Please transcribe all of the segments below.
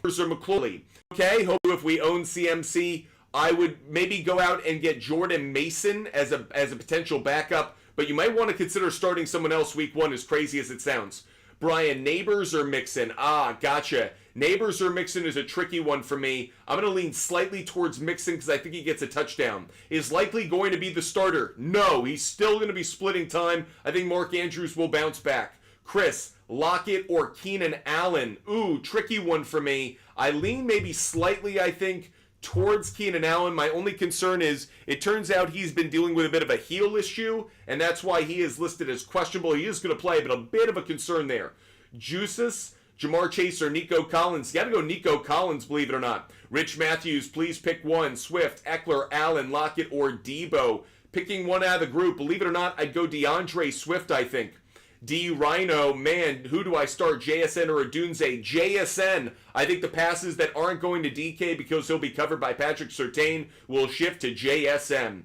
or McClurley. Okay, hope if we own CMC, I would maybe go out and get Jordan Mason as a potential backup, but you might want to consider starting someone else week 1, as crazy as it sounds. Brian, Neighbors or Mixon? Gotcha. Neighbors or Mixon is a tricky one for me. I'm going to lean slightly towards Mixon because I think he gets a touchdown. Is likely going to be the starter? No, he's still going to be splitting time. I think Mark Andrews will bounce back. Chris, Lockett or Keenan Allen? Ooh, tricky one for me. I lean maybe slightly, I think, towards Keenan Allen. My only concern is it turns out he's been dealing with a bit of a heel issue, and that's why he is listed as questionable. He is going to play, but a bit of a concern there. Juices, Jamar Chase, or Nico Collins? You got to go Nico Collins, believe it or not. Rich Matthews, please pick one. Swift, Eckler, Allen, Lockett, or Debo. Picking one out of the group. Believe it or not, I'd go DeAndre Swift, I think. D. Rhino, man, who do I start, JSN or Adunze? JSN. I think the passes that aren't going to DK because he'll be covered by Patrick Surtain will shift to JSN.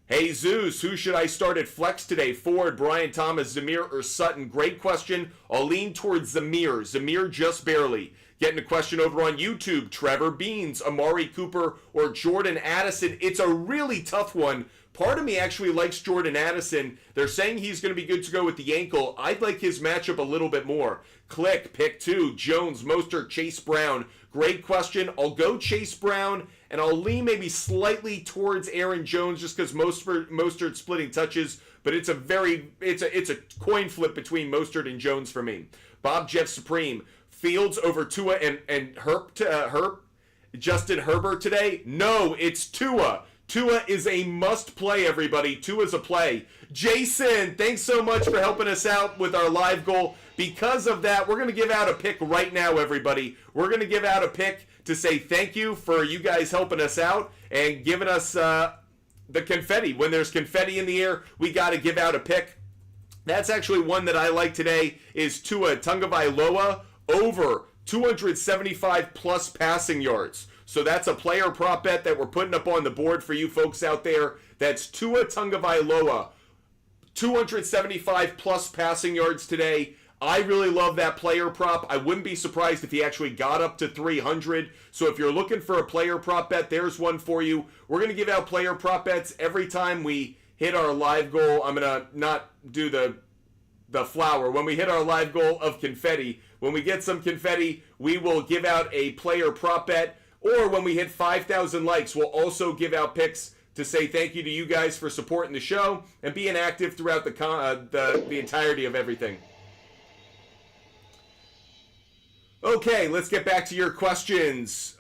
Hey Zeus, who should I start at flex today? Ford, Brian Thomas, Zamir, or Sutton? Great question. I'll lean towards Zamir. Zamir just barely. Getting a question over on YouTube. Trevor Beans, Amari Cooper, or Jordan Addison? It's a really tough one. Part of me actually likes Jordan Addison. They're saying he's going to be good to go with the ankle. I'd like his matchup a little bit more. Click, pick 2, Jones, Mostert, Chase Brown. Great question. I'll go Chase Brown, and I'll lean maybe slightly towards Aaron Jones just because Mostert splitting touches, but it's a coin flip between Mostert and Jones for me. Bob Jeff Supreme, Fields over Tua and Justin Herbert today? No, it's Tua. Tua is a must-play, everybody. Tua's a play. Jason, thanks so much for helping us out with our live goal. Because of that, we're going to give out a pick right now, everybody. We're going to give out a pick to say thank you for you guys helping us out and giving us the confetti. When there's confetti in the air, we got to give out a pick. That's actually one that I like today is Tua Tagovailoa over 275-plus passing yards. So that's a player prop bet that we're putting up on the board for you folks out there. That's Tua Tagovailoa, 275-plus passing yards today. I really love that player prop. I wouldn't be surprised if he actually got up to 300. So if you're looking for a player prop bet, there's one for you. We're going to give out player prop bets every time we hit our live goal. I'm going to not do the flower. When we hit our live goal of confetti, when we get some confetti, we will give out a player prop bet. Or when we hit 5,000 likes, we'll also give out picks to say thank you to you guys for supporting the show and being active throughout the entirety of everything. Okay, let's get back to your questions.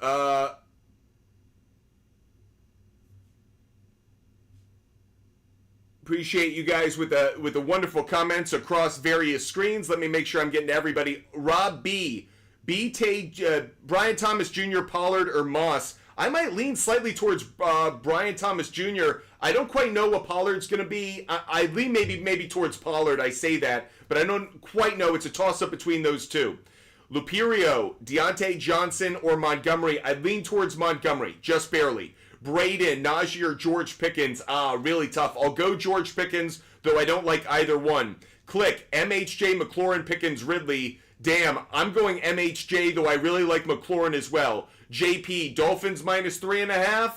Appreciate you guys with the wonderful comments across various screens. Let me make sure I'm getting to everybody. Rob B. Brian Thomas Jr., Pollard, or Moss. I might lean slightly towards Brian Thomas Jr. I don't quite know what Pollard's going to be. I lean maybe towards Pollard. I say that, but I don't quite know. It's a toss-up between those two. Luperio, Deontay Johnson, or Montgomery. I lean towards Montgomery, just barely. Braden, Najee, or George Pickens. Really tough. I'll go George Pickens, though I don't like either one. Click, MHJ, McLaurin, Pickens, Ridley. Damn, I'm going MHJ, though I really like McLaurin as well. JP, Dolphins minus 3.5.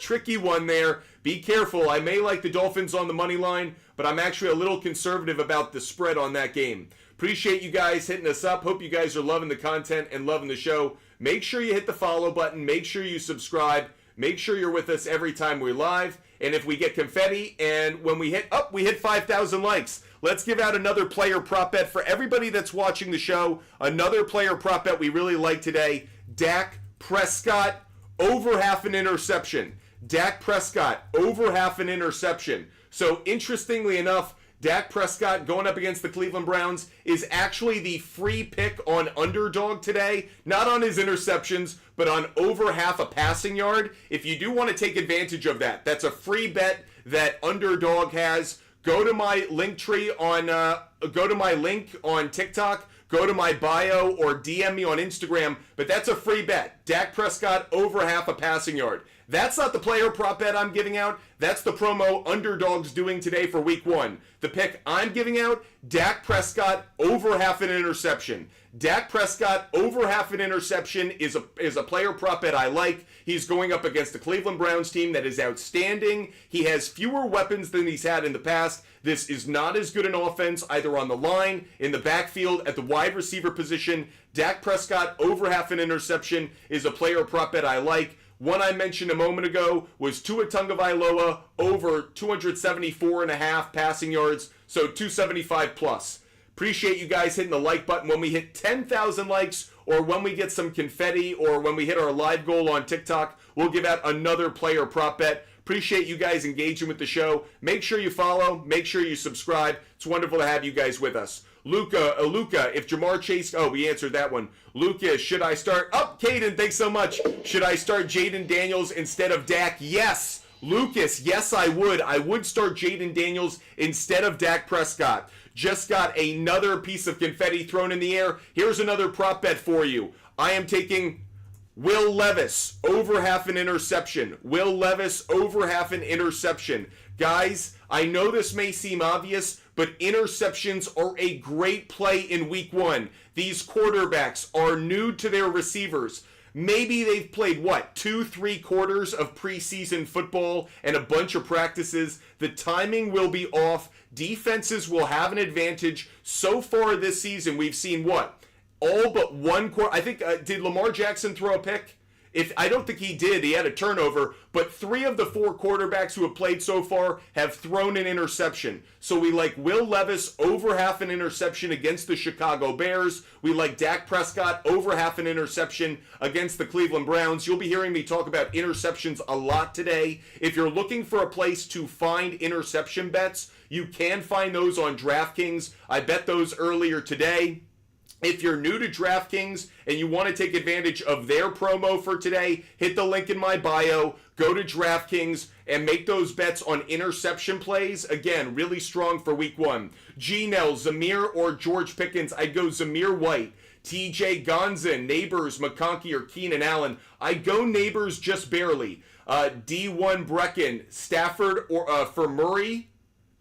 Tricky one there. Be careful. I may like the Dolphins on the money line, but I'm actually a little conservative about the spread on that game. Appreciate you guys hitting us up. Hope you guys are loving the content and loving the show. Make sure you hit the follow button. Make sure you subscribe. Make sure you're with us every time we're live. And if we get confetti and when we hit 5,000 likes, let's give out another player prop bet for everybody that's watching the show. Another player prop bet we really like today. Dak Prescott over half an interception. Dak Prescott over half an interception. So interestingly enough, Dak Prescott going up against the Cleveland Browns is actually the free pick on Underdog today. Not on his interceptions, but on over half a passing yard. If you do want to take advantage of that, that's a free bet that Underdog has. Go to my link tree on, go to my link on TikTok, go to my bio or DM me on Instagram, but that's a free bet. Dak Prescott over half a passing yard. That's not the player prop bet I'm giving out. That's the promo Underdog's doing today for week 1. The pick I'm giving out, Dak Prescott over half an interception. Dak Prescott over half an interception is a player prop bet I like. He's going up against the Cleveland Browns team that is outstanding. He has fewer weapons than he's had in the past. This is not as good an offense either on the line, in the backfield, at the wide receiver position. Dak Prescott over half an interception is a player prop bet I like. One I mentioned a moment ago was Tua Tagovailoa over 274.5 passing yards, so 275 plus. Appreciate you guys hitting the like button. When we hit 10,000 likes, or when we get some confetti, or when we hit our live goal on TikTok, we'll give out another player prop bet. Appreciate you guys engaging with the show. Make sure you follow. Make sure you subscribe. It's wonderful to have you guys with us. Luca, if Jamar Chase... Oh, we answered that one. Lucas, should I start... Oh, Caden, thanks so much. Should I start Jaden Daniels instead of Dak? Yes. Lucas, yes, I would. I would start Jaden Daniels instead of Dak Prescott. Just got another piece of confetti thrown in the air. Here's another prop bet for you. I am taking Will Levis over half an interception. Will Levis over half an interception. Guys, I know this may seem obvious, but interceptions are a great play in week 1. These quarterbacks are new to their receivers. Maybe they've played, 2-3 quarters of preseason football and a bunch of practices. The timing will be off. Defenses will have an advantage. So far this season, we've seen all but one quarter. I think, did Lamar Jackson throw a pick? I don't think he did. He had a turnover. But 3 of the 4 quarterbacks who have played so far have thrown an interception. So we like Will Levis over half an interception against the Chicago Bears. We like Dak Prescott over half an interception against the Cleveland Browns. You'll be hearing me talk about interceptions a lot today. If you're looking for a place to find interception bets, you can find those on DraftKings. I bet those earlier today. If you're new to DraftKings and you want to take advantage of their promo for today, hit the link in my bio, go to DraftKings, and make those bets on interception plays. Again, really strong for week 1. G-Nell, Zamir, or George Pickens. I'd go Zamir White. TJ Gonzin, Neighbors, McConkey, or Keenan Allen. I'd go Neighbors just barely. D1 Brecken, Stafford or for Murray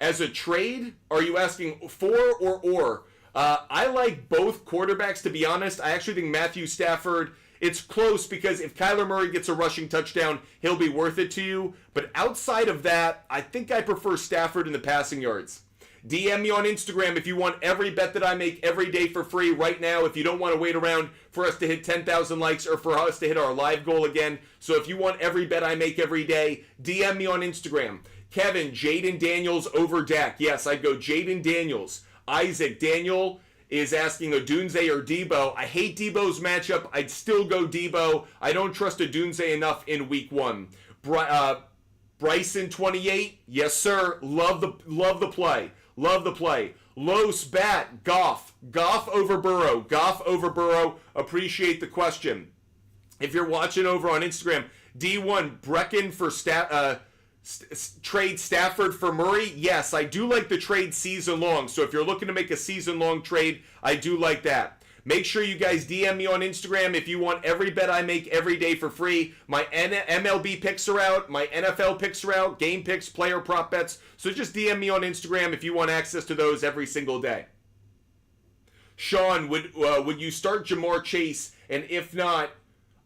as a trade? Are you asking for or? I like both quarterbacks, to be honest. I actually think Matthew Stafford, it's close because if Kyler Murray gets a rushing touchdown, he'll be worth it to you. But outside of that, I think I prefer Stafford in the passing yards. DM me on Instagram if you want every bet that I make every day for free right now, if you don't want to wait around for us to hit 10,000 likes or for us to hit our live goal again. So if you want every bet I make every day, DM me on Instagram. Kevin, Jaden Daniels over Dak. Yes, I'd go Jaden Daniels. Isaac, Daniel is asking Odunze or Debo. I hate Debo's matchup. I'd still go Debo. I don't trust Odunze enough in week 1. Bryson, 28. Yes, sir. Love the play. Love the play. Los Bat, Goff. Goff over Burrow. Goff over Burrow. Appreciate the question. If you're watching over on Instagram, D1, Brecken for trade Stafford for Murray. Yes, I do like the trade season long. So if you're looking to make a season long trade, I do like that. Make sure you guys DM me on Instagram if you want every bet I make every day for free. My MLB picks are out. My NFL picks are out. Game picks, player prop bets. So just DM me on Instagram if you want access to those every single day. Sean, would you start Jamar Chase? And if not,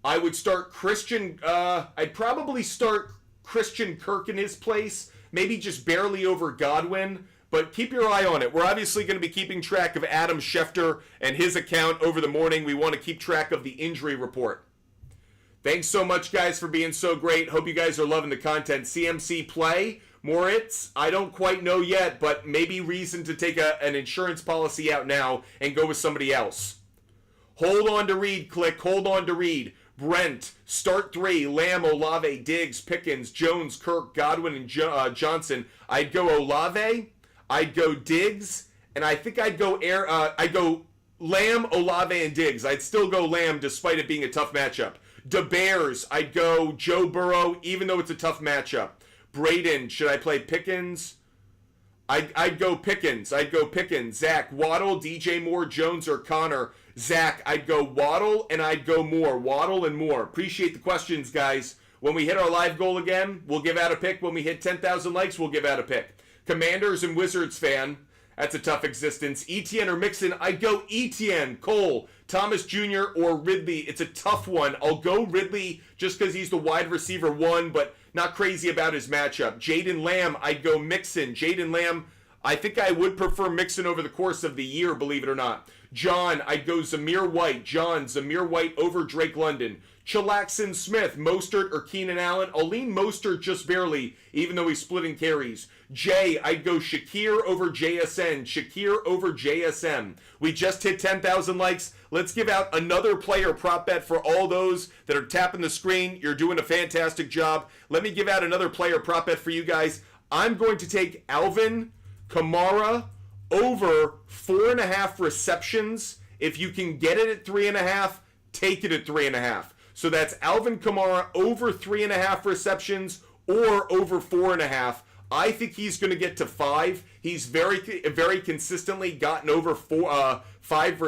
I would start Christian. I'd probably start Christian Kirk in his place, maybe just barely over Godwin, but keep your eye on it. We're obviously going to be keeping track of Adam Schefter and his account over the morning. We want to keep track of the injury report. Thanks so much, guys, for being so great. Hope you guys are loving the content. CMC play, Moritz, I don't quite know yet, but maybe reason to take an insurance policy out now and go with somebody else. Hold on to Reed, click, hold on to Reed. Brent, start 3, Lamb, Olave, Diggs, Pickens, Jones, Kirk, Godwin, and Johnson. I'd go Olave, I'd go Diggs, and I think I'd go Lamb, Olave, and Diggs. I'd still go Lamb despite it being a tough matchup. The Bears, I'd go Joe Burrow, even though it's a tough matchup. Braden, should I play Pickens? I'd go Pickens. Zach, Waddle, DJ Moore, Jones, or Connor. Zach, I'd go Waddle and I'd go Moore. Waddle and Moore. Appreciate the questions, guys. When we hit our live goal again, we'll give out a pick. When we hit 10,000 likes, we'll give out a pick. Commanders and Wizards fan, that's a tough existence. Etienne or Mixon, I'd go Etienne, Cole, Thomas Jr. or Ridley. It's a tough one. I'll go Ridley just because he's the wide receiver one, but not crazy about his matchup. Jaden Lamb, I'd go Mixon. Jaden Lamb, I think I would prefer Mixon over the course of the year, believe it or not. John, I'd go Zamir White. John, Zamir White over Drake London. Chillaxon Smith, Mostert or Keenan Allen. I'll lean Mostert just barely, even though he's splitting carries. Jay, I'd go Shakir over JSN. Shakir over JSM. We just hit 10,000 likes. Let's give out another player prop bet for all those that are tapping the screen. You're doing a fantastic job. Let me give out another player prop bet for you guys. I'm going to take Alvin Kamara over 4.5 receptions. If you can get it at 3.5, take it at 3.5. So that's Alvin Kamara over 3.5 receptions or over 4.5. I think he's going to get to 5. He's very consistently gotten over 5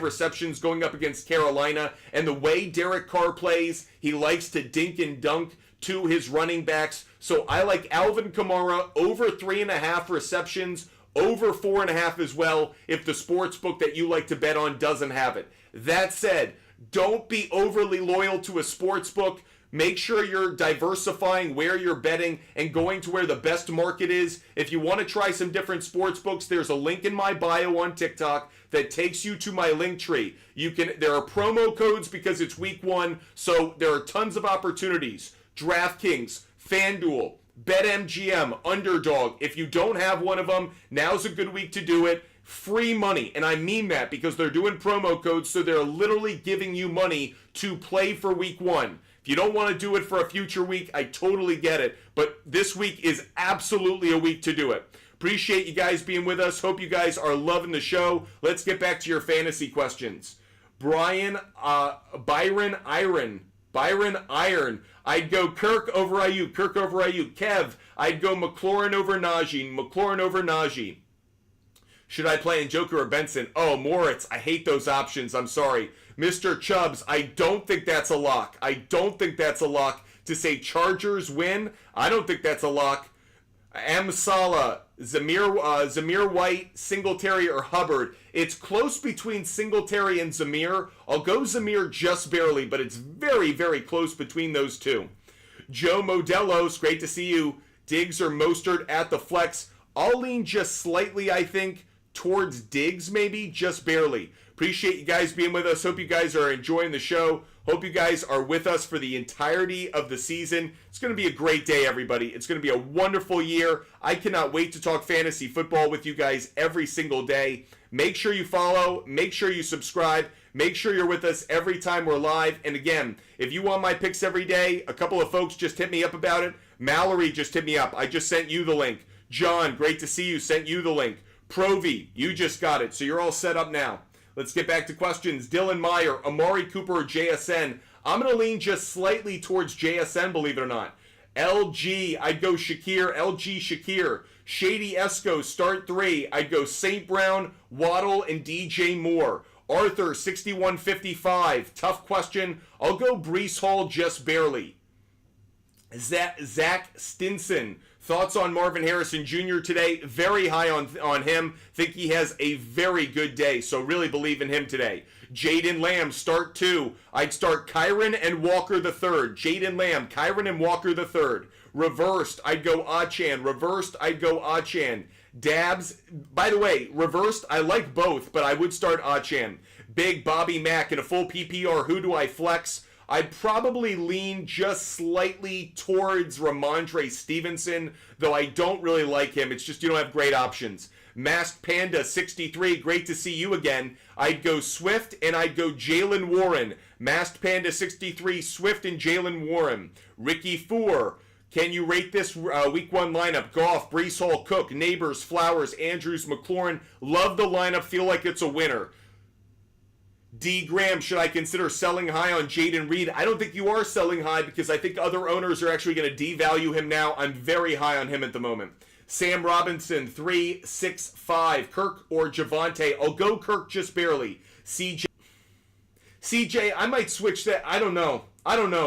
receptions going up against Carolina. And the way Derek Carr plays, he likes to dink and dunk to his running backs. So I like Alvin Kamara over 3.5 receptions, over 4.5 as well, if the sports book that you like to bet on doesn't have it. That said, don't be overly loyal to a sports book. Make sure you're diversifying where you're betting and going to where the best market is. If you want to try some different sports books, there's a link in my bio on TikTok that takes you to my link tree. There are promo codes because it's week 1, so there are tons of opportunities. DraftKings, FanDuel, BetMGM, Underdog. If you don't have one of them, now's a good week to do it. Free money, and I mean that because they're doing promo codes, so they're literally giving you money to play for week 1. If you don't want to do it for a future week, I totally get it, but this week is absolutely a week to do it. Appreciate you guys being with us. Hope you guys are loving the show. Let's get back to your fantasy questions. Byron Iron. I'd go Kirk over Ayuk. Kev, I'd go McLaurin over Najee. Should I play Njoku or Benson? Oh, Moritz, I hate those options. I'm sorry. Mr. Chubbs, I don't think that's a lock. To say Chargers win, I don't think that's a lock. Amsala, Zamir White, Singletary, or Hubbard. It's close between Singletary and Zamir. I'll go Zamir just barely, but it's very, very close between those two. Joe Modelos, great to see you. Diggs or Mostert at the flex. I'll lean just slightly, I think, towards Diggs maybe, just barely. Appreciate you guys being with us. Hope you guys are enjoying the show. Hope you guys are with us for the entirety of the season. It's going to be a great day, everybody. It's going to be a wonderful year. I cannot wait to talk fantasy football with you guys every single day. Make sure you follow. Make sure you subscribe. Make sure you're with us every time we're live. And again, if you want my picks every day, a couple of folks just hit me up about it. Mallory just hit me up. I just sent you the link. John, great to see you. Sent you the link. Provi, you just got it. So you're all set up now. Let's get back to questions. Dylan Meyer, Amari Cooper, or JSN. I'm going to lean just slightly towards JSN, believe it or not. LG, I'd go Shakir. LG, Shakir. Shady Esco, start 3. I'd go St. Brown, Waddle, and DJ Moore. Arthur, 6155. Tough question. I'll go Breece Hall just barely. Zach Stinson. Thoughts on Marvin Harrison Jr. today? Very high on him. Think he has a very good day, so really believe in him today. Jaden Lamb, start 2. I'd start Kyron and Walker the third. Jaden Lamb, Kyron and Walker the third. Reversed, I'd go Achan. Dabs, by the way, reversed, I like both, but I would start Achan. Big Bobby Mack in a full PPR. Who do I flex? I'd probably lean just slightly towards Ramondre Stevenson, though I don't really like him. It's just you don't have great options. Masked Panda 63, great to see you again. I'd go Swift and I'd go Jalen Warren. Masked Panda 63, Swift and Jalen Warren. Ricky 4, can you rate this week 1 lineup? Goff, Breece Hall, Cook, Neighbors, Flowers, Andrews, McLaurin. Love the lineup, feel like it's a winner. D. Graham, should I consider selling high on Jaden Reed? I don't think you are selling high because I think other owners are actually going to devalue him now. I'm very high on him at the moment. Sam Robinson, 365. Kirk or Javonte? I'll go Kirk just barely. CJ, I might switch that. I don't know.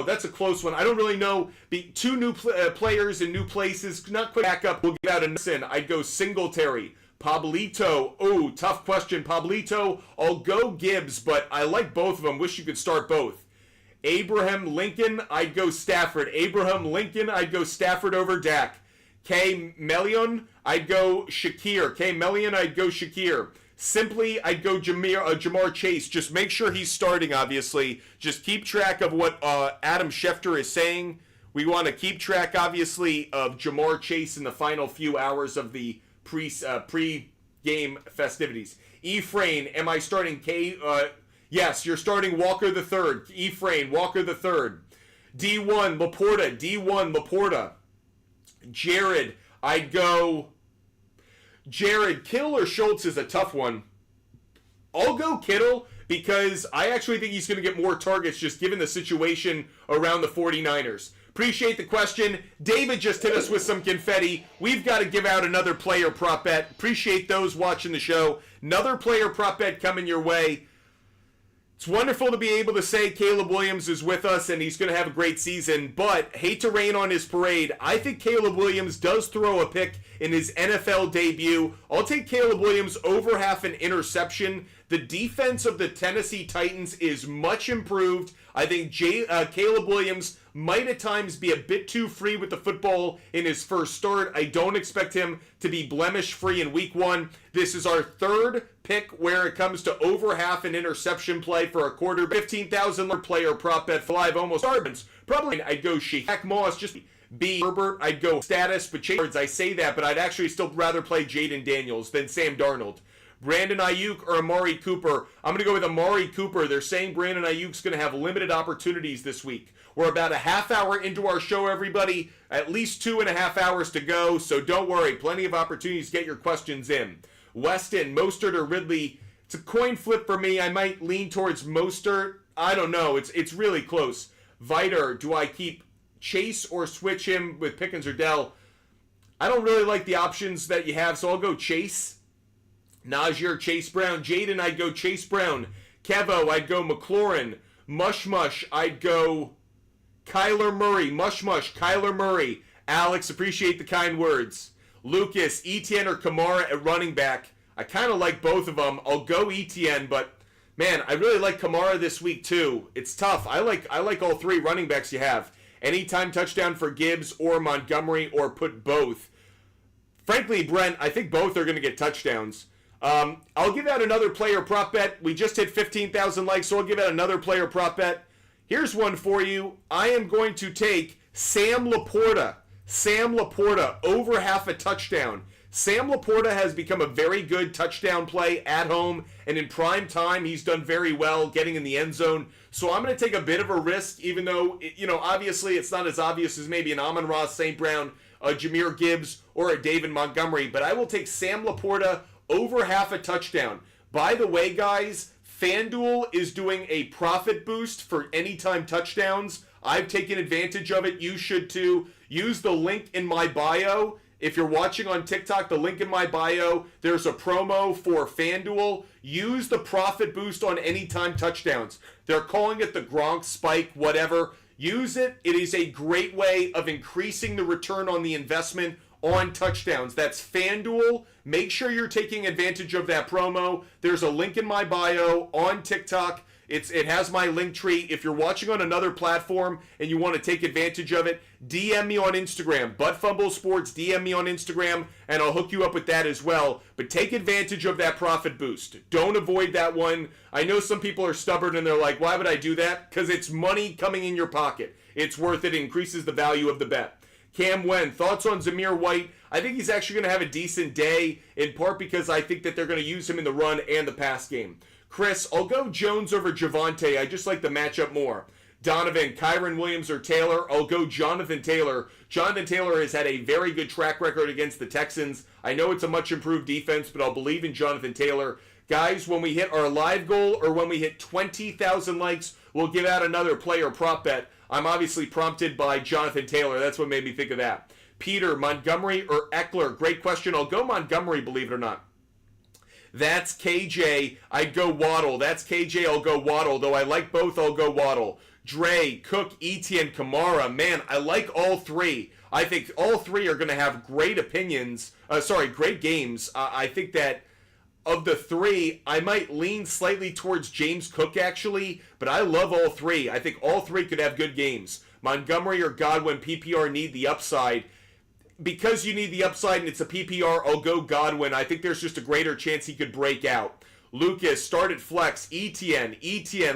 That's a close one. I don't really know. Two new players in new places. Not quick back up. We'll give out a sin. I'd go Singletary. Pablito. Oh, tough question. Pablito. I'll go Gibbs, but I like both of them. Wish you could start both. Abraham Lincoln. I'd go Stafford. Abraham Lincoln. I'd go Stafford over Dak. K. Melion. I'd go Shakir. K. Melion. I'd go Shakir. Simply, I'd go Jamar Chase. Just make sure he's starting, obviously. Just keep track of what Adam Schefter is saying. We want to keep track, obviously, of Jamar Chase in the final few hours of the pre-game festivities. Ephraim, am I starting K? Yes, you're starting Walker the Third. Ephraim, Walker the Third. D1, Laporta. D1, Laporta. Jared, I'd go... Jared, Kittle or Schultz is a tough one. I'll go Kittle because I actually think he's going to get more targets just given the situation around the 49ers. Appreciate the question. David just hit us with some confetti. We've got to give out another player prop bet. Appreciate those watching the show. Another player prop bet coming your way. It's wonderful to be able to say Caleb Williams is with us and he's going to have a great season, but hate to rain on his parade. I think Caleb Williams does throw a pick in his NFL debut. I'll take Caleb Williams over half an interception. The defense of the Tennessee Titans is much improved. I think Caleb Williams might at times be a bit too free with the football in his first start. I don't expect him to be blemish-free in week one. This is our third pick where it comes to over half an interception play for a quarter. $15,000 player prop bet for live almost starts. Probably I'd go Shaq Moss, just B. Herbert, I'd go status, but Chase, I say that, but I'd actually still rather play Jaden Daniels than Sam Darnold. Brandon Ayuk or Amari Cooper. I'm going to go with Amari Cooper. They're saying Brandon Ayuk's going to have limited opportunities this week. We're about a half hour into our show, everybody. At least 2.5 hours to go, so don't worry. Plenty of opportunities to get your questions in. Weston, Mostert or Ridley. It's a coin flip for me. I might lean towards Mostert. I don't know. It's really close. Viter, do I keep Chase or switch him with Pickens or Dell? I don't really like the options that you have, so I'll go Chase. Najee, Chase Brown. Jaden, I'd go Chase Brown. Kevo, I'd go McLaurin. Mush, I'd go Kyler Murray. Mush, Kyler Murray. Alex, appreciate the kind words. Lucas, Etienne or Kamara at running back. I kind of like both of them. I'll go Etienne, but man, I really like Kamara this week too. It's tough. I like all three running backs you have. Anytime touchdown for Gibbs or Montgomery or put both. Frankly, Brent, I think both are going to get touchdowns. I'll give out another player prop bet. We just hit 15,000 likes, so I'll give out another player prop bet. Here's one for you. I am going to take Sam Laporta. Sam Laporta, over half a touchdown. Sam Laporta has become a very good touchdown play at home, and in prime time, he's done very well getting in the end zone. So I'm going to take a bit of a risk, even though, obviously it's not as obvious as maybe an Amon-Ra St. Brown, a Jahmyr Gibbs, or a David Montgomery, but I will take Sam Laporta over half a touchdown. By the way, guys, FanDuel is doing a profit boost for anytime touchdowns. I've taken advantage of it. You should too. Use the link in my bio. If you're watching on TikTok, the link in my bio, there's a promo for FanDuel. Use the profit boost on anytime touchdowns. They're calling it the Gronk spike, whatever. Use it. It is a great way of increasing the return on the investment on touchdowns. That's FanDuel. Make sure you're taking advantage of that promo. There's a link in my bio on TikTok. It has my link tree. If you're watching on another platform and you want to take advantage of it, DM me on Instagram. Butt Fumble Sports, DM me on Instagram, and I'll hook you up with that as well. But take advantage of that profit boost. Don't avoid that one. I know some people are stubborn and they're like, why would I do that? Because it's money coming in your pocket. It's worth it. It increases the value of the bet. Cam Wen, thoughts on Zamir White? I think he's actually going to have a decent day, in part because I think that they're going to use him in the run and the pass game. Chris, I'll go Jones over Javonte. I just like the matchup more. Donovan, Kyron Williams or Taylor? I'll go Jonathan Taylor. Jonathan Taylor has had a very good track record against the Texans. I know it's a much improved defense, but I'll believe in Jonathan Taylor. Guys, when we hit our live goal or when we hit 20,000 likes, we'll give out another player prop bet. I'm obviously prompted by Jonathan Taylor. That's what made me think of that. Peter, Montgomery or Eckler? Great question. I'll go Montgomery, believe it or not. That's KJ. I'd go Waddle. That's KJ. I'll go Waddle. Though I like both, I'll go Waddle. Dre, Cook, Etienne, Kamara. Man, I like all three. I think all three are going to have great opinions. Great games. I think that of the three, I might lean slightly towards James Cook, actually, but I love all three. I think all three could have good games. Montgomery or Godwin, PPR need the upside. Because you need the upside and it's a PPR, I'll go Godwin. I think there's just a greater chance he could break out. Lucas, start at flex. Etienne.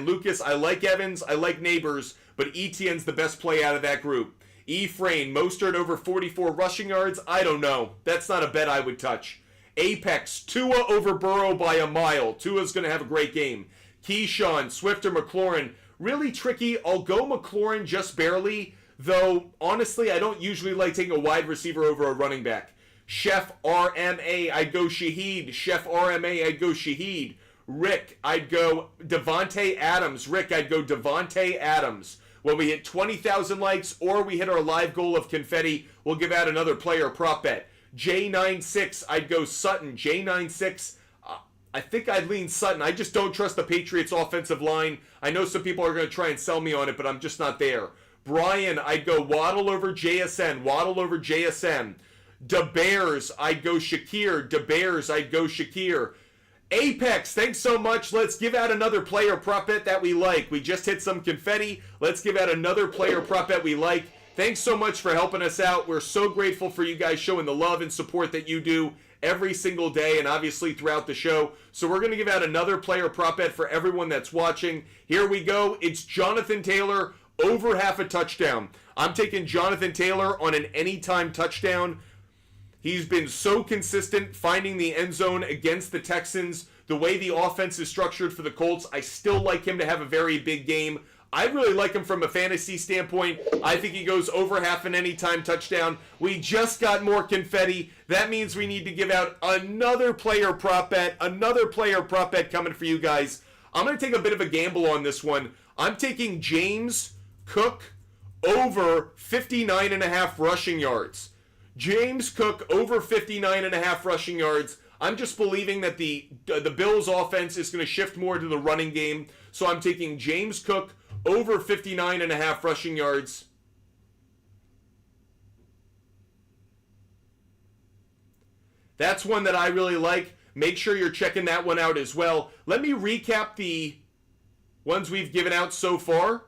Lucas, I like Evans, I like Neighbors, but Etienne's the best play out of that group. Ephraim, Mostert over 44 rushing yards. I don't know. That's not a bet I would touch. Apex, Tua over Burrow by a mile. Tua's going to have a great game. Keyshawn, Swift or McLaurin. Really tricky. I'll go McLaurin just barely, though honestly I don't usually like taking a wide receiver over a running back. Chef RMA, I'd go Shaheed. Chef RMA, I'd go Shaheed. Rick, I'd go Devontae Adams. Rick, I'd go Devontae Adams. When we hit 20,000 likes or we hit our live goal of confetti, we'll give out another player prop bet. J96, I'd go Sutton. J96, I think I'd lean Sutton. I just don't trust the Patriots' offensive line. I know some people are going to try and sell me on it, but I'm just not there. Brian, I'd go Waddle over JSN. Waddle over JSN. DeBears, I'd go Shakir. DeBears, I'd go Shakir. Apex, thanks so much. Let's give out another player prop bet that we like. We just hit some confetti. Let's give out another player prop bet we like. Thanks so much for helping us out. We're so grateful for you guys showing the love and support that you do every single day and obviously throughout the show. So we're going to give out another player prop bet for everyone that's watching. Here we go. It's Jonathan Taylor over half a touchdown. I'm taking Jonathan Taylor on an anytime touchdown. He's been so consistent finding the end zone against the Texans. The way the offense is structured for the Colts, I still like him to have a very big game. I really like him from a fantasy standpoint. I think he goes over half an anytime touchdown. We just got more confetti. That means we need to give out another player prop bet. Another player prop bet coming for you guys. I'm going to take a bit of a gamble on this one. I'm taking James Cook over 59.5 rushing yards. James Cook over 59.5 rushing yards. I'm just believing that the Bills offense is going to shift more to the running game. So I'm taking James Cook over 59.5 rushing yards. That's one that I really like. Make sure you're checking that one out as well. Let me recap the ones we've given out so far.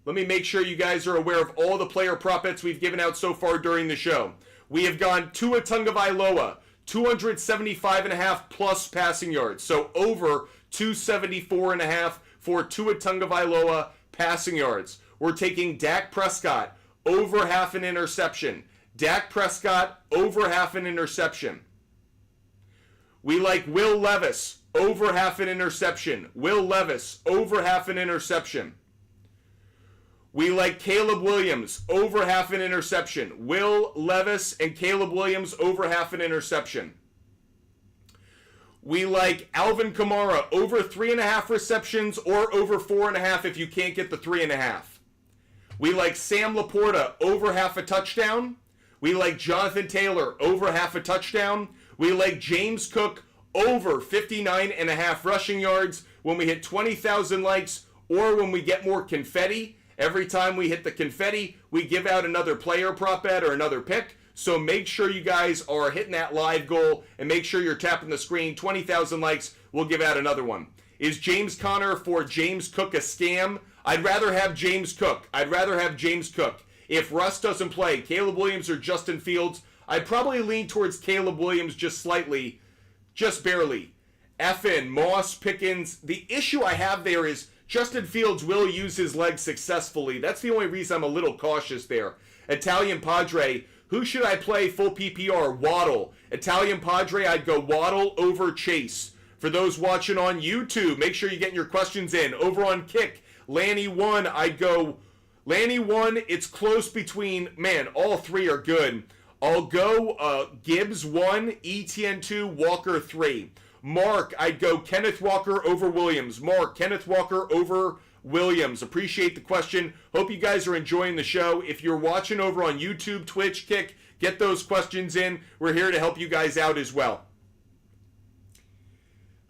Let me make sure you guys are aware of all the player prop bets we've given out so far during the show. We have gone Tua Tagovailoa, 275.5 plus passing yards. So over 274.5 for Tua Tagovailoa passing yards. We're taking Dak Prescott over half an interception. Dak Prescott over half an interception. We like Will Levis over half an interception. Will Levis over half an interception. We like Caleb Williams over half an interception. Will Levis and Caleb Williams over half an interception. We like Alvin Kamara over 3.5 receptions or over 4.5 if you can't get the 3.5. We like Sam Laporta over half a touchdown. We like Jonathan Taylor over half a touchdown. We like James Cook over 59.5 rushing yards when we hit 20,000 likes or when we get more confetti. Every time we hit the confetti, we give out another player prop bet or another pick. So make sure you guys are hitting that live goal and make sure you're tapping the screen. 20,000 likes, we'll give out another one. Is James Conner for James Cook a scam? I'd rather have James Cook. If Russ doesn't play, Caleb Williams or Justin Fields, I'd probably lean towards Caleb Williams just slightly, just barely. Effin, Moss, Pickens. The issue I have there is Justin Fields will use his legs successfully. That's the only reason I'm a little cautious there. Italian Padre, who should I play full PPR? Waddle. Italian Padre, I'd go Waddle over Chase. For those watching on YouTube, make sure you're getting your questions in. Over on Kick, Lanny 1, I'd go Lanny 1. It's close between, man, all three are good. I'll go Gibbs 1, Etienne 2, Walker 3. Mark, I'd go Kenneth Walker over Williams. Mark, Kenneth Walker over Williams. Appreciate the question. Hope you guys are enjoying the show. If you're watching over on YouTube, Twitch, Kick, get those questions in. We're here to help you guys out as well.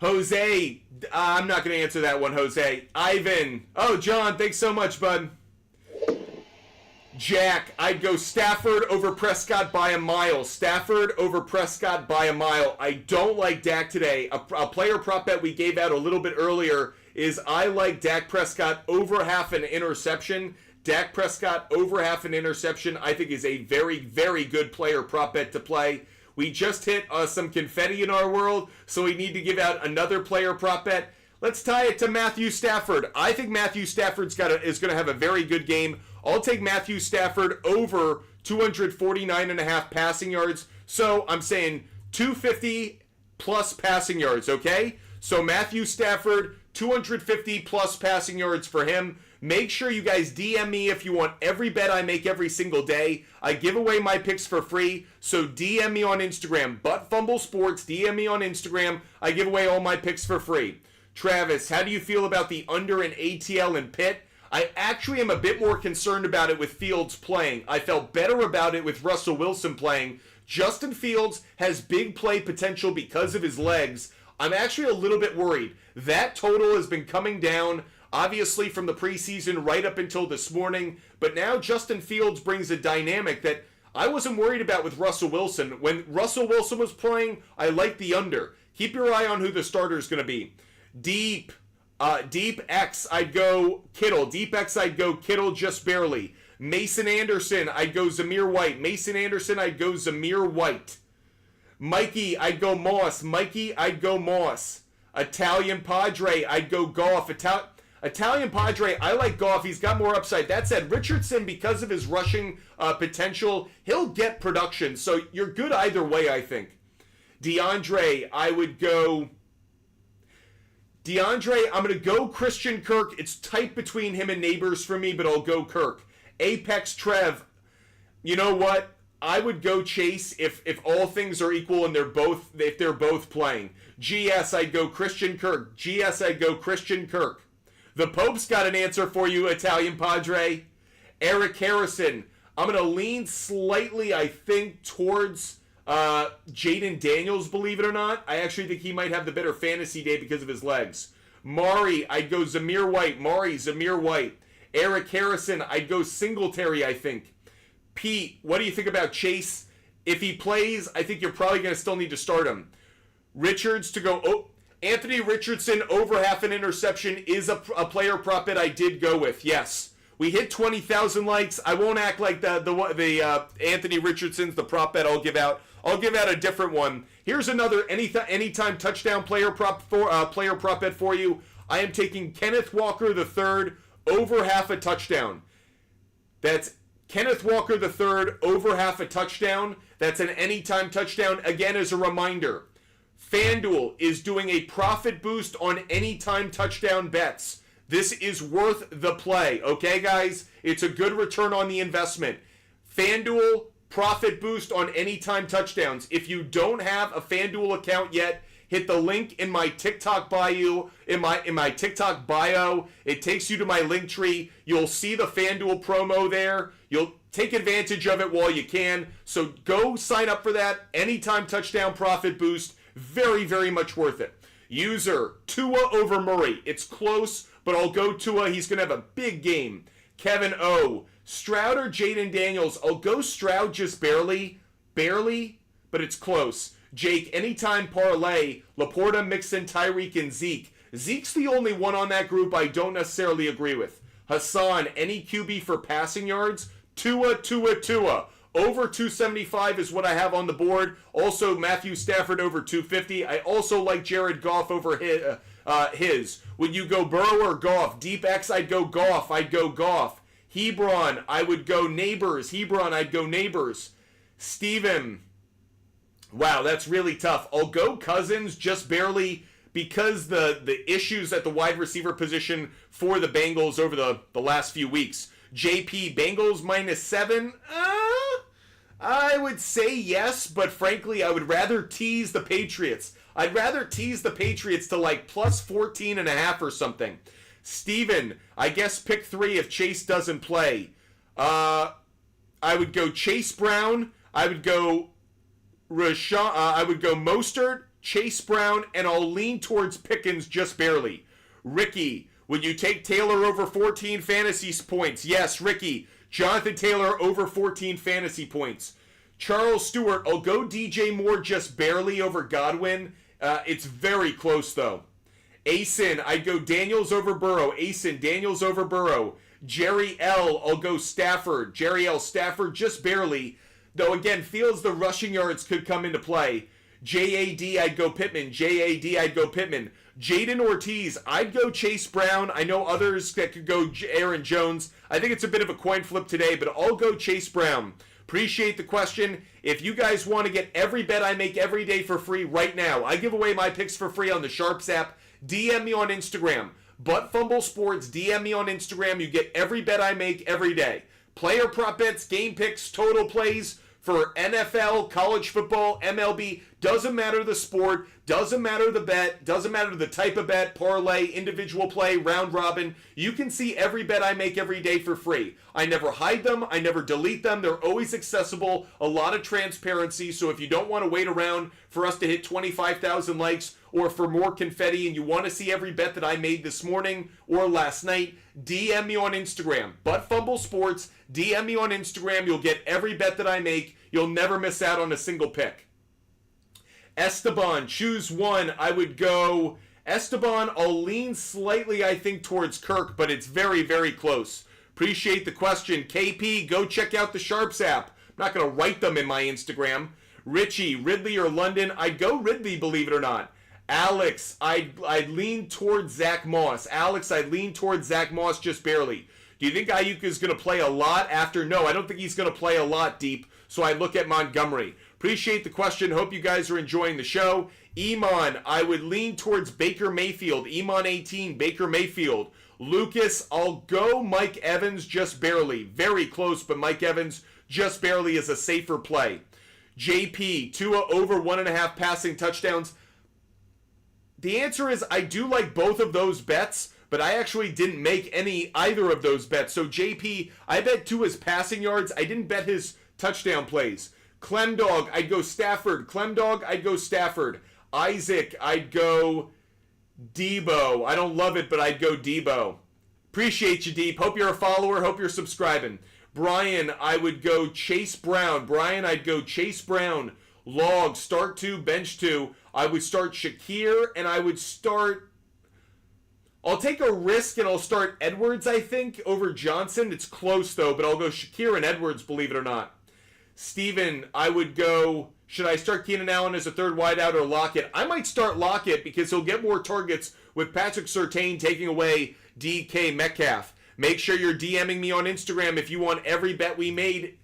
Jose, I'm not going to answer that one, Jose. Ivan. Oh, John, thanks so much, bud. Jack, I'd go Stafford over Prescott by a mile. Stafford over Prescott by a mile. I don't like Dak today. A player prop bet we gave out a little bit earlier is I like Dak Prescott over half an interception. Dak Prescott over half an interception I think is a very, very good player prop bet to play. We just hit some confetti in our world, so we need to give out another player prop bet. Let's tie it to Matthew Stafford. I think Matthew Stafford's is going to have a very good game. I'll take Matthew Stafford over 249.5 passing yards. So I'm saying 250 plus passing yards, okay? So Matthew Stafford, 250 plus passing yards for him. Make sure you guys DM me if you want every bet I make every single day. I give away my picks for free, so DM me on Instagram. Butt Fumble Sports, DM me on Instagram. I give away all my picks for free. Travis, how do you feel about the under in ATL and Pitt? I actually am a bit more concerned about it with Fields playing. I felt better about it with Russell Wilson playing. Justin Fields has big play potential because of his legs. I'm actually a little bit worried. That total has been coming down, obviously, from the preseason right up until this morning. But now Justin Fields brings a dynamic that I wasn't worried about with Russell Wilson. When Russell Wilson was playing, I liked the under. Keep your eye on who the starter is going to be. Deep X, I'd go Kittle. Deep X, I'd go Kittle just barely. Mason Anderson, I'd go Zamir White. Mason Anderson, I'd go Zamir White. Mikey, I'd go Moss. Mikey, I'd go Moss. Italian Padre, I'd go Goff. Italian Padre, I like Goff. He's got more upside. That said, Richardson, because of his rushing potential, he'll get production. So you're good either way, I think. DeAndre, I'm going to go Christian Kirk. It's tight between him and Neighbors for me, but I'll go Kirk. Apex Trev, you know what? I would go Chase if all things are equal and if they're both playing. GS, I'd go Christian Kirk. GS, I'd go Christian Kirk. The Pope's got an answer for you, Italian Padre. Eric Harrison, I'm going to lean slightly, I think, towards Jaden Daniels, believe it or not. I actually think he might have the better fantasy day because of his legs. Mari, I'd go Zamir White. Zamir White. Eric Harrison, I'd go Singletary, I think. Pete, what do you think about Chase? If he plays, I think you're probably going to still need to start him. Richards to go. Oh, Anthony Richardson over half an interception is a player prop bet I did go with. Yes. We hit 20,000 likes. I won't act like the Anthony Richardson's the prop bet I'll give out. I'll give out a different one. Here's another anytime touchdown player prop bet for you. I am taking Kenneth Walker III over half a touchdown. That's Kenneth Walker III over half a touchdown. That's an anytime touchdown. Again, as a reminder, FanDuel is doing a profit boost on anytime touchdown bets. This is worth the play, okay, guys? It's a good return on the investment. FanDuel profit boost on anytime touchdowns. If you don't have a FanDuel account yet, hit the link in my TikTok bio. In my TikTok bio, it takes you to my link tree. You'll see the FanDuel promo there. You'll take advantage of it while you can. So go sign up for that. Anytime touchdown profit boost. Very, very much worth it. User, Tua over Murray. It's close, but I'll go Tua. He's going to have a big game. Kevin O. Stroud or Jaden Daniels? I'll go Stroud just barely, but it's close. Jake, anytime parlay, Laporta, Mixon, Tyreek, and Zeke. Zeke's the only one on that group I don't necessarily agree with. Hassan, any QB for passing yards? Tua. Over 275 is what I have on the board. Also, Matthew Stafford over 250. I also like Jared Goff over his. Would you go Burrow or Goff? Deep X, I'd go Goff. Hebron, I would go Neighbors. I'd go Neighbors. Steven, wow, that's really tough. I'll go Cousins just barely because the issues at the wide receiver position for the Bengals over the last few weeks. JP, Bengals -7. I would say yes, but frankly, I would rather tease the Patriots. I'd rather tease the Patriots to like plus 14.5 or something. Steven, I guess pick 3 if Chase doesn't play. I would go Chase Brown. I would go Mostert, Chase Brown, and I'll lean towards Pickens just barely. Ricky, would you take Taylor over 14 fantasy points? Yes, Ricky. Jonathan Taylor over 14 fantasy points. Charles Stewart, I'll go DJ Moore just barely over Godwin. It's very close, though. Asen, I'd go Daniels over Burrow. Asen, Daniels over Burrow. Jerry L, I'll go Stafford. Jerry L, Stafford just barely. Though, again, feels the rushing yards could come into play. JAD, I'd go Pittman. JAD, I'd go Pittman. Jaden Ortiz, I'd go Chase Brown. I know others that could go Aaron Jones. I think it's a bit of a coin flip today, but I'll go Chase Brown. Appreciate the question. If you guys want to get every bet I make every day for free right now, I give away my picks for free on the SHARPZ app. DM me on Instagram. Butt Fumble Sports, DM me on Instagram. You get every bet I make every day. Player prop bets, game picks, total plays for NFL, college football, MLB. Doesn't matter the sport, doesn't matter the bet, doesn't matter the type of bet, parlay, individual play, round robin. You can see every bet I make every day for free. I never hide them, I never delete them. They're always accessible, a lot of transparency. So if you don't want to wait around for us to hit 25,000 likes or for more confetti and you want to see every bet that I made this morning or last night, DM me on Instagram. Butt Fumble Sports, DM me on Instagram. You'll get every bet that I make. You'll never miss out on a single pick. Esteban, choose one. I would go Esteban. I'll lean slightly, I think, towards Kirk, but it's very, very close. Appreciate the question. KP, go check out the SHARPZ app. I'm not going to write them in my Instagram. Richie, Ridley or London? I'd go Ridley, believe it or not. Alex, I'd lean towards Zach Moss. Alex, I'd lean towards Zach Moss just barely. Do you think Ayuk is going to play a lot after? No, I don't think he's going to play a lot deep, so I look at Montgomery. Appreciate the question. Hope you guys are enjoying the show. Iman, I would lean towards Baker Mayfield. Iman 18, Baker Mayfield. Lucas, I'll go Mike Evans just barely. Very close, but Mike Evans just barely is a safer play. JP, Tua over 1.5 passing touchdowns. The answer is I do like both of those bets, but I actually didn't make either of those bets. So JP, I bet Tua's passing yards. I didn't bet his touchdown plays. Clemdog, I'd go Stafford. Clemdog, I'd go Stafford. Isaac, I'd go Debo. I don't love it, but I'd go Debo. Appreciate you, Deep. Hope you're a follower. Hope you're subscribing. Brian, I would go Chase Brown. Brian, I'd go Chase Brown. Log, start 2, bench 2. I would start Shakir, and I would start... I'll take a risk, and I'll start Edwards, I think, over Johnson. It's close, though, but I'll go Shakir and Edwards, believe it or not. Steven, I would go... Should I start Keenan Allen as a third wideout or Lockett? I might start Lockett because he'll get more targets with Patrick Surtain taking away DK Metcalf. Make sure you're DMing me on Instagram if you want every bet we made.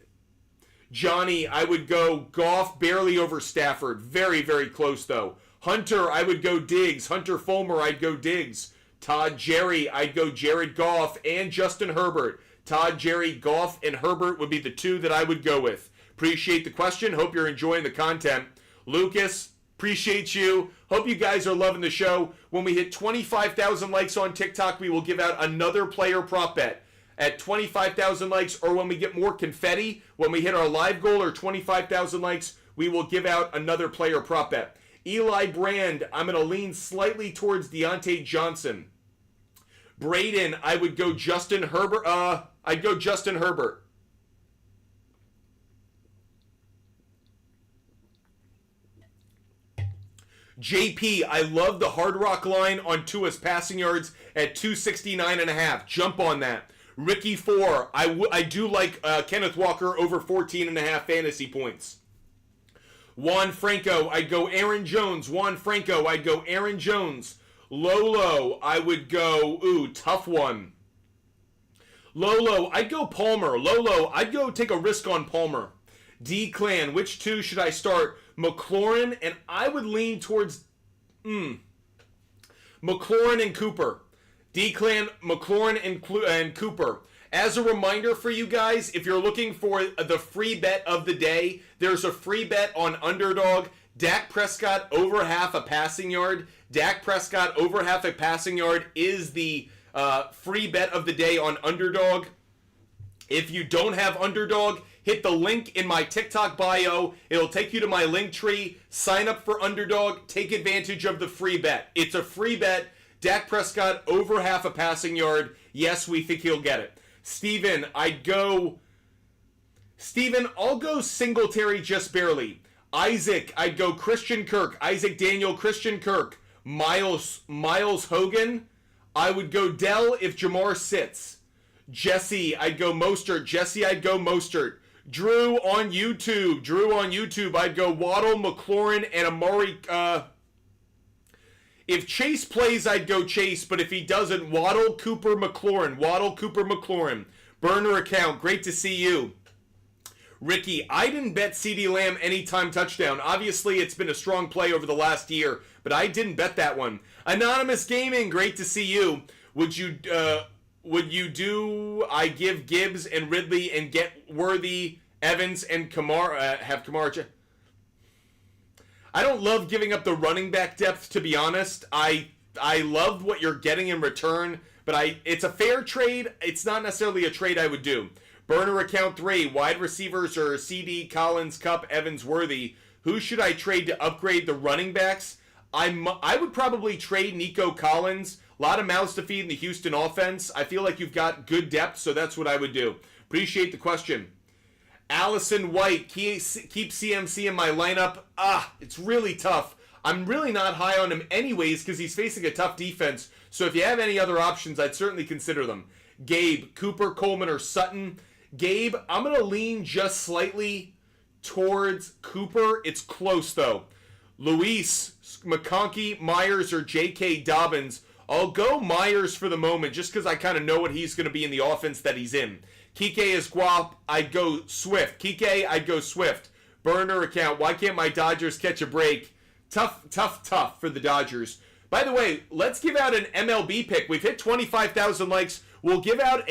Johnny, I would go Goff barely over Stafford. Very, very close, though. Hunter, I would go Diggs. Hunter Fulmer, I'd go Diggs. Todd Jerry, I'd go Jared Goff and Justin Herbert. Todd Jerry, Goff, and Herbert would be the two that I would go with. Appreciate the question. Hope you're enjoying the content. Lucas, appreciate you. Hope you guys are loving the show. When we hit 25,000 likes on TikTok, we will give out another player prop bet. At 25,000 likes, or when we get more confetti, when we hit our live goal or 25,000 likes, we will give out another player prop bet. Eli Brand, I'm going to lean slightly towards Deontay Johnson. Braden, I would go Justin Herbert. I'd go Justin Herbert. JP, I love the Hard Rock line on Tua's passing yards at 269.5. Jump on that. Ricky 4, I do like Kenneth Walker over 14.5 fantasy points. Juan Franco, I'd go Aaron Jones. Juan Franco, I'd go Aaron Jones. Lolo, I would go, tough one. Lolo, I'd go Palmer. Lolo, I'd go take a risk on Palmer. D-Clan, which two should I start? McLaurin, and I would lean towards McLaurin and Cooper. D-Clan, McLaurin, and Cooper. As a reminder for you guys, if you're looking for the free bet of the day, there's a free bet on Underdog. Dak Prescott over half a passing yard. Dak Prescott over half a passing yard is the free bet of the day on Underdog. If you don't have Underdog, hit the link in my TikTok bio. It'll take you to my link tree. Sign up for Underdog. Take advantage of the free bet. It's a free bet. Dak Prescott over half a passing yard. Yes, we think he'll get it. Steven, I'll go Singletary just barely. Isaac, I'd go Christian Kirk. Isaac Daniel, Christian Kirk. Miles Hogan, I would go Dell if Jamar sits. Jesse, I'd go Mostert. Jesse, I'd go Mostert. Drew on YouTube, I'd go Waddle, McLaurin, and Amari. If Chase plays, I'd go Chase, but if he doesn't, Waddle, Cooper, McLaurin. Burner account, great to see you. Ricky, I didn't bet CeeDee Lamb anytime touchdown. Obviously, it's been a strong play over the last year, but I didn't bet that one. Anonymous Gaming, great to see you. Would you do I give Gibbs and Ridley and get Worthy, Evans, and Kamara, have Kamara? I don't love giving up the running back depth, to be honest. I love what you're getting in return, but it's a fair trade. It's not necessarily a trade I would do. Burner account 3, wide receivers are CD, Collins, Cup, Evans, Worthy. Who should I trade to upgrade the running backs? I would probably trade Nico Collins. A lot of mouths to feed in the Houston offense. I feel like you've got good depth, so that's what I would do. Appreciate the question. Allison White, keep CMC in my lineup. It's really tough. I'm really not high on him anyways because he's facing a tough defense. So if you have any other options, I'd certainly consider them. Gabe, Cooper, Coleman, or Sutton. Gabe, I'm going to lean just slightly towards Cooper. It's close, though. Luis, McConkey, Myers, or J.K. Dobbins. I'll go Myers for the moment just because I kind of know what he's going to be in the offense that he's in. Kike is Guap. I'd go Swift. Burner account. Why can't my Dodgers catch a break? Tough for the Dodgers. By the way, let's give out an MLB pick. We've hit 25,000 likes. We'll give out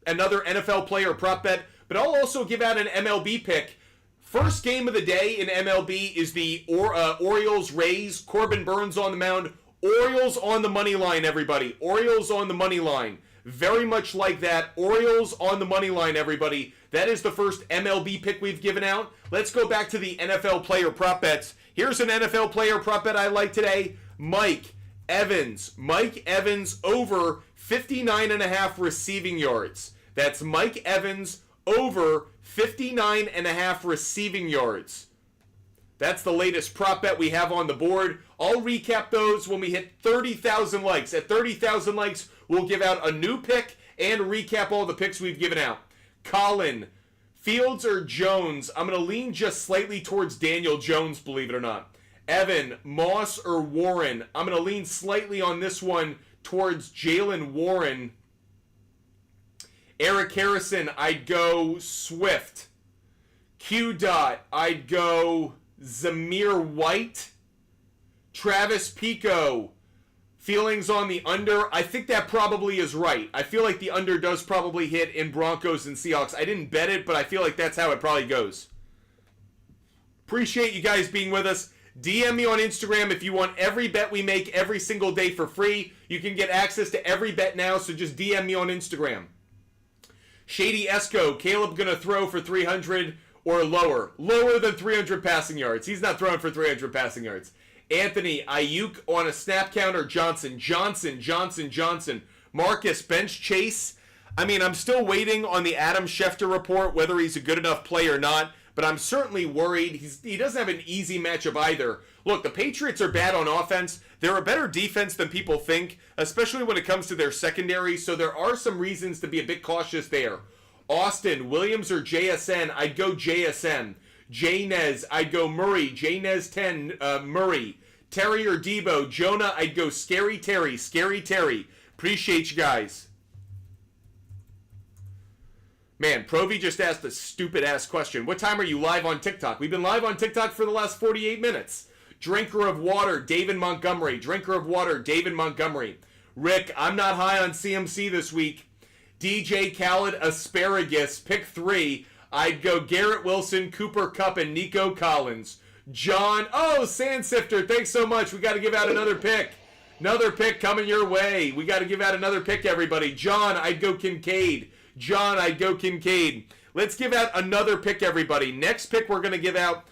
another NFL player prop bet, but I'll also give out an MLB pick. First game of the day in MLB is the Orioles-Rays. Corbin Burns on the mound. Orioles on the money line, everybody. Orioles on the money line. Very much like that. Orioles on the money line, everybody. That is the first MLB pick we've given out. Let's go back to the NFL player prop bets. Here's an NFL player prop bet I like today. Mike Evans over 59.5 receiving yards. That's Mike Evans over 59.5 receiving yards. That's the latest prop bet we have on the board. I'll recap those when we hit 30,000 likes. At 30,000 likes, we'll give out a new pick and recap all the picks we've given out. Colin, Fields or Jones? I'm going to lean just slightly towards Daniel Jones, believe it or not. Evan, Moss or Warren? I'm going to lean slightly on this one towards Jalen Warren. Eric Harrison, I'd go Swift. Q Dot, I'd go Zamir White. Travis Pico, feelings on the under. I think that probably is right. I feel like the under does probably hit in Broncos and Seahawks. I didn't bet it, but I feel like that's how it probably goes. Appreciate you guys being with us. DM me on Instagram if you want every bet we make every single day for free. You can get access to every bet now, so just DM me on Instagram. Shady Esco, Caleb gonna throw for 300 or lower. Lower than 300 passing yards. He's not throwing for 300 passing yards. Anthony, Ayuk on a snap count or Johnson? Johnson. Marcus, bench Chase. I mean, I'm still waiting on the Adam Schefter report, whether he's a good enough play or not, but I'm certainly worried. He doesn't have an easy matchup either. Look, the Patriots are bad on offense. They're a better defense than people think, especially when it comes to their secondary, so there are some reasons to be a bit cautious there. Austin, Williams or JSN? I'd go JSN. Jaynez, I'd go Murray. Jaynez 10, Murray. Terry or Debo? Jonah, I'd go Scary Terry. Appreciate you guys. Man, Provi just asked a stupid-ass question. What time are you live on TikTok? We've been live on TikTok for the last 48 minutes. Drinker of Water, David Montgomery. Rick, I'm not high on CMC this week. DJ Khaled, Asparagus, pick 3. I'd go Garrett Wilson, Cooper Kupp, and Nico Collins. John, Sandsifter, thanks so much. We got to give out another pick. Another pick coming your way. We got to give out another pick, everybody. John, I'd go Kincaid. John, I'd go Kincaid. Let's give out another pick, everybody. Next pick we're going to give out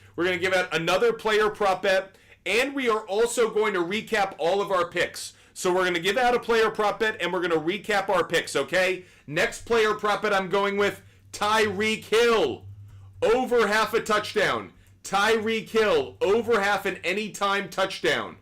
another player prop bet, and we are also going to recap all of our picks. So we're going to give out a player prop bet, and we're going to recap our picks, okay? Next player prop bet I'm going with Tyreek Hill, over half a touchdown. Tyreek Hill, over half an anytime touchdown.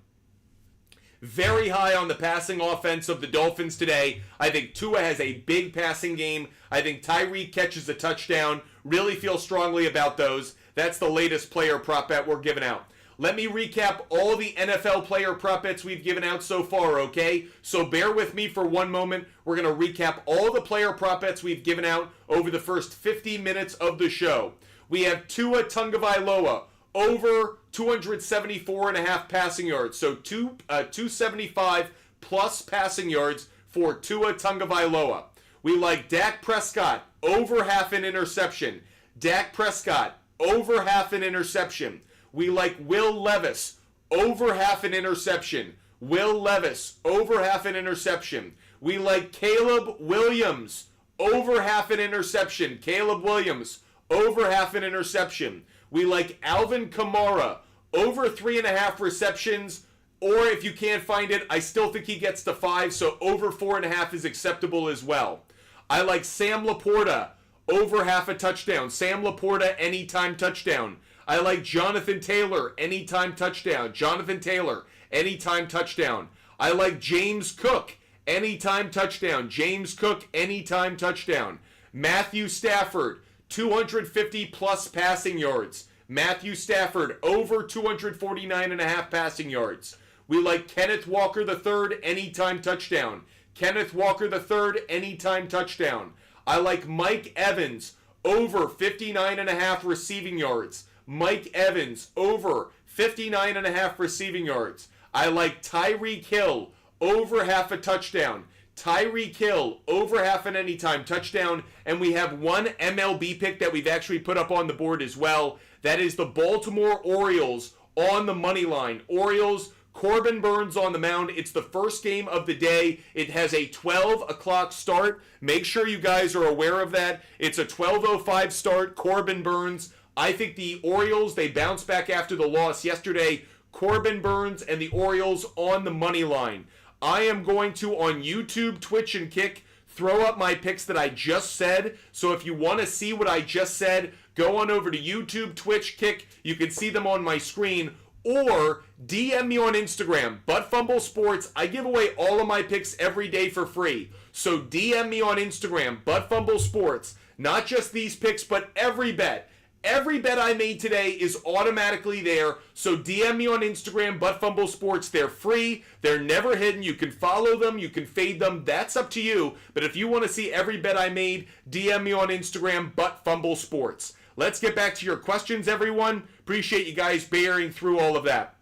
Very high on the passing offense of the Dolphins today. I think Tua has a big passing game. I think Tyreek catches a touchdown. Really feel strongly about those. That's the latest player prop bet we're giving out. Let me recap all the NFL player prop bets we've given out so far, okay? So bear with me for one moment. We're going to recap all the player prop bets we've given out over the first 50 minutes of the show. We have Tua Tagovailoa, over 274.5 passing yards. So 275 plus passing yards for Tua Tagovailoa. We like Dak Prescott, over half an interception. Dak Prescott, over half an interception. We like Will Levis, over half an interception. Will Levis, over half an interception. We like Caleb Williams, over half an interception. Caleb Williams, over half an interception. We like Alvin Kamara, over 3.5 receptions, or if you can't find it, I still think he gets to 5, so over 4.5 is acceptable as well. I like Sam Laporta, over half a touchdown. Sam Laporta, anytime touchdown. I like Jonathan Taylor, anytime touchdown. Jonathan Taylor, anytime touchdown. I like James Cook, anytime touchdown. James Cook, anytime touchdown. Matthew Stafford, 250 plus passing yards. Matthew Stafford, over 249.5 passing yards. We like Kenneth Walker III, anytime touchdown. Kenneth Walker III, anytime touchdown. I like Mike Evans, over 59.5 receiving yards. Mike Evans, over 59.5 receiving yards. I like Tyreek Hill, over half a touchdown. Tyreek Hill, over half an anytime touchdown. And we have one MLB pick that we've actually put up on the board as well. That is the Baltimore Orioles on the money line. Orioles, Corbin Burns on the mound. It's the first game of the day. It has a 12 o'clock start. Make sure you guys are aware of that. It's a 12:05 start. Corbin Burns. I think the Orioles, they bounced back after the loss yesterday. Corbin Burns and the Orioles on the money line. I am going to, on YouTube, Twitch, and Kick, throw up my picks that I just said. So if you want to see what I just said, go on over to YouTube, Twitch, Kick. You can see them on my screen. Or DM me on Instagram, ButtFumble Sports. I give away all of my picks every day for free. So DM me on Instagram, ButtFumble Sports. Not just these picks, but every bet. Every bet I made today is automatically there. So DM me on Instagram, ButtFumble Sports. They're free. They're never hidden. You can follow them. You can fade them. That's up to you. But if you want to see every bet I made, DM me on Instagram, ButtFumble Sports. Let's get back to your questions, everyone. Appreciate you guys bearing through all of that.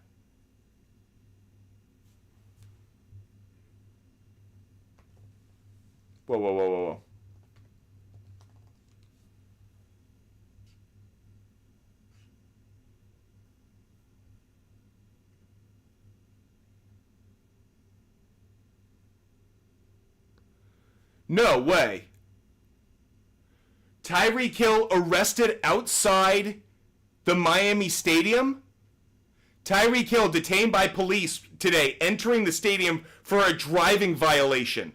Whoa. No way. Tyreek Hill arrested outside the Miami Stadium? Tyreek Hill detained by police today, entering the stadium for a driving violation.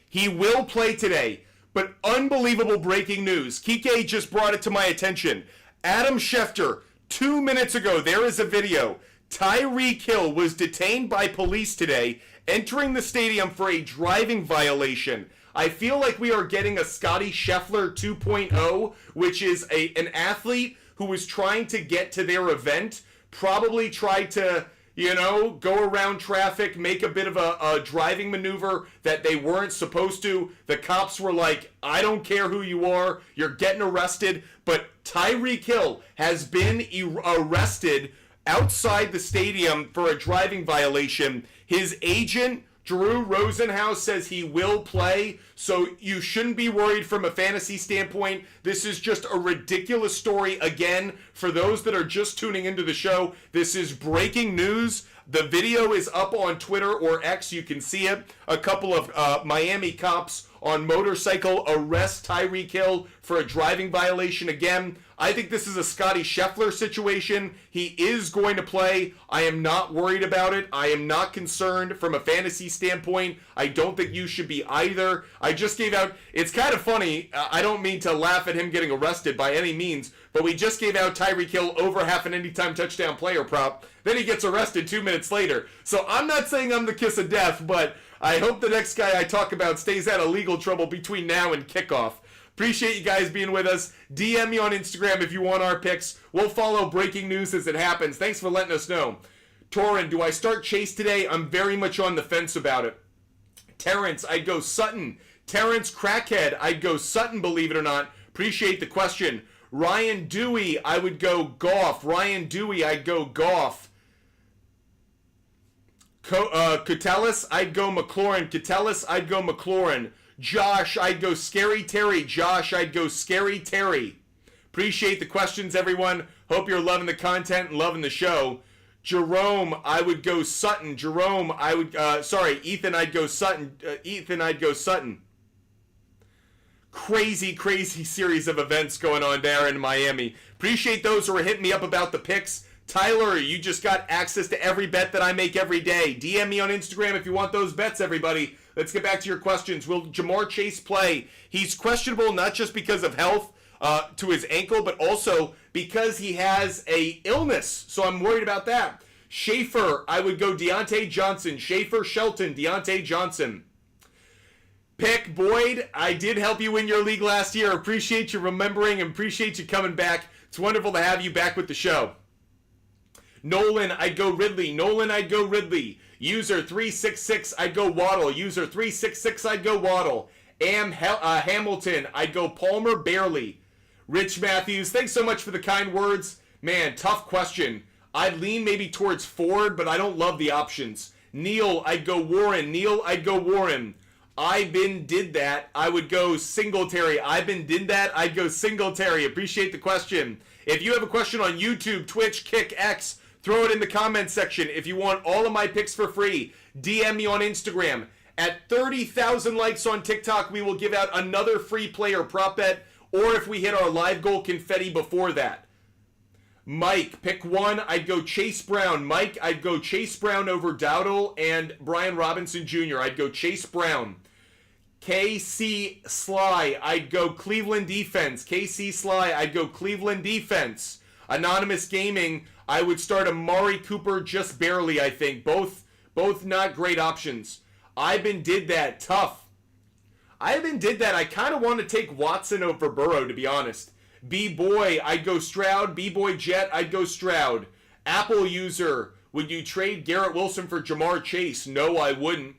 He will play today, but unbelievable breaking news. Kike just brought it to my attention. Adam Schefter, 2 minutes ago, there is a video. Tyreek Hill was detained by police today, entering the stadium for a driving violation. I feel like we are getting a Scotty Scheffler 2.0, which is an athlete who was trying to get to their event, probably tried to, go around traffic, make a bit of a driving maneuver that they weren't supposed to. The cops were like, I don't care who you are, you're getting arrested. But Tyreek Hill has been arrested outside the stadium for a driving violation. His agent, Drew Rosenhaus, says he will play, so you shouldn't be worried from a fantasy standpoint. This is just a ridiculous story. Again, for those that are just tuning into the show, this is breaking news. The video is up on Twitter or X. You can see it. A couple of Miami cops on motorcycle, arrest Tyreek Hill for a driving violation again. I think this is a Scotty Scheffler situation. He is going to play. I am not worried about it. I am not concerned from a fantasy standpoint. I don't think you should be either. I just gave out, it's kind of funny. I don't mean to laugh at him getting arrested by any means, but we just gave out Tyreek Hill over half an anytime touchdown player prop. Then he gets arrested 2 minutes later. So I'm not saying I'm the kiss of death, but I hope the next guy I talk about stays out of legal trouble between now and kickoff. Appreciate you guys being with us. DM me on Instagram if you want our picks. We'll follow breaking news as it happens. Thanks for letting us know. Torin, do I start Chase today? I'm very much on the fence about it. Terrence, I'd go Sutton. Terrence Crackhead, I'd go Sutton, believe it or not. Appreciate the question. Ryan Dewey, I would go Goff. Ryan Dewey, I'd go Goff. Catellis, I'd go McLaurin. Catellis, I'd go McLaurin. Josh, I'd go Scary Terry. Josh, I'd go Scary Terry. Appreciate the questions, everyone. Hope you're loving the content and loving the show. Jerome, I would go Sutton. Jerome, I would, Ethan, I'd go Sutton. Ethan, I'd go Sutton. Crazy series of events going on there in Miami. Appreciate those who are hitting me up about the picks. Tyler, you just got access to every bet that I make every day. DM me on Instagram if you want those bets, everybody. Let's get back to your questions. Will Jamar Chase play? He's questionable not just because of health to his ankle, but also because he has a illness. So I'm worried about that. Schaefer, I would go Deontay Johnson. Schaefer, Shelton, Deontay Johnson. Pick Boyd, I did help you win your league last year. Appreciate you remembering and appreciate you coming back. It's wonderful to have you back with the show. Nolan, I'd go Ridley. Nolan, I'd go Ridley. User 366, I'd go Waddle. User 366, I'd go Waddle. Hamilton, I'd go Palmer barely. Rich Matthews, thanks so much for the kind words. Man, tough question. I'd lean maybe towards Ford, but I don't love the options. Neil, I'd go Warren. Neil, I'd go Warren. I've did that. I would go Singletary. I've did that. I'd go Singletary. Appreciate the question. If you have a question on YouTube, Twitch, Kick, X, throw it in the comments section. If you want all of my picks for free, DM me on Instagram. At 30,000 likes on TikTok, we will give out another free player prop bet, or if we hit our live goal confetti before that. Mike, pick one. I'd go Chase Brown. Mike, I'd go Chase Brown over Dowdle and Brian Robinson Jr. I'd go Chase Brown. KC Sly, I'd go Cleveland defense. KC Sly, I'd go Cleveland defense. Anonymous Gaming, I would start Amari Cooper just barely, I think. Both not great options. Did that. Tough. Did that. I kind of want to take Watson over Burrow, to be honest. B-Boy, I'd go Stroud. B-Boy Jet, I'd go Stroud. Apple user, would you trade Garrett Wilson for Jamar Chase? No, I wouldn't.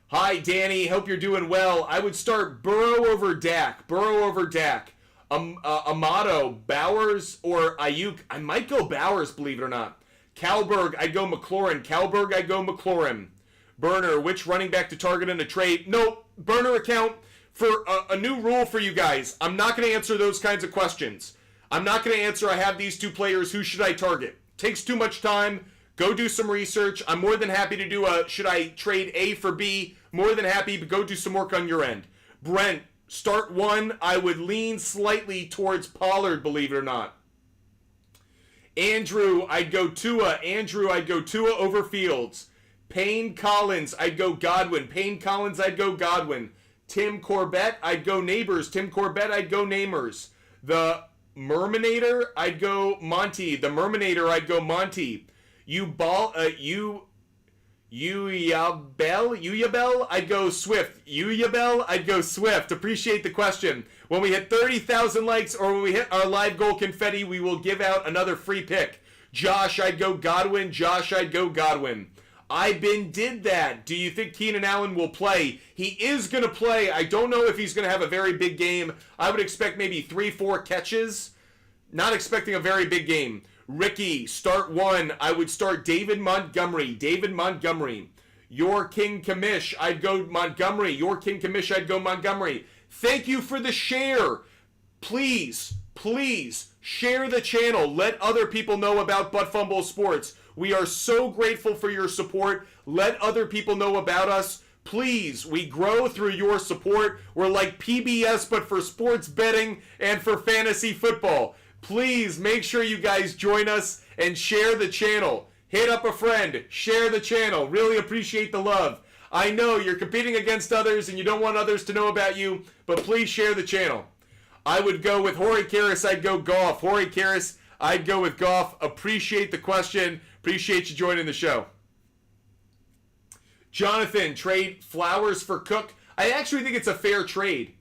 Hi, Danny. Hope you're doing well. I would start Burrow over Dak. Burrow over Dak. Amato, Bowers, or Ayuk. I might go Bowers, believe it or not. Kalberg, I'd go McLaurin. Kalberg, I'd go McLaurin. Burner, which running back to target in a trade? Nope. Burner account. For a new rule for you guys, I'm not going to answer those kinds of questions. I'm not going to answer, I have these two players, who should I target? Takes too much time. Go do some research. I'm more than happy to do should I trade A for B? More than happy, but go do some work on your end. Brent, start one. I would lean slightly towards Pollard, believe it or not. Andrew, I'd go Tua. Andrew, I'd go Tua over Fields. Payne Collins, I'd go Godwin. Payne Collins, I'd go Godwin. Tim Corbett, I'd go Neighbors. Tim Corbett, I'd go Namers. The Merminator, I'd go Monty. The Merminator, I'd go Monty. Uyabel, I'd go Swift. Uyabel, I'd go Swift. Appreciate the question. When we hit 30,000 likes or when we hit our live goal confetti, we will give out another free pick. Josh, I'd go Godwin. Josh, I'd go Godwin. did that. Do you think Keenan Allen will play? He is going to play. I don't know if he's going to have a very big game. I would expect maybe 3-4 catches. Not expecting a very big game. Ricky, start one. I would start David Montgomery. David Montgomery. Your King Kamish, I'd go Montgomery. Your King Kamish, I'd go Montgomery. Thank you for the share. Please share the channel. Let other people know about Butt Fumble Sports. We are so grateful for your support. Let other people know about us. Please, we grow through your support. We're like PBS, but for sports betting and for fantasy football. Please make sure you guys join us and share the channel. Hit up a friend. Share the channel. Really appreciate the love. I know you're competing against others and you don't want others to know about you, but please share the channel. I would go with Jorge Karras. I'd go Goff. Jorge Karras, I'd go with Goff. Appreciate the question. Appreciate you joining the show. Jonathan, trade Flowers for Cook. I actually think it's a fair trade.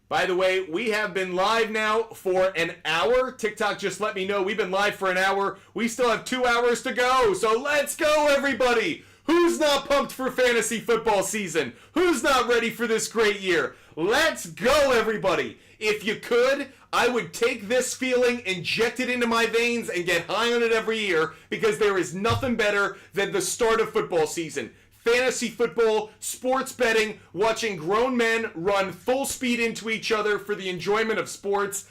By the way, we have been live now for an hour. TikTok just let me know we've been live for an hour. We still have 2 hours to go. So let's go, everybody. Who's not pumped for fantasy football season? Who's not ready for this great year? Let's go, everybody. If you could, I would take this feeling, inject it into my veins, and get high on it every year, because there is nothing better than the start of football season. Fantasy football, sports betting, watching grown men run full speed into each other for the enjoyment of sports.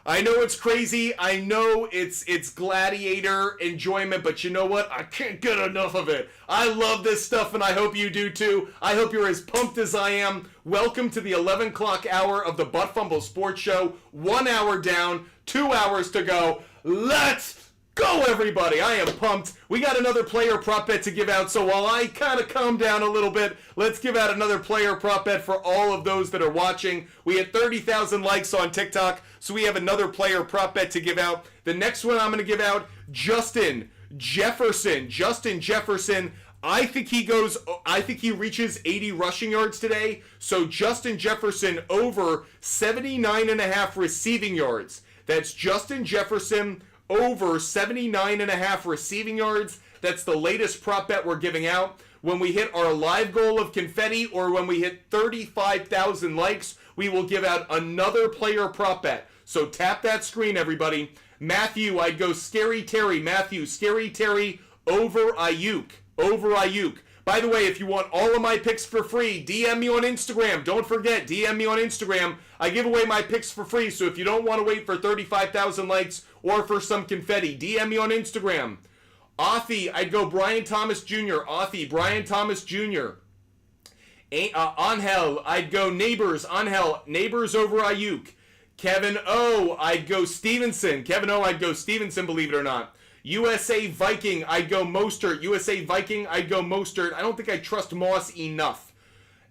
I know it's crazy. I know it's gladiator enjoyment, but you know what? I can't get enough of it. I love this stuff, and I hope you do too. I hope you're as pumped as I am. Welcome to the 11 o'clock hour of the Butt Fumble Sports Show. 1 hour down, 2 hours to go. Let's go, everybody. I am pumped. We got another player prop bet to give out, so while I kind of calm down a little bit, let's give out another player prop bet for all of those that are watching. We had 30,000 likes on TikTok, so we have another player prop bet to give out. The next one I'm going to give out, Justin Jefferson. Justin Jefferson. I think he reaches 80 rushing yards today. So Justin Jefferson over 79.5 receiving yards. That's Justin Jefferson over 79.5 receiving yards. That's the latest prop bet we're giving out. When we hit our live goal of confetti, or when we hit 35,000 likes, we will give out another player prop bet. So tap that screen, everybody. Matthew, I'd go Scary Terry. Matthew, Scary Terry over Ayuk. Over Ayuk. By the way, if you want all of my picks for free, DM me on Instagram. Don't forget, DM me on Instagram. I give away my picks for free, so if you don't want to wait for 35,000 likes or for some confetti, DM me on Instagram. Authy, I'd go Brian Thomas Jr. Authy, Brian Thomas Jr. Angel, I'd go Neighbors. Angel, Neighbors over Ayuk. Kevin O, I'd go Stevenson. Kevin O, I'd go Stevenson, believe it or not. USA Viking, I'd go Mostert. USA Viking, I'd go Mostert. I don't think I trust Moss enough.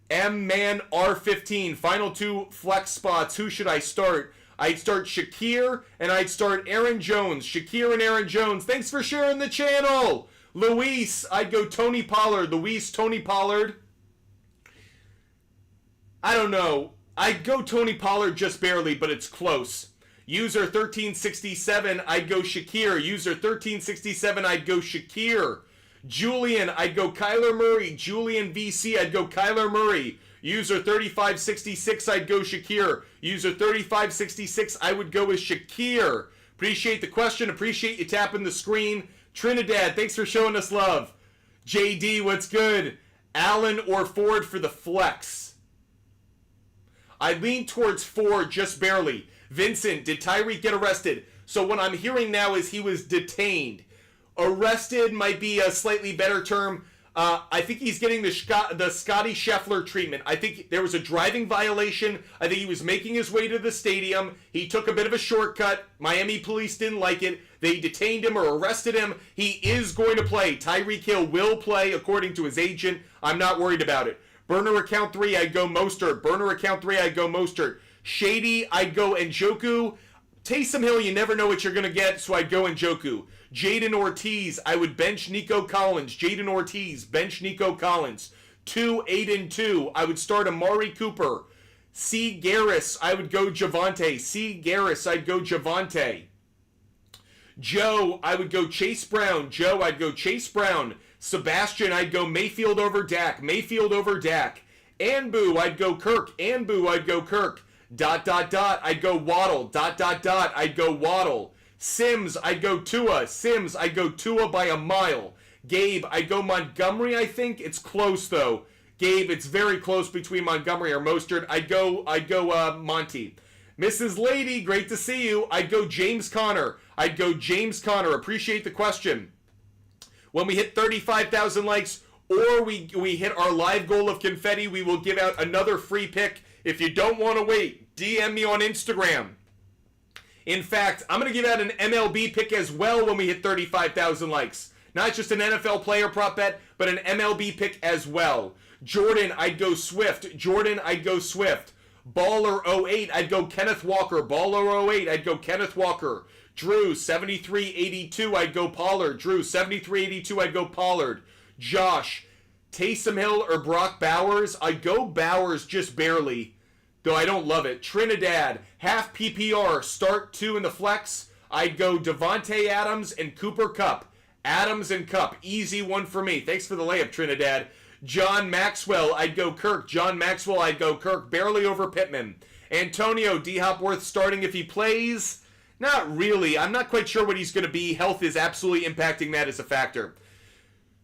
M-Man R15, final 2 flex spots. Who should I start? I'd start Shakir, and I'd start Aaron Jones. Shakir and Aaron Jones. Thanks for sharing the channel. Luis, I'd go Tony Pollard. Luis, Tony Pollard. I don't know. I'd go Tony Pollard just barely, but it's close. User 1367, I'd go Shakir. User 1367, I'd go Shakir. Julian, I'd go Kyler Murray. Julian VC, I'd go Kyler Murray. User 3566, I'd go Shakir. User 3566, I would go with Shakir. Appreciate the question. Appreciate you tapping the screen. Trinidad, thanks for showing us love. JD, what's good? Allen or Ford for the flex? I lean towards Ford just barely. Vincent, did Tyreek get arrested? So what I'm hearing now is he was detained. Arrested might be a slightly better term. I think he's getting the Scotty Scheffler treatment. I think there was a driving violation. I think he was making his way to the stadium. He took a bit of a shortcut. Miami police didn't like it. They detained him or arrested him. He is going to play. Tyreek Hill will play according to his agent. I'm not worried about it. Burner account 3, I'd go Mostert. Burner account 3, I'd go Mostert. Shady, I'd go Njoku. Taysom Hill, you never know what you're going to get, so I'd go Njoku. Jaden Ortiz, I would bench Nico Collins. Jaden Ortiz, bench Nico Collins. 2, 8, and 2, I would start Amari Cooper. C. Garris, I would go Javonte. C. Garris, I'd go Javonte. Joe, I would go Chase Brown. Joe, I'd go Chase Brown. Sebastian, I'd go Mayfield over Dak. Mayfield over Dak. Anbu, I'd go Kirk. Anbu, I'd go Kirk. ... I'd go Waddle. ... I'd go Waddle. Sims, I'd go Tua. Sims, I'd go Tua by a mile. Gabe, I'd go Montgomery, I think. It's close, though. Gabe, it's very close between Montgomery or Mostert. I'd go Monty. Mrs. Lady, great to see you. I'd go James Conner. I'd go James Conner. Appreciate the question. When we hit 35,000 likes or we hit our live goal of confetti, we will give out another free pick. If you don't want to wait, DM me on Instagram. In fact, I'm going to give out an MLB pick as well when we hit 35,000 likes. Not just an NFL player prop bet, but an MLB pick as well. Jordan, I'd go Swift. Jordan, I'd go Swift. Baller 08, I'd go Kenneth Walker. Baller 08, I'd go Kenneth Walker. Drew, 73.82, I'd go Pollard. Drew, 73.82, I'd go Pollard. Josh, Taysom Hill or Brock Bowers? I'd go Bowers just barely, though I don't love it. Trinidad, half PPR, start 2 in the flex. I'd go Devontae Adams and Cooper Kupp. Adams and Kupp, easy one for me. Thanks for the layup, Trinidad. John Maxwell, I'd go Kirk. John Maxwell, I'd go Kirk. Barely over Pittman. Antonio, D-Hop worth starting if he plays? Not really. I'm not quite sure what he's going to be. Health is absolutely impacting that as a factor.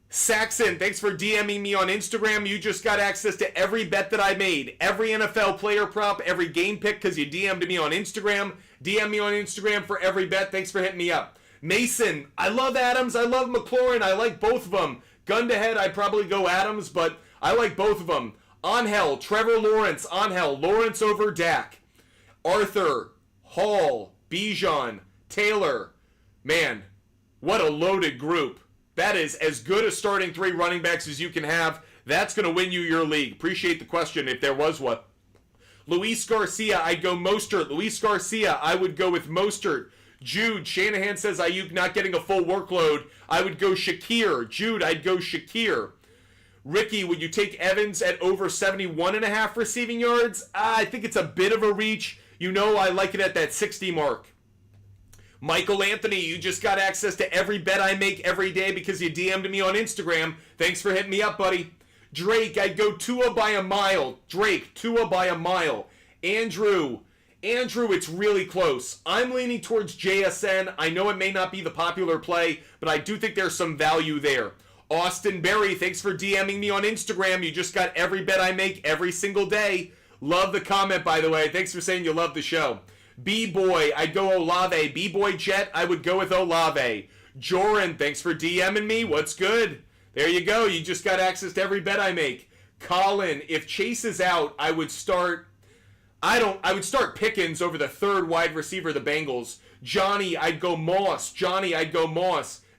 Saxon, thanks for DMing me on Instagram. You just got access to every bet that I made. Every NFL player prop, every game pick, because you DM'd me on Instagram. DM me on Instagram for every bet. Thanks for hitting me up. Mason, I love Adams. I love McLaurin. I like both of them. Gun to head, I'd probably go Adams, but I like both of them. Angel, Trevor Lawrence, Angel, Lawrence over Dak. Arthur, Hall, Bijan, Taylor. Man, what a loaded group. That is as good a starting 3 running backs as you can have. That's going to win you your league. Appreciate the question if there was one. Luis Garcia, I'd go Mostert. Luis Garcia, I would go with Mostert. Jude, Shanahan says Ayuk not getting a full workload. I would go Shakir. Jude, I'd go Shakir. Ricky, would you take Evans at over 71.5 receiving yards? I think it's a bit of a reach. You know I like it at that 60 mark. Michael Anthony, you just got access to every bet I make every day because you DM'd me on Instagram. Thanks for hitting me up, buddy. Drake, I'd go Tua by a mile. Drake, Tua by a mile. Andrew, it's really close. I'm leaning towards JSN. I know it may not be the popular play, but I do think there's some value there. Austin Berry, thanks for DMing me on Instagram. You just got every bet I make every single day. Love the comment, by the way. Thanks for saying you love the show. B-Boy, I'd go Olave. B-Boy Jet, I would go with Olave. Joran, thanks for DMing me. What's good? There you go. You just got access to every bet I make. Colin, if Chase is out, I would start Pickens over the third wide receiver of the Bengals. Johnny, I'd go Moss.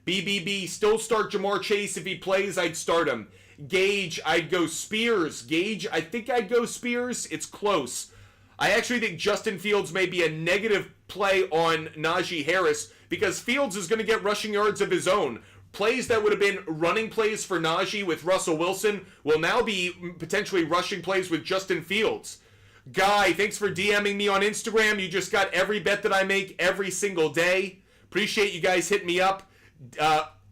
BBB, still start Jamar Chase. If he plays, I'd start him. Gage, I'd go Spears. Gage, I think I'd go Spears. It's close. I actually think Justin Fields may be a negative play on Najee Harris because Fields is going to get rushing yards of his own. Plays that would have been running plays for Najee with Russell Wilson will now be potentially rushing plays with Justin Fields. Guy, thanks for DMing me on Instagram. You just got every bet that I make every single day. Appreciate you guys hitting me up.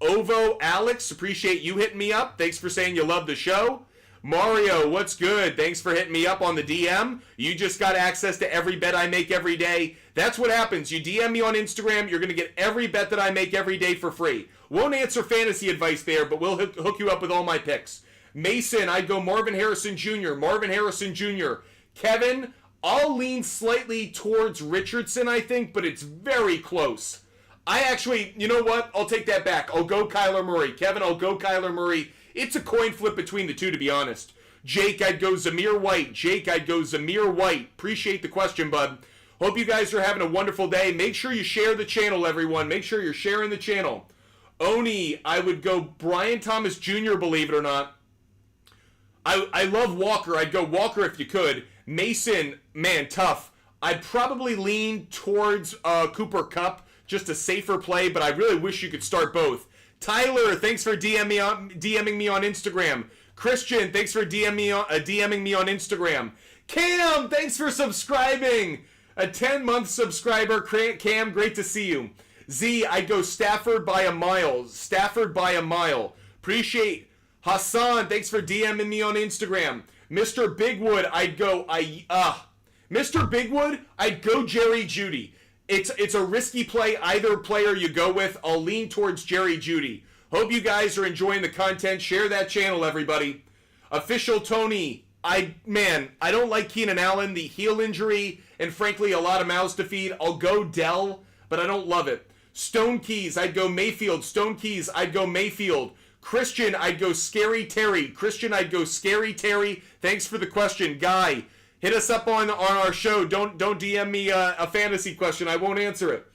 Ovo Alex, appreciate you hitting me up. Thanks for saying you love the show. Mario, what's good? Thanks for hitting me up on the DM. You just got access to every bet I make every day. That's what happens. You DM me on Instagram, you're going to get every bet that I make every day for free. Won't answer fantasy advice there, but we'll hook you up with all my picks. Mason, I'd go Marvin Harrison Jr. Kevin, I'll lean slightly towards Richardson, I think, but it's very close. I actually, you know what? I'll take that back. I'll go Kyler Murray. Kevin, I'll go Kyler Murray. It's a coin flip between the two, to be honest. Jake, I'd go Zamir White. Appreciate the question, bud. Hope you guys are having a wonderful day. Make sure you share the channel, everyone. Make sure you're sharing the channel. Oni, I would go Brian Thomas Jr., believe it or not. I love Walker. I'd go Walker if you could. Mason, man, tough. I'd probably lean towards Cooper Kupp, just a safer play, but I really wish you could start both. Tyler, thanks for DMing me on Instagram. Christian, thanks for DMing me on Instagram. Cam, thanks for subscribing. A 10-month subscriber. Cam, great to see you. Z, I'd go Stafford by a mile. Appreciate. Hassan, thanks for DMing me on Instagram. Mr. Bigwood, I'd go Jerry Jeudy. It's a risky play, either player you go with. I'll lean towards Jerry Jeudy. Hope you guys are enjoying the content. Share that channel, everybody. Official Tony, I don't like Keenan Allen, the heel injury, and frankly, a lot of mouths to feed. I'll go Dell, but I don't love it. Stone Keys, I'd go Mayfield. Christian, I'd go Scary Terry. Christian, I'd go Scary Terry. Thanks for the question. Guy, hit us up on our show. Don't DM me a fantasy question. I won't answer it.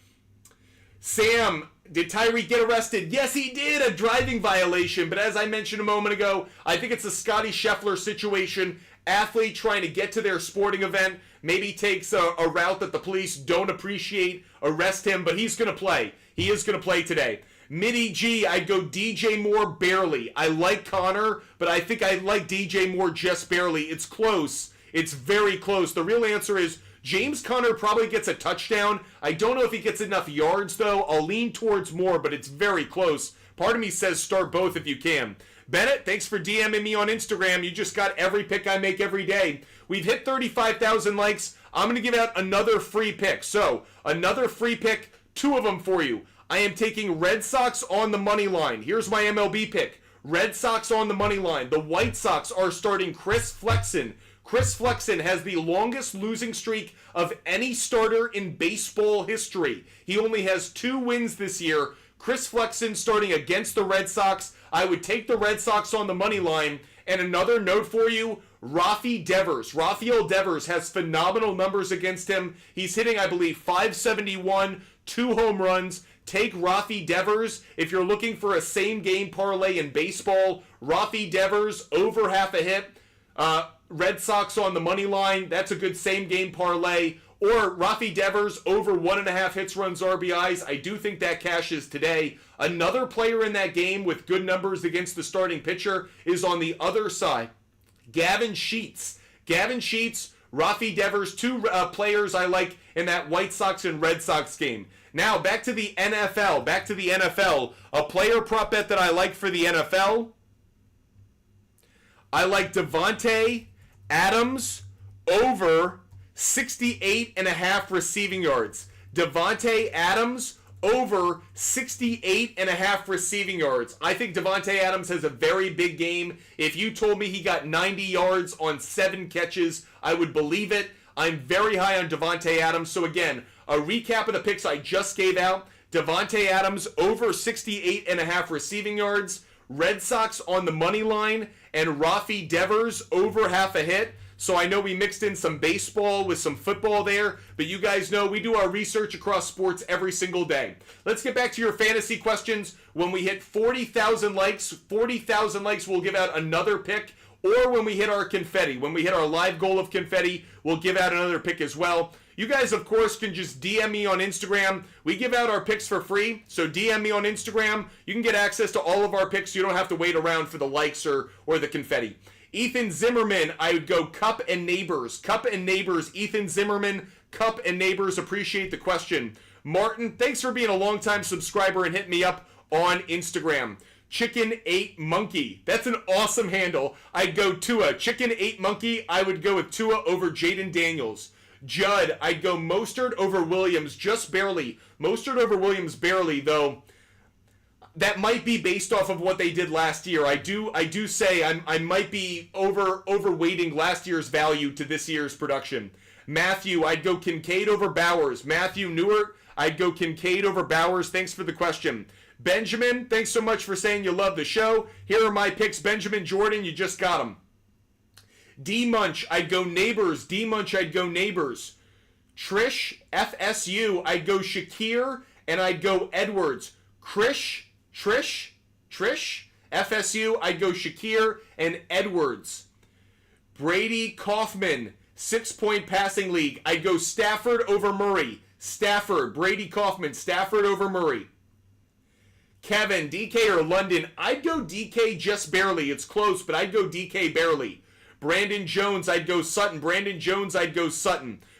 Sam, did Tyreek get arrested? Yes, he did. A driving violation. But as I mentioned a moment ago, I think it's a Scotty Scheffler situation. Athlete trying to get to their sporting event. Maybe takes a route that the police don't appreciate. Arrest him. But he's going to play. He is going to play today. Midi G, I'd go DJ Moore barely. I like Connor, but I think I like DJ Moore just barely. It's close. It's very close. The real answer is James Conner probably gets a touchdown. I don't know if he gets enough yards, though. I'll lean towards Moore, but it's very close. Part of me says start both if you can. Bennett, thanks for DMing me on Instagram. You just got every pick I make every day. We've hit 35,000 likes. I'm going to give out another free pick. So, another free pick, 2 of them for you. I am taking Red Sox on the money line. Here's my MLB pick. Red Sox on the money line. The White Sox are starting Chris Flexen. Chris Flexen has the longest losing streak of any starter in baseball history. He only has 2 wins this year. Chris Flexen starting against the Red Sox. I would take the Red Sox on the money line. And another note for you, Rafael Devers has phenomenal numbers against him. He's hitting, I believe, 571, 2 home runs. Take Rafael Devers. If you're looking for a same-game parlay in baseball, Rafael Devers over half a hit. Red Sox on the money line. That's a good same-game parlay. Or Rafael Devers over 1.5 hits, runs, RBIs. I do think that cashes today. Another player in that game with good numbers against the starting pitcher is on the other side. Gavin Sheets. Rafael Devers, 2 players I like in that White Sox and Red Sox game. Now, back to the NFL. A player prop bet that I like for the NFL. I like Devontae Adams over 68.5 receiving yards. Devontae Adams over 68.5 receiving yards. I think Devontae Adams has a very big game. If you told me he got 90 yards on 7 catches, I would believe it. I'm very high on Devontae Adams. So again, a recap of the picks I just gave out. Devontae Adams over 68.5 receiving yards. Red Sox on the money line. And Rafael Devers over half a hit. So I know we mixed in some baseball with some football there, but you guys know we do our research across sports every single day. Let's get back to your fantasy questions. When we hit 40,000 likes, we'll give out another pick, or when we hit our confetti. When we hit our live goal of confetti, we'll give out another pick as well. You guys, of course, can just DM me on Instagram. We give out our picks for free, so DM me on Instagram. You can get access to all of our picks. You don't have to wait around for the likes or the confetti. Ethan Zimmerman, I would go Cup and Neighbors. Ethan Zimmerman, Cup and Neighbors. Appreciate the question. Martin, thanks for being a longtime subscriber and hitting me up on Instagram. Chicken 8 Monkey. That's an awesome handle. I'd go Tua. Chicken 8 Monkey, I would go with Tua over Jaden Daniels. Judd, I'd go Mostert over Williams, just barely. Mostert over Williams barely, though. That might be based off of what they did last year. I do say I might be overweighting last year's value to this year's production. Matthew, I'd go Kincaid over Bowers. Matthew Newert, I'd go Kincaid over Bowers. Thanks for the question. Benjamin, thanks so much for saying you love the show. Here are my picks. Benjamin Jordan, you just got them. D Munch, I'd go Neighbors. Trish, FSU, I'd go Shakir, and I'd go Edwards. Trish, FSU, I'd go Shakir and Edwards. Brady Kaufman, 6-point passing league. I'd go Stafford over Murray. Brady Kaufman, Stafford over Murray. Kevin, DK or London? I'd go DK just barely. It's close, but I'd go DK barely. Brandon Jones, I'd go Sutton.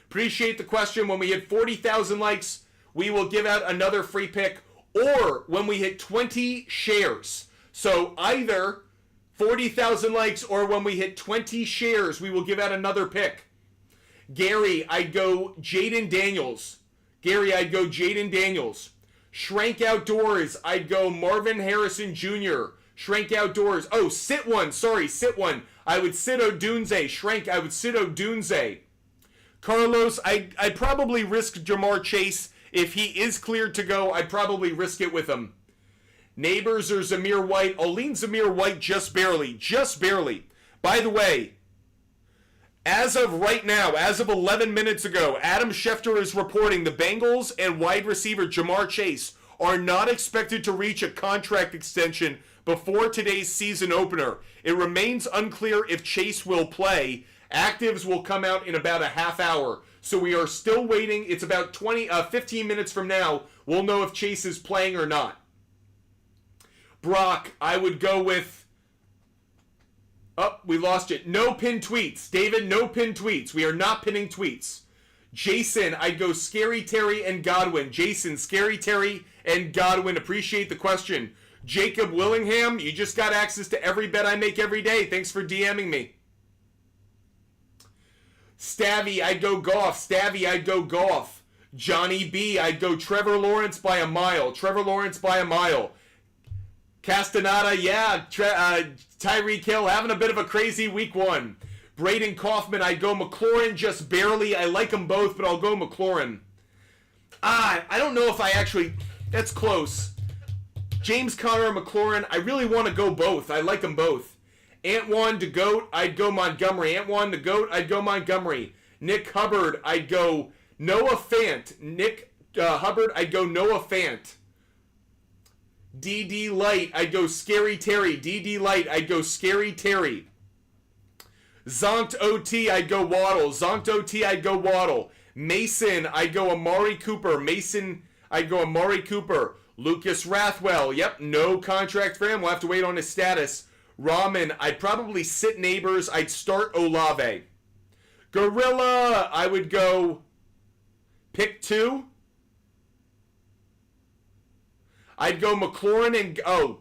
Appreciate the question. When we hit 40,000 likes, we will give out another free pick. Or when we hit 20 shares. So either 40,000 likes or when we hit 20 shares, we will give out another pick. Gary, I'd go Jaden Daniels. Shrank Outdoors, I'd go Marvin Harrison Jr. Sit one. I would sit Odunze. I would sit Odunze. Carlos, I'd probably risk Jamar Chase. If he is cleared to go, I'd probably risk it with him. Neighbors or Zamir White? I'll lean Zamir White just barely. Just barely. By the way, as of right now, as of 11 minutes ago, Adam Schefter is reporting the Bengals and wide receiver Jamar Chase are not expected to reach a contract extension before today's season opener. It remains unclear if Chase will play. Actives will come out in about a half hour. So we are still waiting. It's about 15 minutes from now. We'll know if Chase is playing or not. Brock, I would go with... Oh, we lost it. No pin tweets. David, no pin tweets. We are not pinning tweets. Jason, I'd go Scary Terry and Godwin. Jason, Scary Terry and Godwin. Appreciate the question. Jacob Willingham, you just got access to every bet I make every day. Thanks for DMing me. Stavvy, I'd go Goff. Stavvy, I'd go Goff. Johnny B, I'd go Trevor Lawrence by a mile. Trevor Lawrence by a mile. Castaneda, yeah. Tyreek Hill having a bit of a crazy week one. Braden Kaufman, I'd go McLaurin just barely. I like them both, but I'll go McLaurin. I don't know if I actually... That's close. James Conner and McLaurin, I really want to go both. I like them both. Antoine to GOAT, I'd go Montgomery. Antoine to GOAT, I'd go Montgomery. Nick Hubbard, I'd go Noah Fant. Nick Hubbard, I'd go Noah Fant. DD Light, I'd go Scary Terry. DD Light, I'd go Scary Terry. Zonkt OT, I'd go Waddle. Zonkt OT, I'd go Waddle. Mason, I'd go Amari Cooper. Mason, I'd go Amari Cooper. Lucas Rathwell, yep, no contract for him. We'll have to wait on his status. Rahman, I'd probably sit Neighbors. I'd start Olave. Gorilla, I would go pick 2. I'd go McLaurin and... Oh.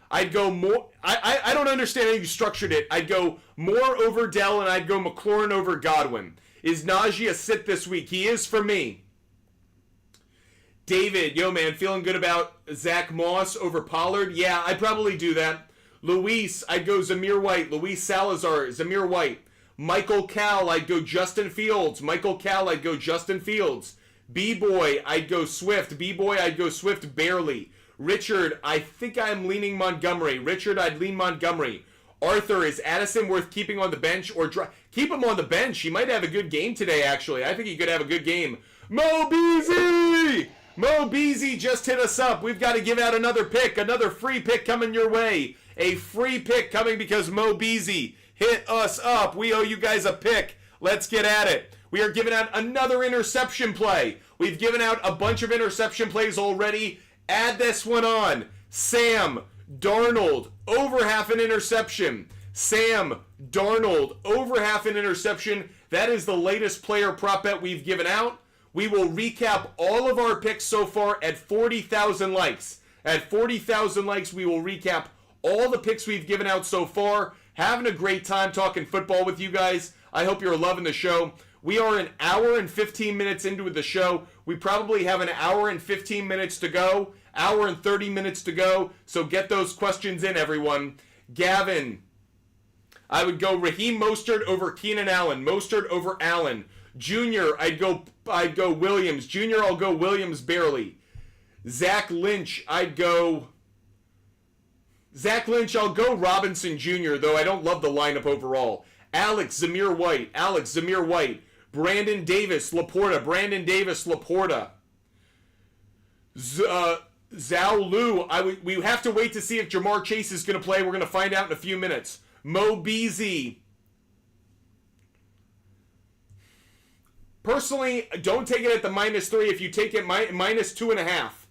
I'd go more... I don't understand how you structured it. I'd go Moore over Dell, and I'd go McLaurin over Godwin. Is Najee a sit this week? He is for me. David, yo man, feeling good about Zach Moss over Pollard? Yeah, I'd probably do that. Luis, I'd go Zamir White. Luis Salazar, Zamir White. Michael Cal, I'd go Justin Fields. Michael Cal, I'd go Justin Fields. B-Boy, I'd go Swift. B-Boy, I'd go Swift barely. Richard, I think I'm leaning Montgomery. Richard, I'd lean Montgomery. Arthur, is Addison worth keeping on the bench or keep him on the bench? He might have a good game today, actually. I think he could have a good game. Mo Beasley! Mo Beasley just hit us up. We've got to give out another pick, another free pick coming your way. A free pick coming because Mo Beasley hit us up. We owe you guys a pick. Let's get at it. We are giving out another interception play. We've given out a bunch of interception plays already. Add this one on. Sam Darnold, over half an interception. Sam Darnold, over half an interception. That is the latest player prop bet we've given out. We will recap all of our picks so far at 40,000 likes. At 40,000 likes, we will recap all the picks we've given out so far. Having a great time talking football with you guys. I hope you're loving the show. We are an hour and 15 minutes into the show. We probably have an hour and 15 minutes to go. Hour and 30 minutes to go. So get those questions in, everyone. Gavin, I would go Raheem Mostert over Keenan Allen. Mostert over Allen. Junior, I'd go Williams. Junior, I'll go Williams barely. Zach Lynch, I'll go Robinson Jr., though I don't love the lineup overall. Alex Zamir White. Brandon Davis, Laporta. Zhao Lu, we have to wait to see if Jamar Chase is going to play. We're going to find out in a few minutes. Mo Beasley. Personally, don't take it at the -3. If you take it -2.5.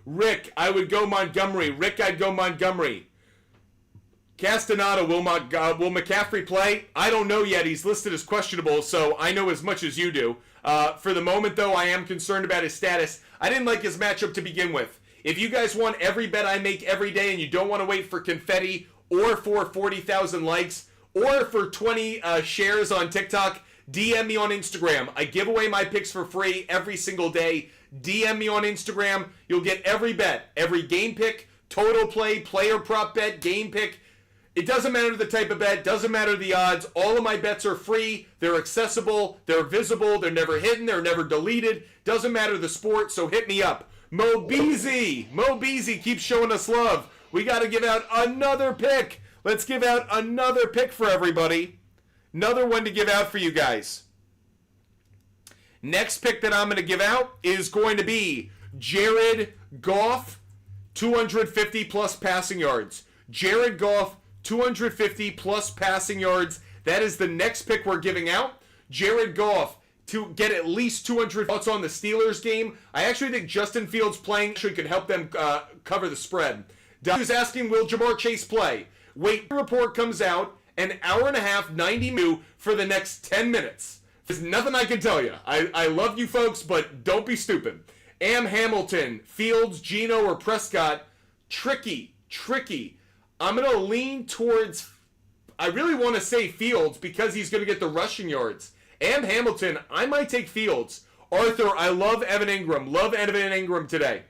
Rick, I would go Montgomery. I'd go Montgomery. Castaneda, will McCaffrey play? I don't know yet. He's listed as questionable, so I know as much as you do. For the moment, though, I am concerned about his status. I didn't like his matchup to begin with. If you guys want every bet I make every day and you don't want to wait for confetti or for 40,000 likes or for 20 shares on TikTok, DM me on Instagram. I give away my picks for free every single day. DM me on Instagram. You'll get every bet, every game pick, total play, player prop bet, game pick. It doesn't matter the type of bet, doesn't matter the odds. All of my bets are free. They're accessible. They're visible. They're never hidden. They're never deleted. Doesn't matter the sport, so hit me up. Mo Beezy keeps showing us love. We got to give out another pick. Let's give out another pick for everybody. Another one to give out for you guys. Next pick that I'm going to give out is going to be Jared Goff, 250 plus passing yards. Jared Goff, 250 plus passing yards. That is the next pick we're giving out. Jared Goff to get at least 200 thoughts on the Steelers game. I actually think Justin Fields playing could help them cover the spread. Doug is asking, will Jamar Chase play? Wait, the report comes out, an hour and a half, 90 minutes for the next 10 minutes. There's nothing I can tell you. I love you folks, but don't be stupid. Am Hamilton, Fields, Geno, or Prescott? Tricky. I'm going to lean towards, I really want to say Fields because he's going to get the rushing yards. Am Hamilton, I might take Fields. Arthur, I love Evan Ingram. Love Evan Ingram today.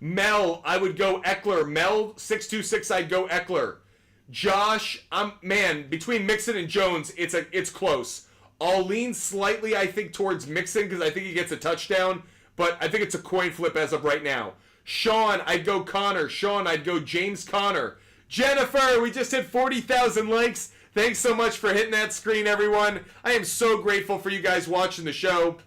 Mel, I would go Eckler. Mel, 626, I'd go Eckler. Josh, between Mixon and Jones, it's close. I'll lean slightly, I think, towards Mixon because I think he gets a touchdown, but I think it's a coin flip as of right now. Sean, I'd go Connor. Sean, I'd go James Conner. Jennifer, we just hit 40,000 likes. Thanks so much for hitting that screen, everyone. I am so grateful for you guys watching the show.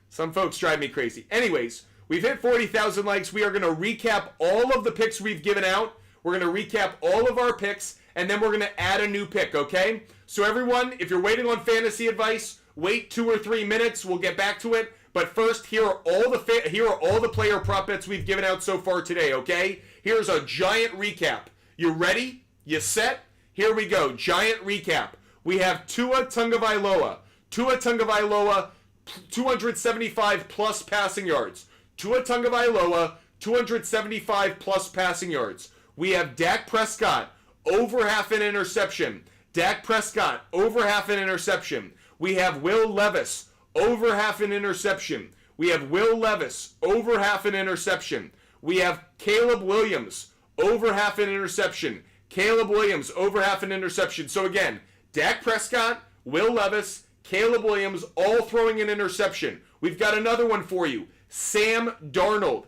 Some folks drive me crazy. Anyways, we've hit 40,000 likes. We are going to recap all of the picks we've given out. We're going to recap all of our picks, and then we're going to add a new pick, okay? So everyone, if you're waiting on fantasy advice, wait 2 or 3 minutes. We'll get back to it. But first, here are all the player prop bets we've given out so far today, okay? Here's a giant recap. You ready? You set? Here we go. Giant recap. We have Tua Tagovailoa. 275 plus passing yards. Tua Tagovailoa, 275 plus passing yards. We have Dak Prescott, over half an interception. Dak Prescott, over half an interception. We have Will Levis, over half an interception. We have Will Levis, over half an interception. We have Caleb Williams, over half an interception. Caleb Williams, over half an interception. So again, Dak Prescott, Will Levis, Caleb Williams, all throwing an interception. We've got another one for you. Sam Darnold,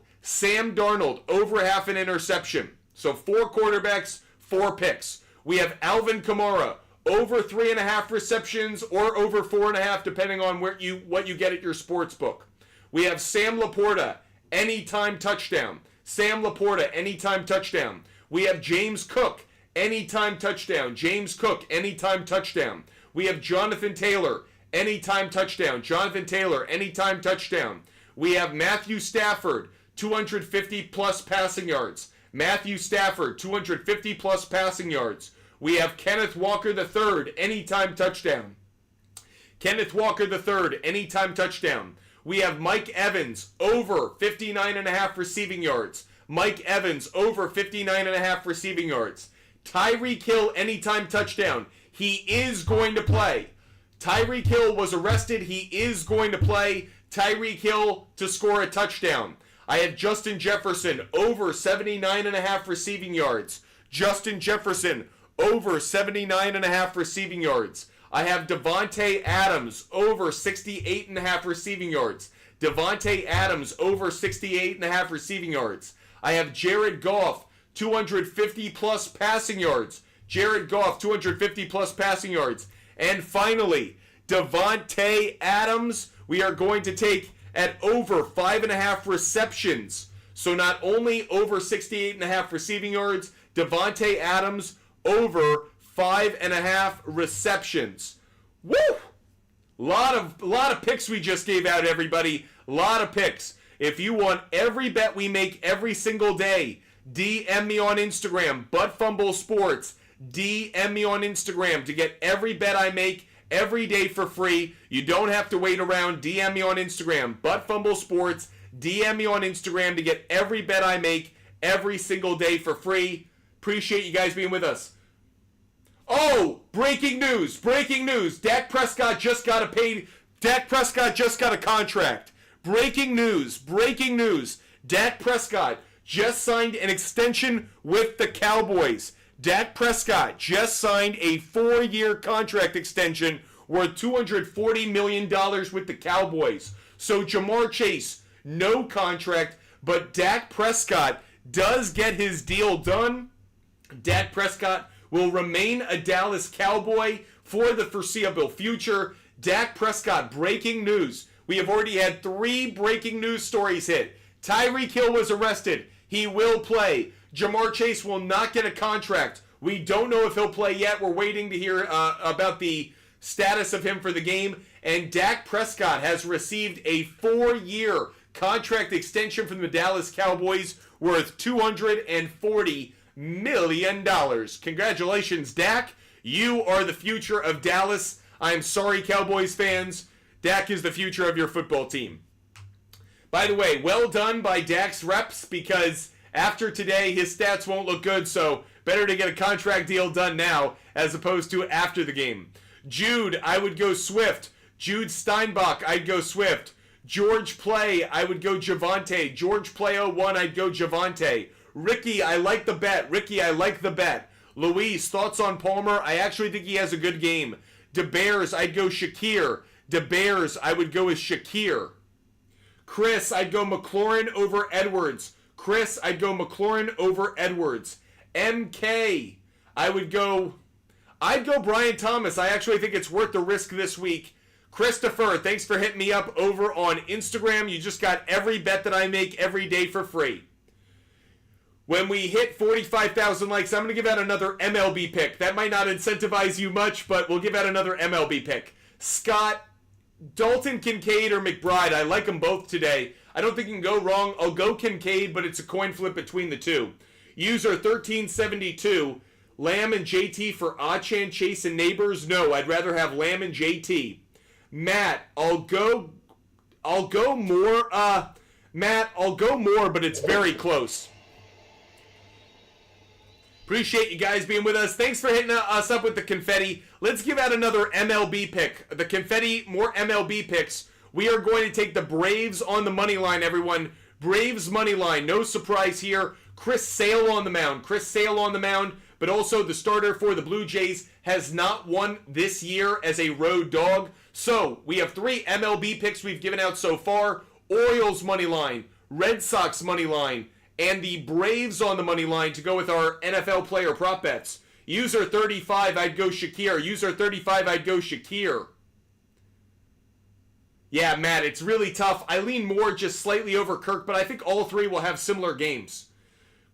over half an interception. So 4 quarterbacks, 4 picks. We have Alvin Kamara, over 3.5 receptions or over 4.5, depending on what you get at your sports book. We have Sam Laporta, anytime touchdown. We have James Cook, anytime touchdown. We have Jonathan Taylor, anytime touchdown. We have Matthew Stafford, 250 plus passing yards. 250 plus passing yards. We have Kenneth Walker III, anytime touchdown. We have Mike Evans, over 59.5 receiving yards. Tyreek Hill, anytime touchdown. He is going to play. Tyreek Hill was arrested. He is going to play. Tyreek Hill to score a touchdown. I have Justin Jefferson, over 79.5 receiving yards. Over 79.5 receiving yards. I have Devontae Adams, over 68.5 receiving yards. Over 68.5 receiving yards. I have Jared Goff, 250 plus passing yards. And finally, Devontae Adams, we are going to take at over 5.5 receptions. So not only over 68.5 receiving yards, Devontae Adams over 5.5 receptions. Woo! Lot of picks we just gave out, everybody. Lot of picks. If you want every bet we make every single day, DM me on Instagram, ButtFumbleSports. DM me on Instagram to get every bet I make every day for free. You don't have to wait around. DM me on Instagram, ButtFumbleSports. DM me on Instagram to get every bet I make every single day for free. Appreciate you guys being with us. Oh, breaking news. Dak Prescott just got a contract. Breaking news. Dak Prescott just signed an extension with the Cowboys. Dak Prescott just signed a 4-year contract extension worth $240 million with the Cowboys. So Jamar Chase, no contract, but Dak Prescott does get his deal done. Dak Prescott will remain a Dallas Cowboy for the foreseeable future. Dak Prescott, breaking news. We have already had 3 breaking news stories hit. Tyreek Hill was arrested. He will play. Jamar Chase will not get a contract. We don't know if he'll play yet. We're waiting to hear about the status of him for the game. And Dak Prescott has received a 4-year contract extension from the Dallas Cowboys worth $240 million. Congratulations, Dak. You are the future of Dallas. I'm sorry, Cowboys fans. Dak is the future of your football team. By the way, well done by Dak's reps, because after today, his stats won't look good, so better to get a contract deal done now as opposed to after the game. Jude, I would go Swift. Jude Steinbach, I'd go Swift. George Play, I would go Javonte. George Play 01, I'd go Javonte. Ricky, I like the bet. Ricky, I like the bet. Luis, thoughts on Palmer? I actually think he has a good game. DeBears, I'd go Shakir. DeBears, I would go with Shakir. Chris, I'd go McLaurin over Edwards. Chris, I'd go McLaurin over Edwards. MK, I'd go Brian Thomas. I actually think it's worth the risk this week. Christopher, thanks for hitting me up over on Instagram. You just got every bet that I make every day for free. When we hit 45,000 likes, I'm going to give out another MLB pick. That might not incentivize you much, but we'll give out another MLB pick. Scott, Dalton Kincaid or McBride. I like them both today. I don't think you can go wrong. I'll go Kincaid, but it's a coin flip between the two. User 1372. Lamb and JT for Achan, Chase, and Neighbors. No, I'd rather have Lamb and JT. Matt, I'll go more. Matt, I'll go more, but it's very close. Appreciate you guys being with us. Thanks for hitting us up with the confetti. Let's give out another MLB pick. The confetti, more MLB picks. We are going to take the Braves on the money line, everyone. Braves money line. No surprise here. Chris Sale on the mound. Chris Sale on the mound, but also the starter for the Blue Jays, has not won this year as a road dog. So we have 3 MLB picks we've given out so far. Orioles money line, Red Sox money line, and the Braves on the money line to go with our NFL player prop bets. User 35, I'd go Shakir. User 35, I'd go Shakir. Yeah, Matt, it's really tough. I lean more just slightly over Kirk, but I think all 3 will have similar games.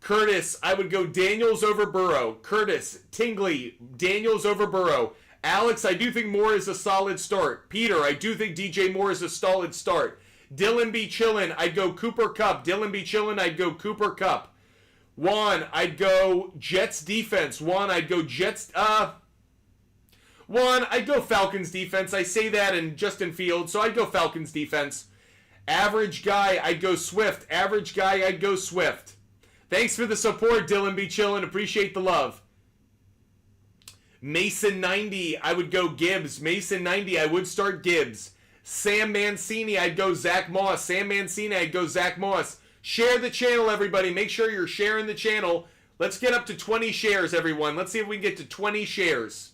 Curtis, I would go Daniels over Burrow. Curtis, Tingley, Daniels over Burrow. Alex, I do think Moore is a solid start. Peter, I do think DJ Moore is a solid start. Dylan B. Chillin, I'd go Cooper Kupp. Dylan B. Chillin, I'd go Cooper Kupp. Juan, I'd go Jets defense. Juan, I'd go Falcons defense. I say that in Justin Fields, so I'd go Falcons defense. Average guy, I'd go Swift. Average guy, I'd go Swift. Thanks for the support, Dylan B. Chillin. Appreciate the love. Mason 90, I would go Gibbs. Mason 90, I would start Gibbs. Sam Mancini, I'd go Zach Moss. Sam Mancini, I'd go Zach Moss. Share the channel, everybody. Make sure you're sharing the channel. Let's get up to 20 shares, everyone. Let's see if we can get to 20 shares.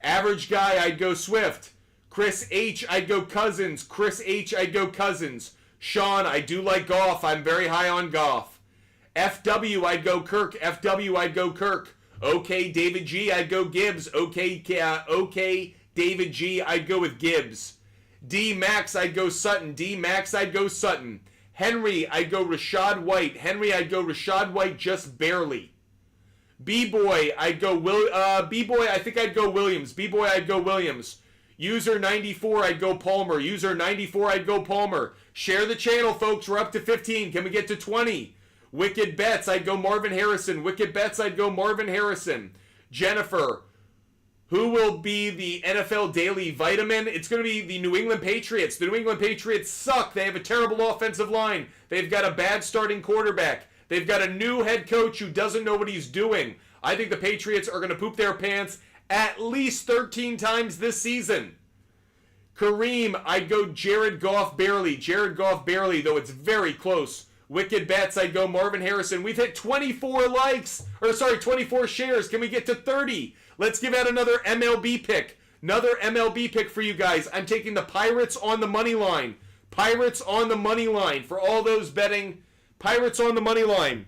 Average guy, I'd go Swift. Chris H, I'd go Cousins. Chris H, I'd go Cousins. Sean, I do like Goff. I'm very high on Goff. FW, I'd go Kirk. FW, I'd go Kirk. Okay, David G, I'd go Gibbs. Okay, David G, I'd go with Gibbs. D Max, I'd go Sutton. D Max, I'd go Sutton. Henry, I'd go Rashad White. Henry, I'd go Rashad White just barely. B-Boy, I'd go B-Boy, I think I'd go Williams. B-Boy, I'd go Williams. User 94, I'd go Palmer. User 94, I'd go Palmer. Share the channel, folks. We're up to 15. Can we get to 20? Wicked Bets, I'd go Marvin Harrison. Wicked Bets, I'd go Marvin Harrison. Jennifer, who will be the NFL Daily Vitamin? It's going to be the New England Patriots. The New England Patriots suck. They have a terrible offensive line. They've got a bad starting quarterback. They've got a new head coach who doesn't know what he's doing. I think the Patriots are going to poop their pants at least 13 times this season. Kareem, I'd go Jared Goff barely. Jared Goff barely, though it's very close Wicked Bets, I'd go Marvin Harrison. We've hit 24 likes, 24 shares. Can we get to 30? Let's give out another MLB pick. Another MLB pick for you guys. I'm taking the Pirates on the money line. Pirates on the money line. For all those betting, Pirates on the money line.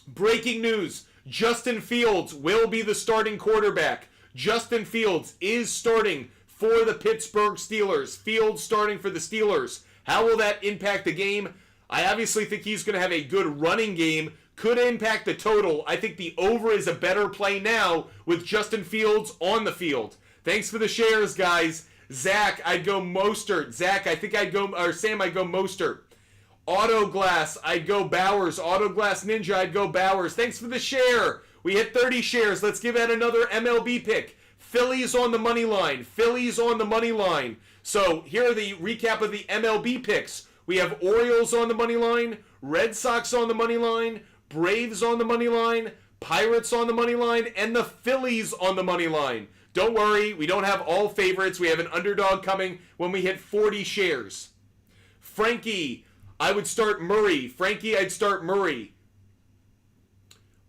Breaking news. Justin Fields will be the starting quarterback. Justin Fields is starting for the Pittsburgh Steelers. Fields starting for the Steelers. How will that impact the game? I obviously think he's going to have a good running game. Could impact the total. I think the over is a better play now with Justin Fields on the field. Thanks for the shares, guys. Zach, I'd go Mostert. Zach, I think I'd go, or Sam, I'd go Mostert. Autoglass, I'd go Bowers. Autoglass Ninja, I'd go Bowers. Thanks for the share. We hit 30 shares. Let's give out another MLB pick. Phillies on the money line. Phillies on the money line. So here are the recap of the MLB picks. We have Orioles on the money line, Red Sox on the money line, Braves on the money line, Pirates on the money line, and the Phillies on the money line. Don't worry, we don't have all favorites. We have an underdog coming when we hit 40 shares. Frankie, I would start Murray. Frankie, I'd start Murray.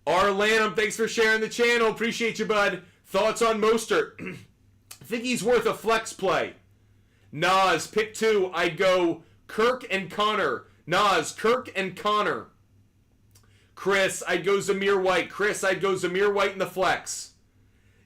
R. Lanham, thanks for sharing the channel. Appreciate you, bud. Thoughts on Mostert? I think he's worth a flex play. Nas, pick 2. I'd go Kirk and Connor. Nas, Kirk and Connor. Chris, I'd go Zamir White. Chris, I'd go Zamir White in the flex.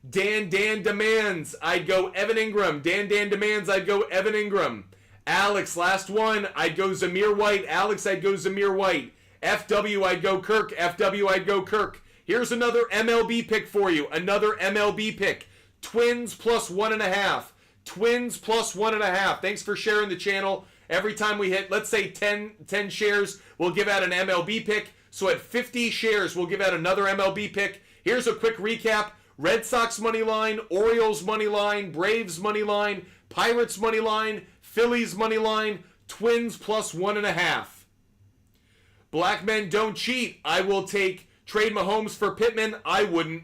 Dan demands, I'd go Evan Ingram. Dan demands, I'd go Evan Ingram. Alex, last one, I'd go Zamir White. Alex, I'd go Zamir White. FW, I'd go Kirk. FW, I'd go Kirk. Here's another MLB pick for you. Another MLB pick. Twins plus 1.5. Twins plus 1.5. Thanks for sharing the channel. Every time we hit, let's say 10 shares, we'll give out an MLB pick. So at 50 shares, we'll give out another MLB pick. Here's a quick recap. Red Sox money line, Orioles money line, Braves money line, Pirates money line, Phillies money line, Twins plus 1.5. Black men don't cheat. I will take trade Mahomes for Pittman. I wouldn't.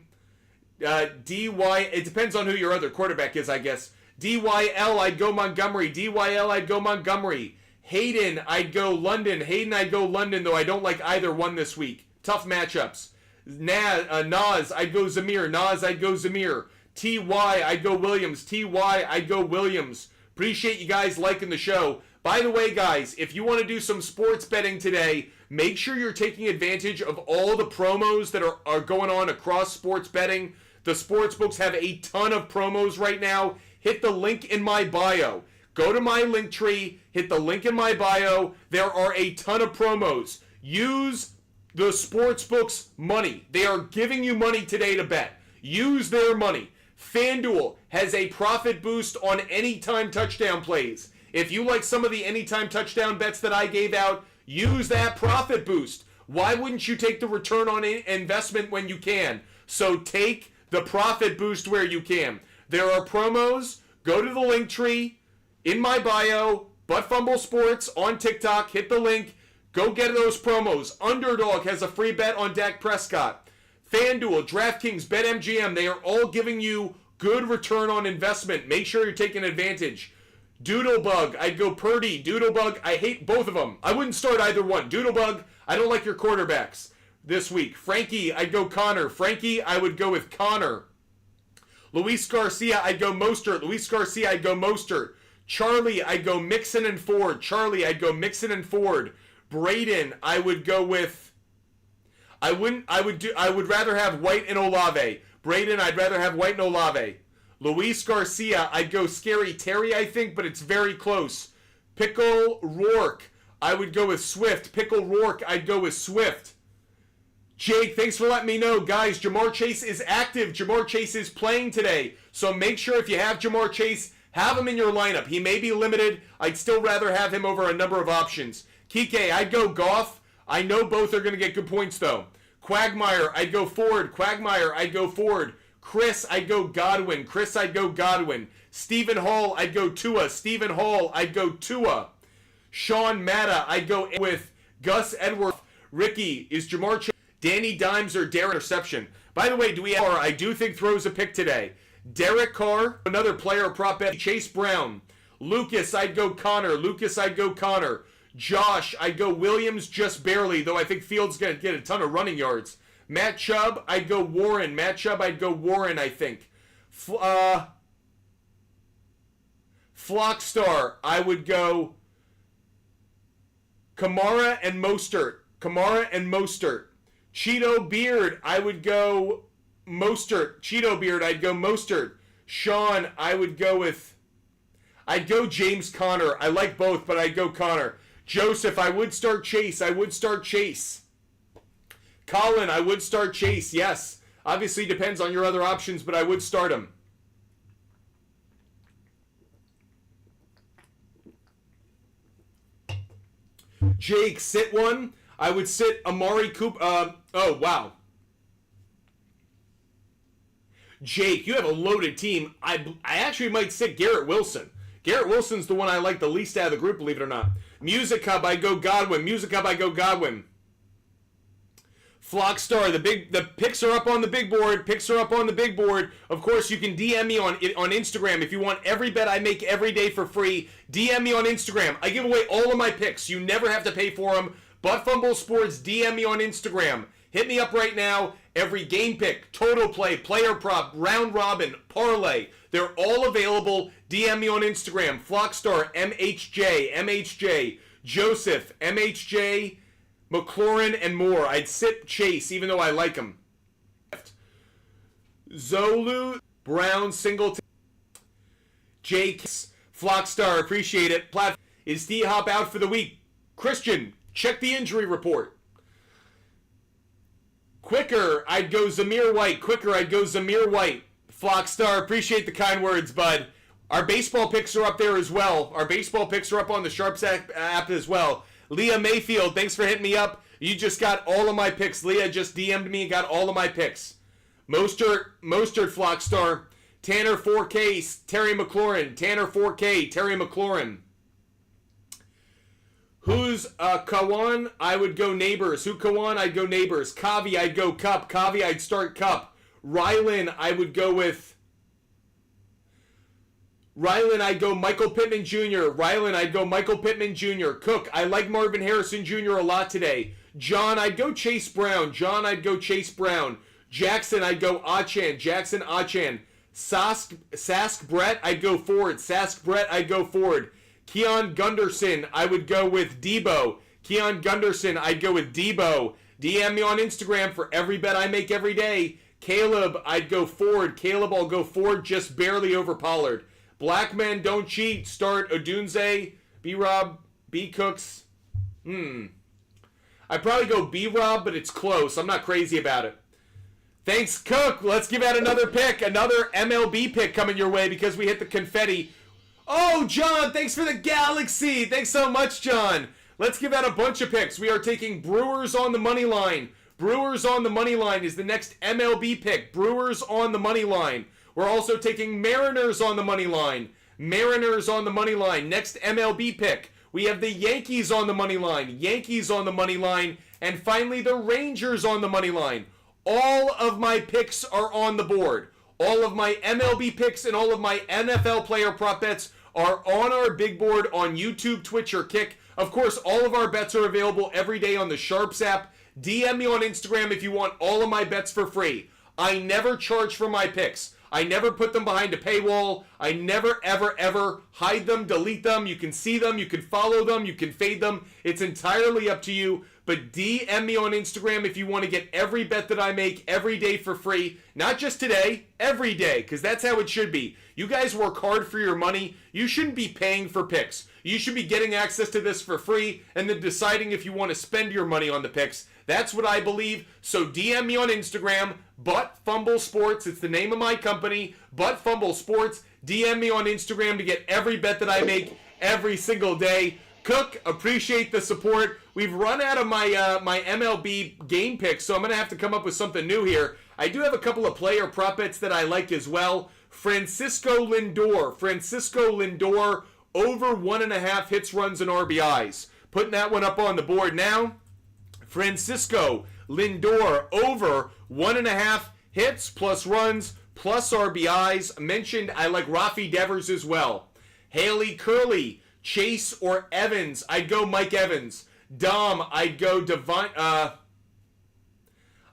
DY, it depends on who your other quarterback is, I guess. DYL, I'd go Montgomery. DYL, I'd go Montgomery. Hayden, I'd go London. Hayden, I'd go London, though I don't like either one this week. Tough matchups. Nas, I'd go Zamir. Nas, I'd go Zamir. TY, I'd go Williams. TY, I'd go Williams. Appreciate you guys liking the show. By the way, guys, if you want to do some sports betting today, make sure you're taking advantage of all the promos that are going on across sports betting. The sports books have a ton of promos right now. Hit the link in my bio. Go to my link tree, hit the link in my bio. There are a ton of promos. Use the sportsbook's money. They are giving you money today to bet. Use their money. FanDuel has a profit boost on anytime touchdown plays. If you like some of the anytime touchdown bets that I gave out, use that profit boost. Why wouldn't you take the return on investment when you can? So take the profit boost where you can. There are promos. Go to the link tree in my bio, Butt Fumble Sports on TikTok. Hit the link. Go get those promos. Underdog has a free bet on Dak Prescott. FanDuel, DraftKings, BetMGM, they are all giving you good return on investment. Make sure you're taking advantage. Doodlebug, I'd go Purdy. Doodlebug, I hate both of them. I wouldn't start either one. Doodlebug, I don't like your quarterbacks this week. Frankie, I'd go Connor. Frankie, I would go with Connor. Luis Garcia, I'd go Mostert. Luis Garcia, I'd go Mostert. Charlie, I'd go Mixon and Ford. Charlie, I'd go Mixon and Ford. Braden, I would go with... I would rather have White and Olave. Braden, I'd rather have White and Olave. Luis Garcia, I'd go Scary Terry, I think, but it's very close. Pickle Rourke, I would go with Swift. Pickle Rourke, I'd go with Swift. Jake, thanks for letting me know. Guys, Jamar Chase is active. Jamar Chase is playing today. So make sure if you have Jamar Chase, have him in your lineup. He may be limited. I'd still rather have him over a number of options. Kike, I'd go Goff. I know both are going to get good points, though. Quagmire, I'd go Ford. Quagmire, I'd go Ford. Chris, I'd go Godwin. Chris, I'd go Godwin. Stephen Hall, I'd go Tua. Stephen Hall, I'd go Tua. Sean Matta, I'd go with Gus Edwards. Ricky, is Jamar Chase, Danny Dimes, or Derek Interception? By the way, do we have, I do think throws a pick today. Derek Carr, another player prop bet. Chase Brown. Lucas, I'd go Connor. Lucas, I'd go Connor. Josh, I'd go Williams just barely, though I think Fields going to get a ton of running yards. Matt Chubb, I'd go Warren. Matt Chubb, I'd go Warren, I think. Flockstar, I would go Kamara and Mostert. Kamara and Mostert. Cheeto Beard, I would go Mostert. Cheeto Beard, I'd go Mostert. Sean, I'd go James Conner. I like both, but I'd go Conner. Joseph, I would start Chase. Colin, I would start Chase, yes. Obviously depends on your other options, but I would start him. Jake, sit one. I would sit Amari Cooper. Oh, wow. Jake, you have a loaded team. I actually might sit Garrett Wilson. Garrett Wilson's the one I like the least out of the group, believe it or not. Music Hub, I go Godwin. Flockstar, the picks are up on the big board. Of course, you can DM me on Instagram if you want every bet I make every day for free. DM me on Instagram. I give away all of my picks. You never have to pay for them. But Fumble Sports, DM me on Instagram. Hit me up right now. Every game pick, total play, player prop, round robin, parlay. They're all available. DM me on Instagram. Flockstar, MHJ, Joseph, MHJ, McLaurin, and more. I'd sit Chase, even though I like him. Zolu, Brown, Singleton, Jake, Flockstar, appreciate it. Is D-Hop out for the week? Christian, check the injury report. Quicker, I'd go Zamir White. Flockstar, appreciate the kind words, bud. Our baseball picks are up there as well. Our baseball picks are up on the SHARPZ app as well. Leah Mayfield, thanks for hitting me up. You just got all of my picks. Leah just DM'd me and got all of my picks. Mostert Flockstar. Tanner 4K, Terry McLaurin. Who's Kawan? I would go Neighbors. Who Kawan? I'd go Neighbors. Kavi, I'd go Cup. I'd start Cup. Rylan, I'd go Michael Pittman Jr. Cook, I like Marvin Harrison Jr. a lot today. John, I'd go Chase Brown. Jackson, I'd go Achan. Sask Brett, I'd go Ford. Keon Gunderson, I would go with Debo. DM me on Instagram for every bet I make every day. Caleb, I'd go Ford. I'll go Ford just barely over Pollard. Black men don't cheat. Start Odunze, B-Rob, B-Cooks. I'd probably go B-Rob, but it's close. I'm not crazy about it. Thanks, Cook. Let's give out another pick. Another MLB pick coming your way because we hit the confetti. Oh, John, thanks for the Galaxy. Thanks so much, John. Let's give out a bunch of picks. We are taking Brewers on the money line. Brewers on the money line is the next MLB pick. Brewers on the money line. We're also taking Mariners on the money line. Next MLB pick. We have the Yankees on the money line. And finally, the Rangers on the money line. All of my picks are on the board. All of my MLB picks and all of my NFL player prop bets are on our big board on YouTube, Twitch, or Kick. Of course, all of our bets are available every day on the SHARPZ app. DM me on Instagram if you want all of my bets for free. I never charge for my picks. I never put them behind a paywall. I never, ever, ever hide them, delete them. You can see them, you can follow them, you can fade them. It's entirely up to you. But DM me on Instagram if you want to get every bet that I make every day for free. Not just today, every day, because that's how it should be. You guys work hard for your money. You shouldn't be paying for picks. You should be getting access to this for free and then deciding if you want to spend your money on the picks. That's what I believe. So DM me on Instagram, But Fumble Sports. It's the name of my company, But Fumble Sports. DM me on Instagram to get every bet that I make every single day. Cook, appreciate the support. We've run out of my my MLB game picks, so I'm going to have to come up with something new here. I do have a couple of player prop bets that I like as well. Francisco Lindor, over 1.5 hits, runs, and RBIs. Putting that one up on the board now. Francisco Lindor, over 1.5 hits, plus runs, plus RBIs. Mentioned I like Rafi Devers as well. Haley Curley, Chase or Evans, I'd go Mike Evans. Dom, I'd go Devon. I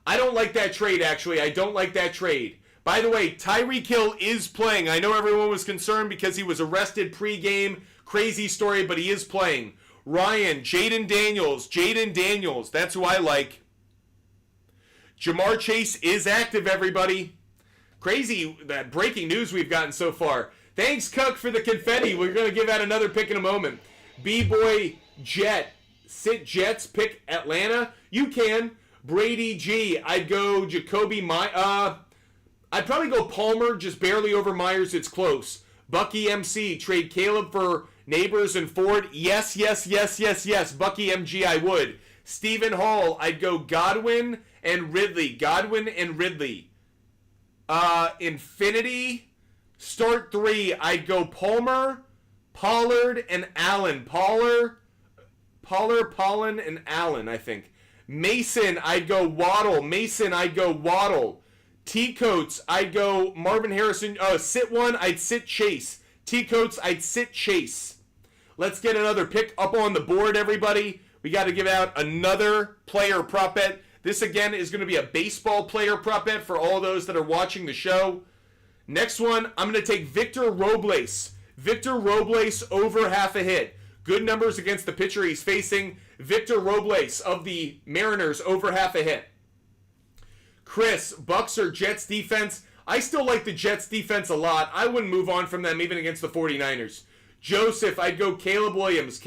don't like that trade, actually. I don't like that trade. By the way, Tyreek Hill is playing. I know everyone was concerned because he was arrested pregame. Crazy story, but he is playing. Ryan, Jaden Daniels. That's who I like. Jamar Chase is active, everybody. Crazy that breaking news we've gotten so far. Thanks, Cook, for the confetti. We're going to give out another pick in a moment. B-Boy Jet. Sit Jets, pick Atlanta. You can. Brady G. I'd go Jacoby I'd probably go Palmer, just barely over Myers. It's close. Bucky MC. Trade Caleb for Neighbors and Ford. Yes. Bucky MG, I would. Stephen Hall. I'd go Godwin and Ridley. Infinity. Start 3. I'd go Palmer, Pollard, and Allen. Pollard, and Allen, I think. Mason, I'd go Waddle. T-Coats, I'd go Marvin Harrison. Sit one, I'd sit Chase. T-Coats, I'd sit Chase. Let's get another pick up on the board, everybody. We got to give out another player prop bet. This, again, is going to be a baseball player prop bet for all those that are watching the show. Next one, I'm going to take Victor Robles. Victor Robles over half a hit. Good numbers against the pitcher he's facing. Victor Robles of the Mariners over half a hit. Chris, Bucks or Jets defense? I still like the Jets defense a lot. I wouldn't move on from them even against the 49ers. Joseph, I'd go Caleb Williams.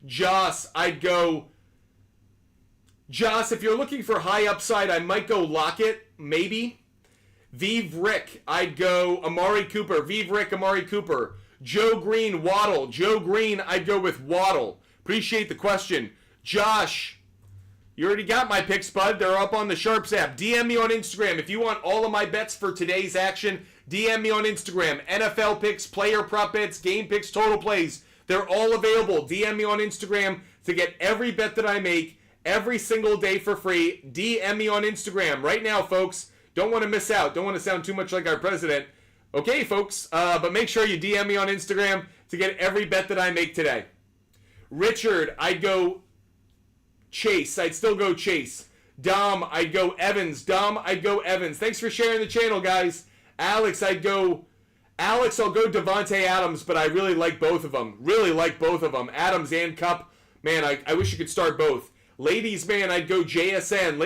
Joss, I'd go... Joss, if you're looking for high upside, I might go Lockett, maybe. Vive Rick, I'd go Amari Cooper. Joe Green, Waddle. I'd go with Waddle. Appreciate the question. Josh, you already got my picks, bud. They're up on the SHARPZ app. DM me on Instagram. If you want all of my bets for today's action, DM me on Instagram. NFL picks, player prop bets, game picks, total plays. They're all available. DM me on Instagram to get every bet that I make every single day for free. DM me on Instagram right now, folks. Don't want to miss out. Don't want to sound too much like our president. Okay, folks, but make sure you DM me on Instagram to get every bet that I make today. Richard, I'd go Chase. I'd still go Chase. Dom, I'd go Evans. Thanks for sharing the channel, guys. Alex, I'll go Devontae Adams, but I really like both of them. Adams and Kupp. Man, I wish you could start both. Ladies, man, I'd go JSN.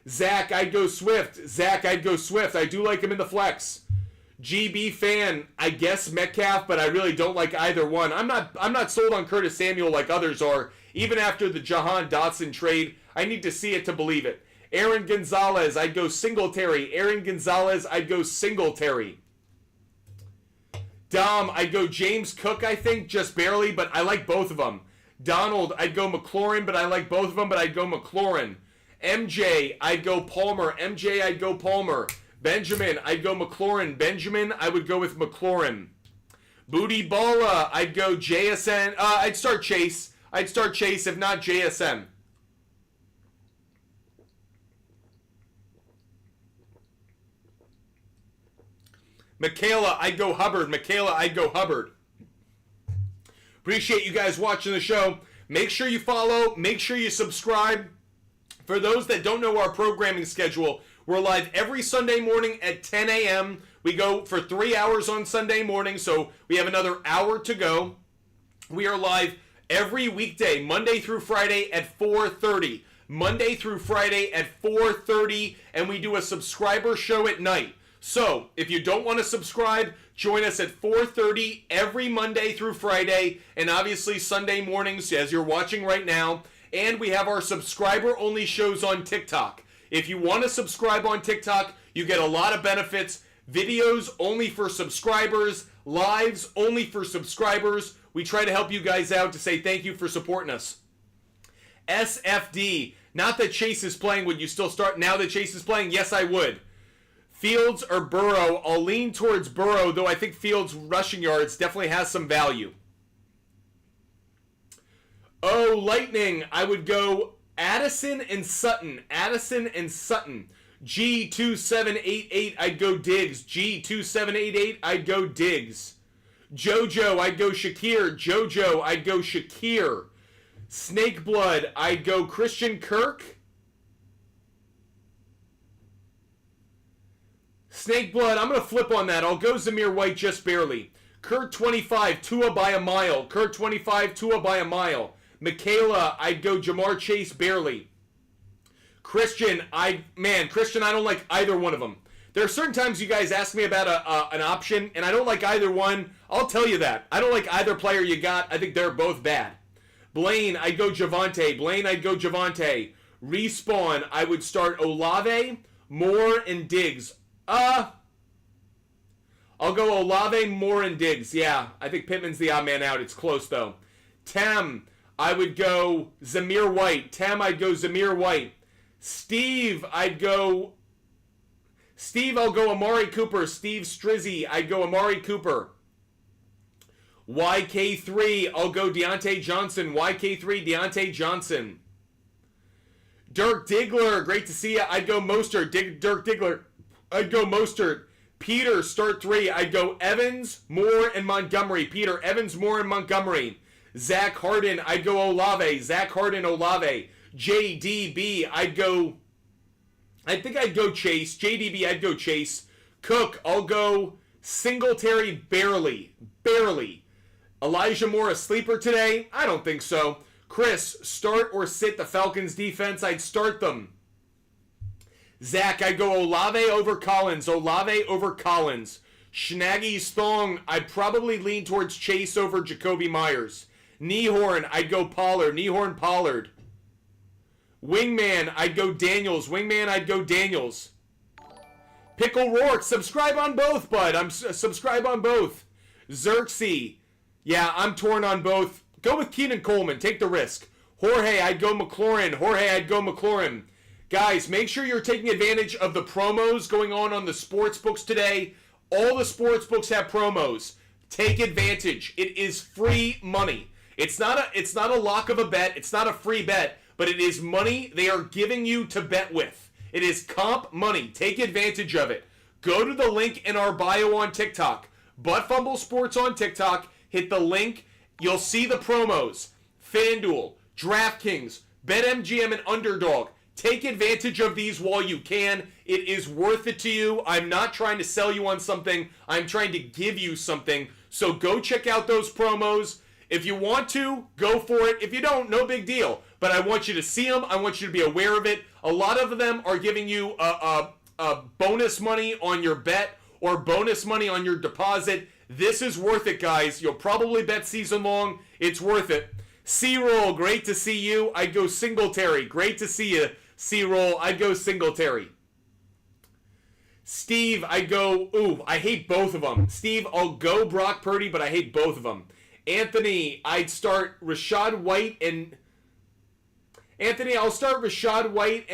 Zach, I'd go Swift. I do like him in the flex. GB fan, I guess Metcalf, but I really don't like either one. I'm not sold on Curtis Samuel like others are. Even after the Jahan Dotson trade, I need to see it to believe it. Aaron Gonzalez, I'd go Singletary. Dom, I'd go James Cook, I think, just barely, but I like both of them. Donald, I'd go McLaurin, but I like both of them, but I'd go McLaurin. MJ, I'd go Palmer. Benjamin, I'd go McLaurin. I would go with McLaurin. Booty Balla, I'd go JSN. I'd start Chase, if not JSN. Michaela, I'd go Hubbard. Appreciate you guys watching the show. Make sure you follow. Make sure you subscribe. For those that don't know our programming schedule, we're live every Sunday morning at 10 a.m. We go for 3 hours on Sunday morning, so we have another hour to go. We are live every weekday, Monday through Friday at 4:30. And we do a subscriber show at night. So, if you don't want to subscribe, join us at 4:30 every Monday through Friday, and obviously Sunday mornings, as you're watching right now. And we have our subscriber-only shows on TikTok. If you want to subscribe on TikTok, you get a lot of benefits. Videos only for subscribers. Lives only for subscribers. We try to help you guys out to say thank you for supporting us. SFD. Not that Chase is playing. Would you still start now that Chase is playing? Yes, I would. Fields or Burrow? I'll lean towards Burrow, though I think Fields' rushing yards definitely has some value. Oh, Lightning. I would go Addison and Sutton. G2788, I'd go Diggs. JoJo, I'd go Shakir. JoJo, I'd go Shakir. Snake Blood, I'd go Christian Kirk. Snake Blood, I'm going to flip on that. I'll go Zamir White just barely. Kurt 25, Tua by a mile. Kurt 25, Tua by a mile. Michaela, I'd go Jamar Chase barely. Christian, Christian, I don't like either one of them. There are certain times you guys ask me about an option, and I don't like either one. I'll tell you that. I don't like either player you got. I think they're both bad. Blaine, I'd go Javonte. Blaine, I'd go Javonte. Respawn, I would start Olave, Moore, and Diggs. I'll go Olave, Moore, and Diggs. Yeah, I think Pittman's the odd man out. It's close, though. Tem, I would go Zamir White. Tem, I'd go Zamir White. Steve, I'll go Amari Cooper. Steve Strizzy, I'd go Amari Cooper. YK3, I'll go Deontay Johnson. YK3, Deontay Johnson. Dirk Diggler, great to see you. I'd go Mostert. Dirk Diggler, I'd go Mostert. Peter, start 3. I'd go Evans, Moore, and Montgomery. Peter, Evans, Moore, and Montgomery. Zach Harden, I'd go Olave. Zach Harden, Olave. JDB, I'd go Chase. JDB, I'd go Chase. Cook, I'll go Singletary barely. Elijah Moore, a sleeper today? I don't think so. Chris, start or sit the Falcons defense? I'd start them. Zach, I'd go Olave over Collins. Olave over Collins. Schnaggy's Thong, I'd probably lean towards Chase over Jacoby Myers. Niehorn, I'd go Pollard. Niehorn, Pollard. Wingman, I'd go Daniels. Wingman, I'd go Daniels. Pickle Rourke, subscribe on both, bud. Subscribe on both. Xerxes, yeah, I'm torn on both. Go with Keenan Coleman. Take the risk. Jorge, I'd go McLaurin. Guys, make sure you're taking advantage of the promos going on the sports books today. All the sports books have promos. Take advantage. It is free money. It's not a lock of a bet. It's not a free bet. But it is money they are giving you to bet with. It is comp money. Take advantage of it. Go to the link in our bio on TikTok. Butt Fumble Sports on TikTok. Hit the link. You'll see the promos. FanDuel, DraftKings, BetMGM, and Underdog. Take advantage of these while you can. It is worth it to you. I'm not trying to sell you on something. I'm trying to give you something. So go check out those promos. If you want to, go for it. If you don't, no big deal. But I want you to see them. I want you to be aware of it. A lot of them are giving you a bonus money on your bet or bonus money on your deposit. This is worth it, guys. You'll probably bet season long. It's worth it. C-Roll, great to see you. I'd go Singletary. Great to see you, C-Roll. I'd go Singletary. Steve, I hate both of them. Steve, I'll go Brock Purdy, but I hate both of them. Anthony, I'll start Rachaad White and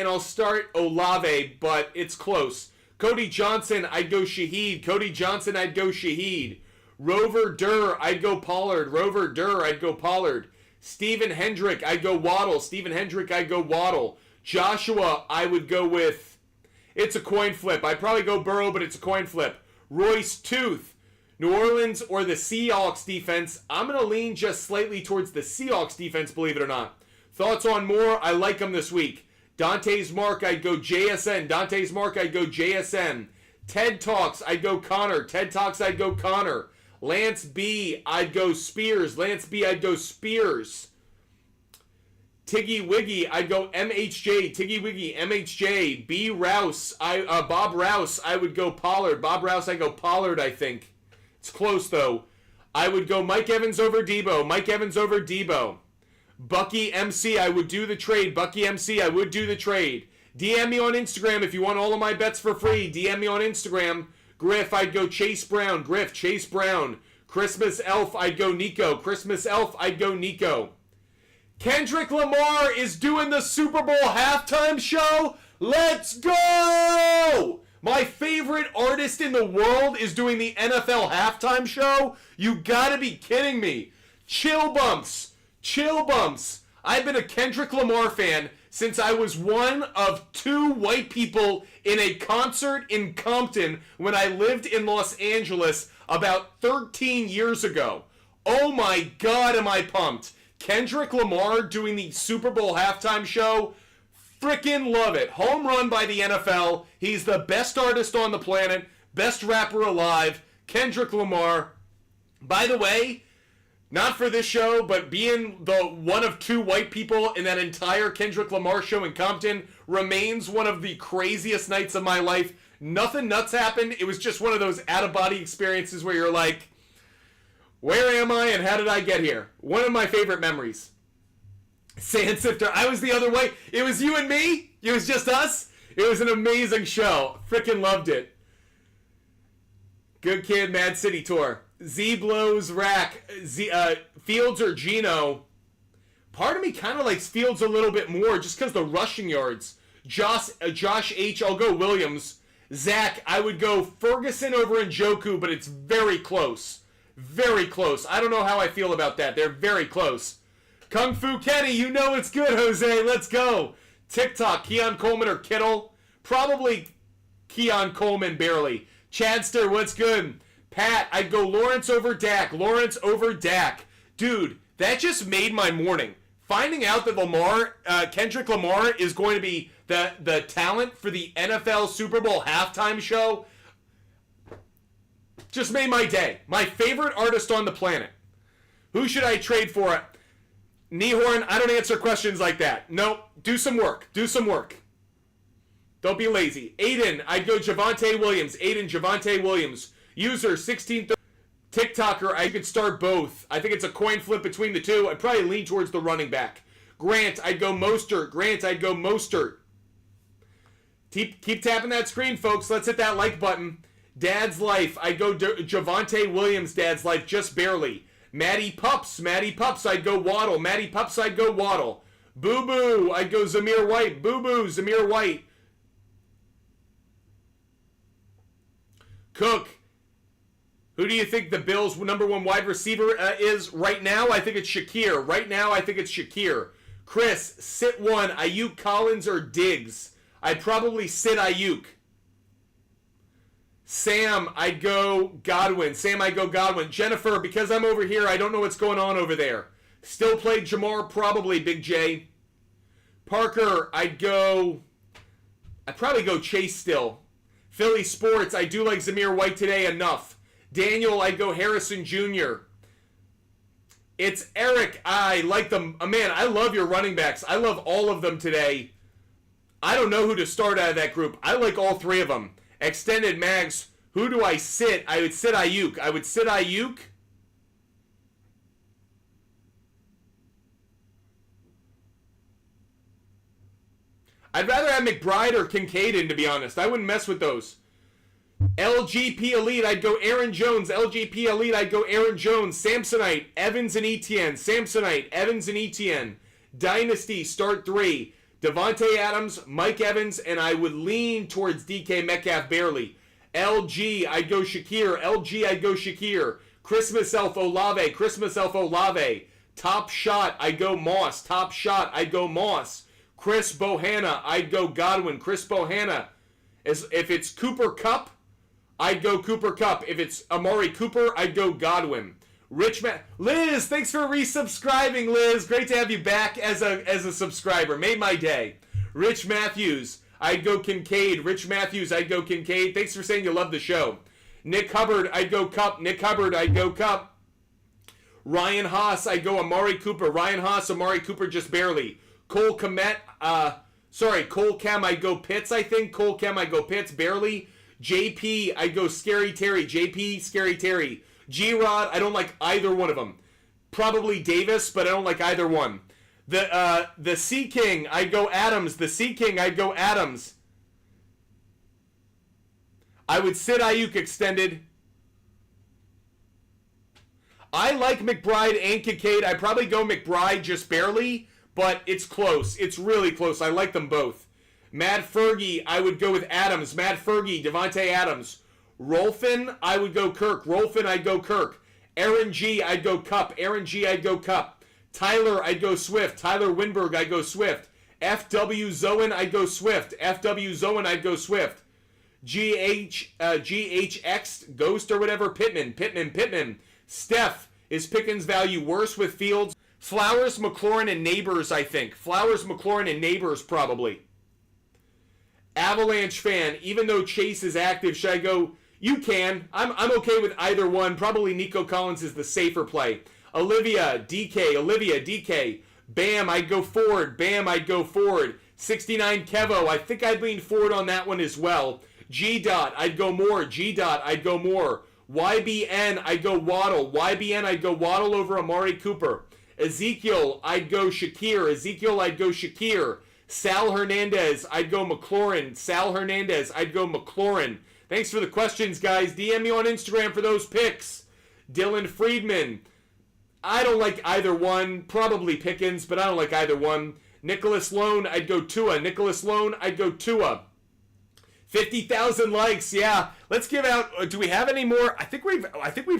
I'll start Olave, but it's close. Cody Johnson, I'd go Shaheed. Rover Durr, I'd go Pollard. Stephen Hendrick, I'd go Waddle. Joshua, I would go with, it's a coin flip. I'd probably go Burrow, but it's a coin flip. Royce Tooth, New Orleans or the Seahawks defense. I'm going to lean just slightly towards the Seahawks defense, believe it or not. Thoughts on Moore? I like him this week. Dante's Mark, I'd go JSN. Ted Talks, I'd go Connor. Lance B, I'd go Spears. Tiggy Wiggy, I'd go MHJ. B Rouse, Bob Rouse, I would go Pollard. I think. It's close, though. I would go Mike Evans over Debo. Bucky MC, I would do the trade. DM me on Instagram if you want all of my bets for free. DM me on Instagram. Griff, I'd go Chase Brown. Christmas Elf, I'd go Nico. Kendrick Lamar is doing the Super Bowl halftime show. Let's go! My favorite artist in the world is doing the NFL halftime show? You gotta be kidding me. Chill bumps. I've been a Kendrick Lamar fan since I was one of 2 white people in a concert in Compton when I lived in Los Angeles. about 13 years ago. Oh my God, am I pumped. Kendrick Lamar doing the Super Bowl halftime show. Frickin' love it. Home run by the NFL. He's the best artist on the planet. Best rapper alive. Kendrick Lamar. By the way, not for this show, but being the one of two white people in that entire Kendrick Lamar show in Compton remains one of the craziest nights of my life. Nothing nuts happened. It was just one of those out-of-body experiences where you're like, where am I and how did I get here? One of my favorite memories. Sand Sifter, I was the other way. It was you and me. It was just us. It was an amazing show. Frickin' loved it. Good Kid, Mad City Tour. Z blows Rack. Fields or Geno. Part of me kind of likes Fields a little bit more just because the rushing yards. Josh H, I'll go Williams. Zach, I would go Ferguson over Njoku, but it's very close. Very close. I don't know how I feel about that. They're very close. Kung Fu Kenny, you know it's good, Jose. Let's go. TikTok, Keon Coleman or Kittle? Probably Keon Coleman, barely. Chadster, what's good? Pat, I'd go Lawrence over Dak. Lawrence over Dak. Dude, that just made my morning. Finding out that Kendrick Lamar is going to be the talent for the NFL Super Bowl halftime show just made my day. My favorite artist on the planet. Who should I trade for it? Nehorn, I don't answer questions like that. Nope. Do some work. Do some work. Don't be lazy. Aiden, I'd go Javonte Williams. Aiden, Javonte Williams. User, 1630. TikToker, I could start both. I think it's a coin flip between the two. I'd probably lean towards the running back. Grant, I'd go Mostert. Grant, I'd go Mostert. Keep tapping that screen, folks. Let's hit that like button. Dad's Life, I'd go Javonte Williams. Dad's Life, just barely. Matty Pups, I'd go Waddle. Matty Pups, I'd go Waddle. Boo Boo, I'd go Zamir White. Boo Boo, Zamir White. Cook, who do you think the Bills' number one wide receiver is right now? I think it's Shakir. Right now, I think it's Shakir. Chris, sit one. Ayuk, Collins, or Diggs? I'd probably sit Ayuk. Sam, I'd go Godwin. Jennifer, because I'm over here, I don't know what's going on over there. Still play Jamar, probably, Big J. Parker, I'd probably go Chase still. Philly Sports, I do like Zamir White today enough. Daniel, I'd go Harrison Jr. It's Eric, I like them. Man, I love your running backs. I love all of them today. I don't know who to start out of that group. I like all three of them. Extended Mags, who do I sit? I would sit Ayuk. I'd rather have McBride or Kincaid in, to be honest. I wouldn't mess with those. LGP Elite, I'd go Aaron Jones. Samsonite, Evans and Etienne. Dynasty, start three. Devontae Adams, Mike Evans, and I would lean towards DK Metcalf barely. LG, I'd go Shakir. Christmas Elf Olave. Top Shot, I'd go Moss. Chris Bohanna, I'd go Godwin. If it's Cooper Kupp, I'd go Cooper Kupp. If it's Amari Cooper, I'd go Godwin. Liz, thanks for resubscribing, Liz. Great to have you back as a subscriber. Made my day. Rich Matthews, I'd go Kincaid. Thanks for saying you love the show. Nick Hubbard, I'd go Kupp. Ryan Haas, I'd go Amari Cooper. Just barely. Cole Kmet, Cole Kem, I'd go Pitts, I think. Barely. JP, I'd go Scary Terry. G-Rod, I don't like either one of them. Probably Davis, but I don't like either one. The Sea King, I'd go Adams. I would sit Ayuk extended. I like McBride and Kincaid. I'd probably go McBride just barely, but it's close. It's really close. I like them both. Matt Fergie, I would go with Adams. Devontae Adams. Rolfin, I would go Kirk. I'd go Kirk. Aaron G, I'd go Kupp. Tyler, I'd go Swift. Tyler Winberg, I'd go Swift. FW Zoen, I'd go Swift. GHX, Ghost or whatever, Pittman. Steph, is Pickens' value worse with Fields? Flowers, McLaurin, and Neighbors, I think. Flowers, McLaurin, and Neighbors, probably. Avalanche fan, even though Chase is active, should I go? You can. I'm okay with either one. Probably Nico Collins is the safer play. Olivia, DK. Bam, I'd go forward. 69 Kevo, I think I'd lean forward on that one as well. G. I'd go more. YBN, I'd go Waddle. I'd go Waddle over Amari Cooper. Ezekiel, I'd go Shakir. Sal Hernandez, I'd go McLaurin. Thanks for the questions, guys. DM me on Instagram for those picks. Dylan Friedman, I don't like either one. Probably Pickens, but I don't like either one. Nicholas Lone, I'd go Tua. 50,000 likes, yeah. Let's give out. Do we have any more? I think we've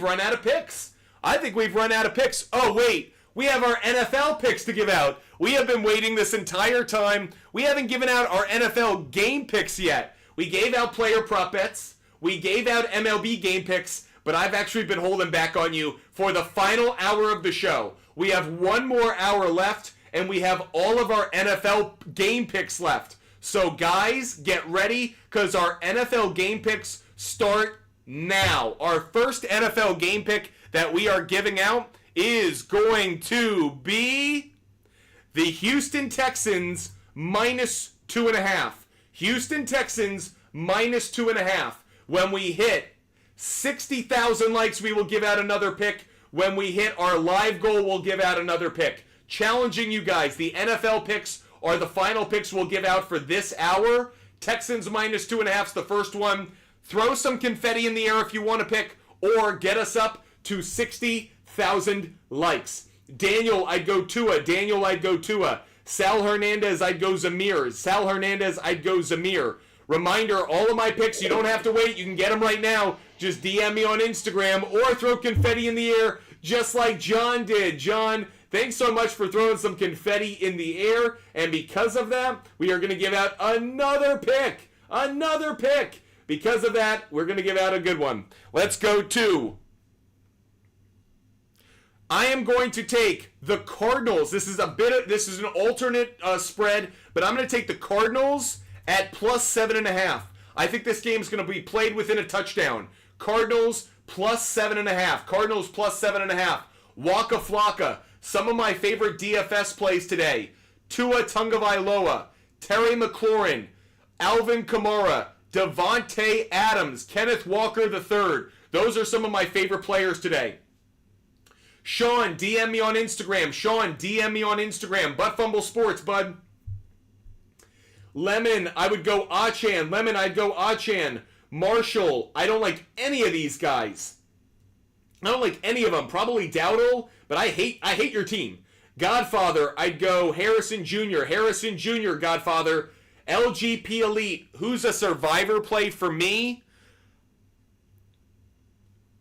run out of picks. Oh wait, we have our NFL picks to give out. We have been waiting this entire time. We haven't given out our NFL game picks yet. We gave out player prop bets. We gave out MLB game picks, but I've actually been holding back on you for the final hour of the show. We have one more hour left, and we have all of our NFL game picks left. So guys, get ready, because our NFL game picks start now. Our first NFL game pick that we are giving out is going to be the Houston Texans -2.5. Houston Texans -2.5. When we hit 60,000 likes, we will give out another pick. When we hit our live goal, we'll give out another pick. Challenging you guys. The NFL picks are the final picks we'll give out for this hour. Texans -2.5 is the first one. Throw some confetti in the air if you want to pick, or get us up to 60,000 likes. Daniel, I'd go Tua. Sal Hernandez, I'd go Zamir. Reminder, all of my picks, you don't have to wait. You can get them right now. Just DM me on Instagram or throw confetti in the air just like John did. John, thanks so much for throwing some confetti in the air. And because of that, we are going to give out another pick. Because of that, we're going to give out a good one. Let's go to... I am going to take the Cardinals. This is an alternate spread, but I'm going to take the Cardinals at +7.5. I think this game is going to be played within a touchdown. Cardinals +7.5. Waka Flocka. Some of my favorite DFS plays today. Tua Tagovailoa, Terry McLaurin, Alvin Kamara, Devontae Adams, Kenneth Walker III. Those are some of my favorite players today. Sean, DM me on Instagram. Butt Fumble Sports, bud. Lemon, I'd go Achan. Marshall, I don't like any of these guys. I don't like any of them. Probably Dowdle, but I hate your team. Godfather, I'd go Harrison Jr., Godfather. LGP Elite, who's a survivor play for me?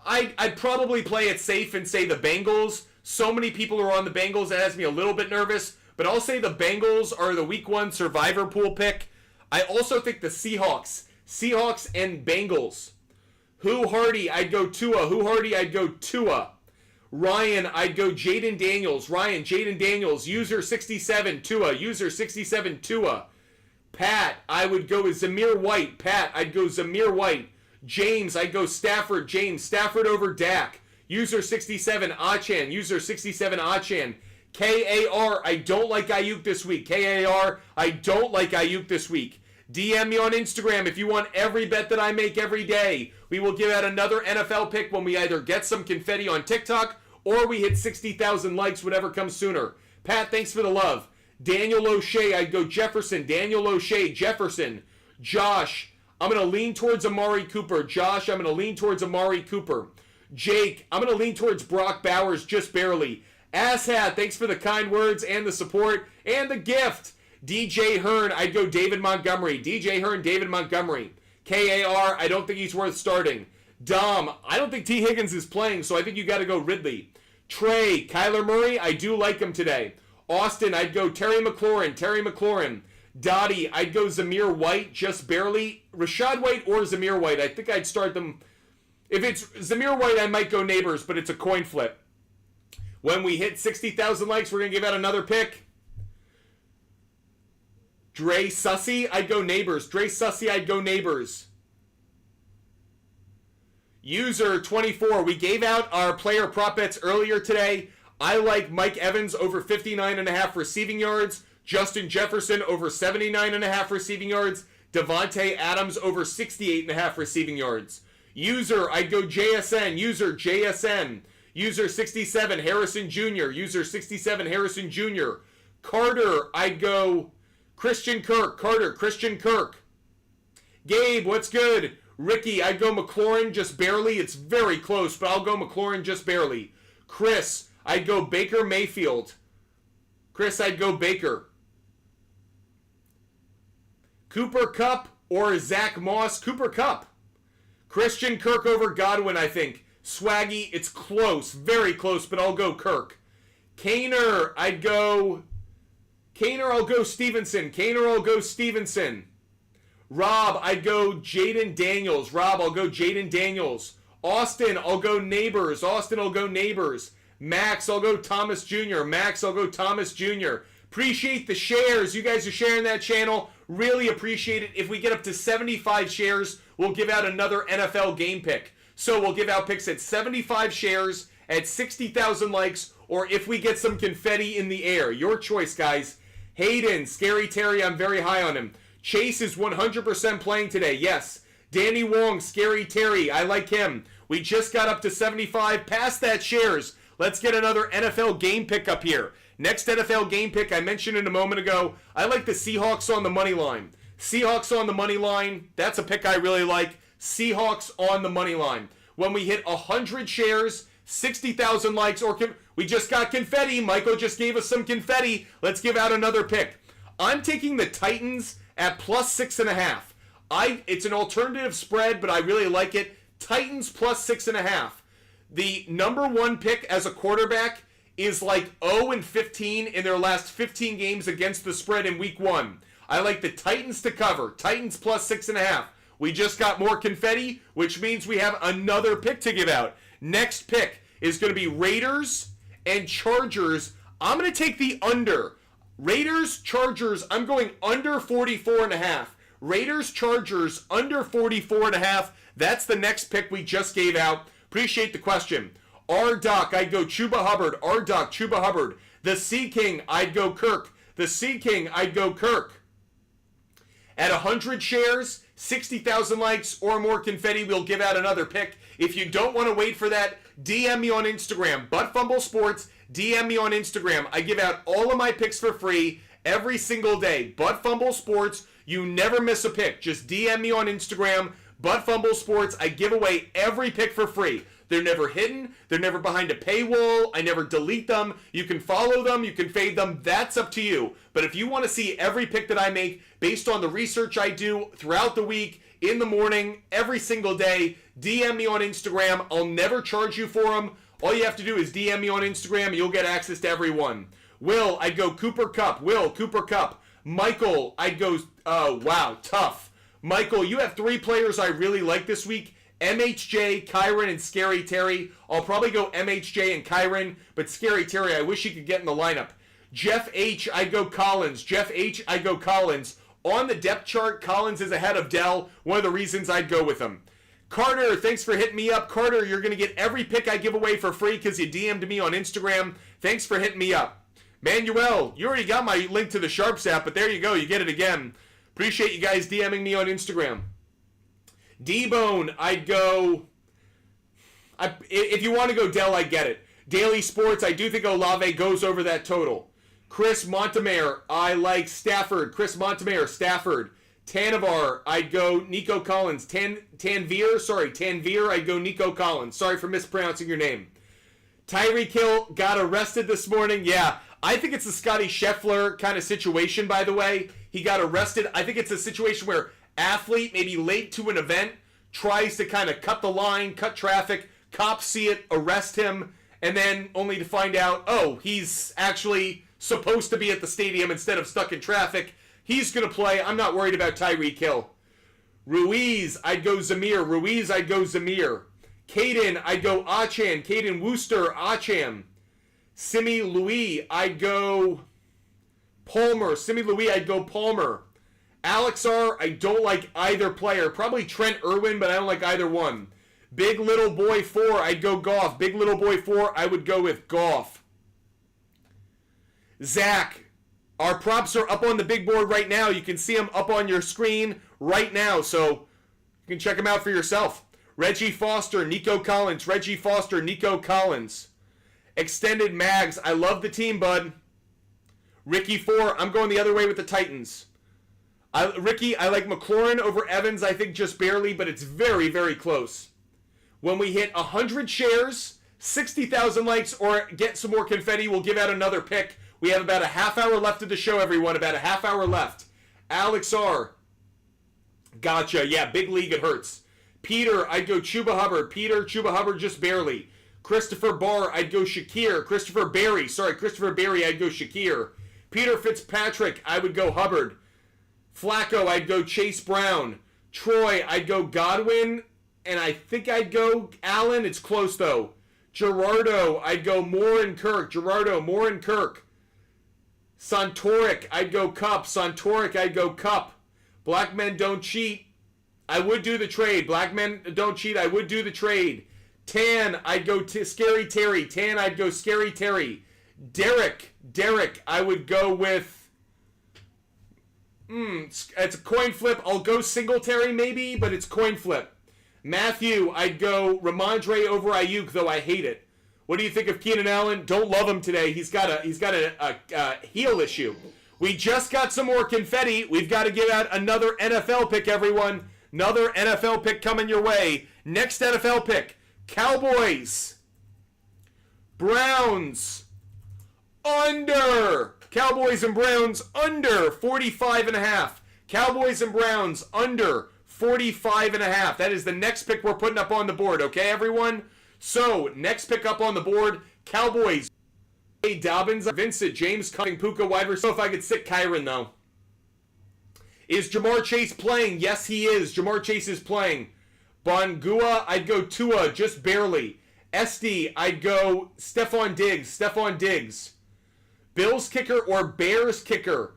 I'd probably play it safe and say the Bengals. So many people are on the Bengals, that has me a little bit nervous. But I'll say the Bengals are the week 1 survivor pool pick. I also think the Seahawks and Bengals. Who Hardy, I'd go Tua. Ryan, I'd go Jaden Daniels. User 67, Tua. Pat, I would go with Zamir White. James, I'd go Stafford over Dak. User 67 Achan. KAR, I don't like Ayuk this week. DM me on Instagram if you want every bet that I make every day. We will give out another NFL pick when we either get some confetti on TikTok or we hit 60,000 likes, whatever comes sooner. Pat, thanks for the love. Daniel O'Shea, I'd go Jefferson. Josh, I'm going to lean towards Amari Cooper. Jake, I'm going to lean towards Brock Bowers just barely. Asshat, thanks for the kind words and the support and the gift. DJ Hearn, I'd go David Montgomery. KAR, I don't think he's worth starting. Dom, I don't think T. Higgins is playing, so I think you got to go Ridley. Trey, Kyler Murray, I do like him today. Austin, I'd go Terry McLaurin. Dottie, I'd go Zamir White, just barely. Rashad White or Zamir White. I think I'd start them. If it's Zamir White, I might go Neighbors, but it's a coin flip. When we hit 60,000 likes, we're going to give out another pick. Dre Sussy, I'd go Neighbors. Dre Sussy, I'd go Neighbors. User 24, we gave out our player prop bets earlier today. I like Mike Evans over 59.5 receiving yards. Justin Jefferson over 79.5 receiving yards. Devontae Adams over 68.5 receiving yards. User, I'd go JSN. User, JSN. User 67, Harrison Jr. User 67, Harrison Jr. Carter, I'd go Christian Kirk. Carter, Christian Kirk. Gabe, what's good? Ricky, I'd go McLaurin just barely. It's very close, but I'll go McLaurin just barely. Chris, I'd go Baker Mayfield. Chris, I'd go Baker. Cooper Kupp or Zach Moss? Cooper Kupp. Christian Kirk over Godwin, I think. Swaggy, it's close. Very close, but I'll go Kirk. Kaner, I'll go Stevenson. Kaner, I'll go Stevenson. Rob, I'd go Jaden Daniels. Rob, I'll go Jaden Daniels. Austin, I'll go Neighbors. Austin, I'll go Neighbors. Max, I'll go Thomas Jr. Max, I'll go Thomas Jr. Appreciate the shares. You guys are sharing that channel. Really appreciate it. If we get up to 75 shares, we'll give out another NFL game pick. So we'll give out picks at 75 shares, at 60,000 likes, or if we get some confetti in the air. Your choice, guys. Hayden, Scary Terry, I'm very high on him. Chase is 100% playing today. Yes. Danny Wong, Scary Terry, I like him. We just got up to 75. Past that shares. Let's get another NFL game pick up here. Next NFL game pick, I mentioned it a moment ago. I like the Seahawks on the money line. Seahawks on the money line. That's a pick I really like. Seahawks on the money line. When we hit 100 shares, 60,000 likes, or we just got confetti. Michael just gave us some confetti. Let's give out another pick. I'm taking the Titans at plus 6.5. It's an alternative spread, but I really like it. Titans plus 6.5. The number one pick as a quarterback is like 0-15 in their last 15 games against the spread in week 1. I like the Titans to cover. Titans plus 6.5. We just got more confetti, which means we have another pick to give out. Next pick is going to be Raiders and Chargers. I'm going to take the under. Raiders, Chargers, I'm going under 44.5. Raiders, Chargers, under 44.5. That's the next pick we just gave out. Appreciate the question. R-Doc, I'd go Chuba Hubbard. R-Doc, Chuba Hubbard. The Sea King, I'd go Kirk. The Sea King, I'd go Kirk. At 100 shares, 60,000 likes, or more confetti, we'll give out another pick. If you don't want to wait for that, DM me on Instagram. Buttfumble Sports, DM me on Instagram. I give out all of my picks for free every single day. Buttfumble Sports, you never miss a pick. Just DM me on Instagram. Buttfumble Sports, I give away every pick for free. They're never hidden. They're never behind a paywall. I never delete them. You can follow them. You can fade them. That's up to you. But if you want to see every pick that I make based on the research I do throughout the week, in the morning, every single day, DM me on Instagram. I'll never charge you for them. All you have to do is DM me on Instagram and you'll get access to every one. Will, I'd go Cooper Kupp. Will, Cooper Kupp. Michael, I'd go, oh, wow, tough. Michael, you have 3 players I really like this week. MHJ, Kyron, and Scary Terry. I'll probably go MHJ and Kyron, but Scary Terry, I wish he could get in the lineup. Jeff H, I'd go Collins. Jeff H, I'd go Collins. On the depth chart, Collins is ahead of Dell. One of the reasons I'd go with him. Carter, thanks for hitting me up. Carter, you're going to get every pick I give away for free because you DM'd me on Instagram. Thanks for hitting me up. Manuel, you already got my link to the SHARPZ app, but there you go. You get it again. Appreciate you guys DMing me on Instagram. D-Bone, I'd go... if you want to go Dell, I get it. Daily Sports, I do think Olave goes over that total. Chris Montemare, I like Stafford. Chris Montemare, Stafford. Tanavar, I'd go Nico Collins. Tanvir, I'd go Nico Collins. Sorry for mispronouncing your name. Tyreek Hill got arrested this morning. Yeah, I think it's a Scotty Scheffler kind of situation, by the way. He got arrested. I think it's a situation where athlete, maybe late to an event, tries to kind of cut the line, cut traffic, cops see it, arrest him, and then only to find out, oh, he's actually supposed to be at the stadium instead of stuck in traffic. He's going to play. I'm not worried about Tyreek Hill. Ruiz, I'd go Zamir. Ruiz, I'd go Zamir. Caden, I'd go Acham. Caden Wooster, Acham. Simi Louis, I'd go Palmer. Simi Louis, I'd go Palmer. Alex R, I don't like either player. Probably Trent Irwin, but I don't like either one. Big Little Boy 4, I'd go Goff. Big Little Boy 4, I would go with Goff. Zach, our props are up on the big board right now. You can see them up on your screen right now, so you can check them out for yourself. Reggie Foster, Nico Collins. Reggie Foster, Nico Collins. Extended Mags, I love the team, bud. Ricky 4, I'm going the other way with the Titans. Ricky, I like McLaurin over Evans, I think just barely, but it's very, very close. When we hit 100 shares, 60,000 likes, or get some more confetti, we'll give out another pick. We have about a half hour left of the show, everyone. About a half hour left. Alex R. Gotcha. Yeah, big league, it hurts. Peter, I'd go Chuba Hubbard. Peter, Chuba Hubbard, just barely. Christopher Barr, I'd go Shakir. Christopher Berry, I'd go Shakir. Peter Fitzpatrick, I would go Hubbard. Flacco, I'd go Chase Brown. Troy, I'd go Godwin. And I think I'd go Allen. It's close, though. Gerardo, I'd go Moore and Kirk. Gerardo, Moore and Kirk. Santoric, I'd go Cup. Santoric, I'd go Cup. Black Men Don't Cheat. I would do the trade. Black Men Don't Cheat. I would do the trade. Tan, I'd go Scary Terry. Tan, I'd go Scary Terry. Derek, I would go with... it's a coin flip. I'll go Singletary maybe, but it's coin flip. Matthew, I'd go Ramondre over Ayuk, though I hate it. What do you think of Keenan Allen? Don't love him today. He's got a heel issue. We just got some more confetti. We've got to give out another NFL pick, everyone. Another NFL pick coming your way. Next NFL pick. Cowboys. Browns. Under. Cowboys and Browns under 45.5. Cowboys and Browns under 45.5. That is the next pick we're putting up on the board, okay, everyone? So, next pick up on the board, Cowboys. Dobbins, Vincent, James, Cutting, Puka, wide receiver. If I could sit Kyron, though. Is Jamar Chase playing? Yes, he is. Jamar Chase is playing. Bongua, I'd go Tua, just barely. SD, I'd go Stephon Diggs. Bills kicker or Bears kicker?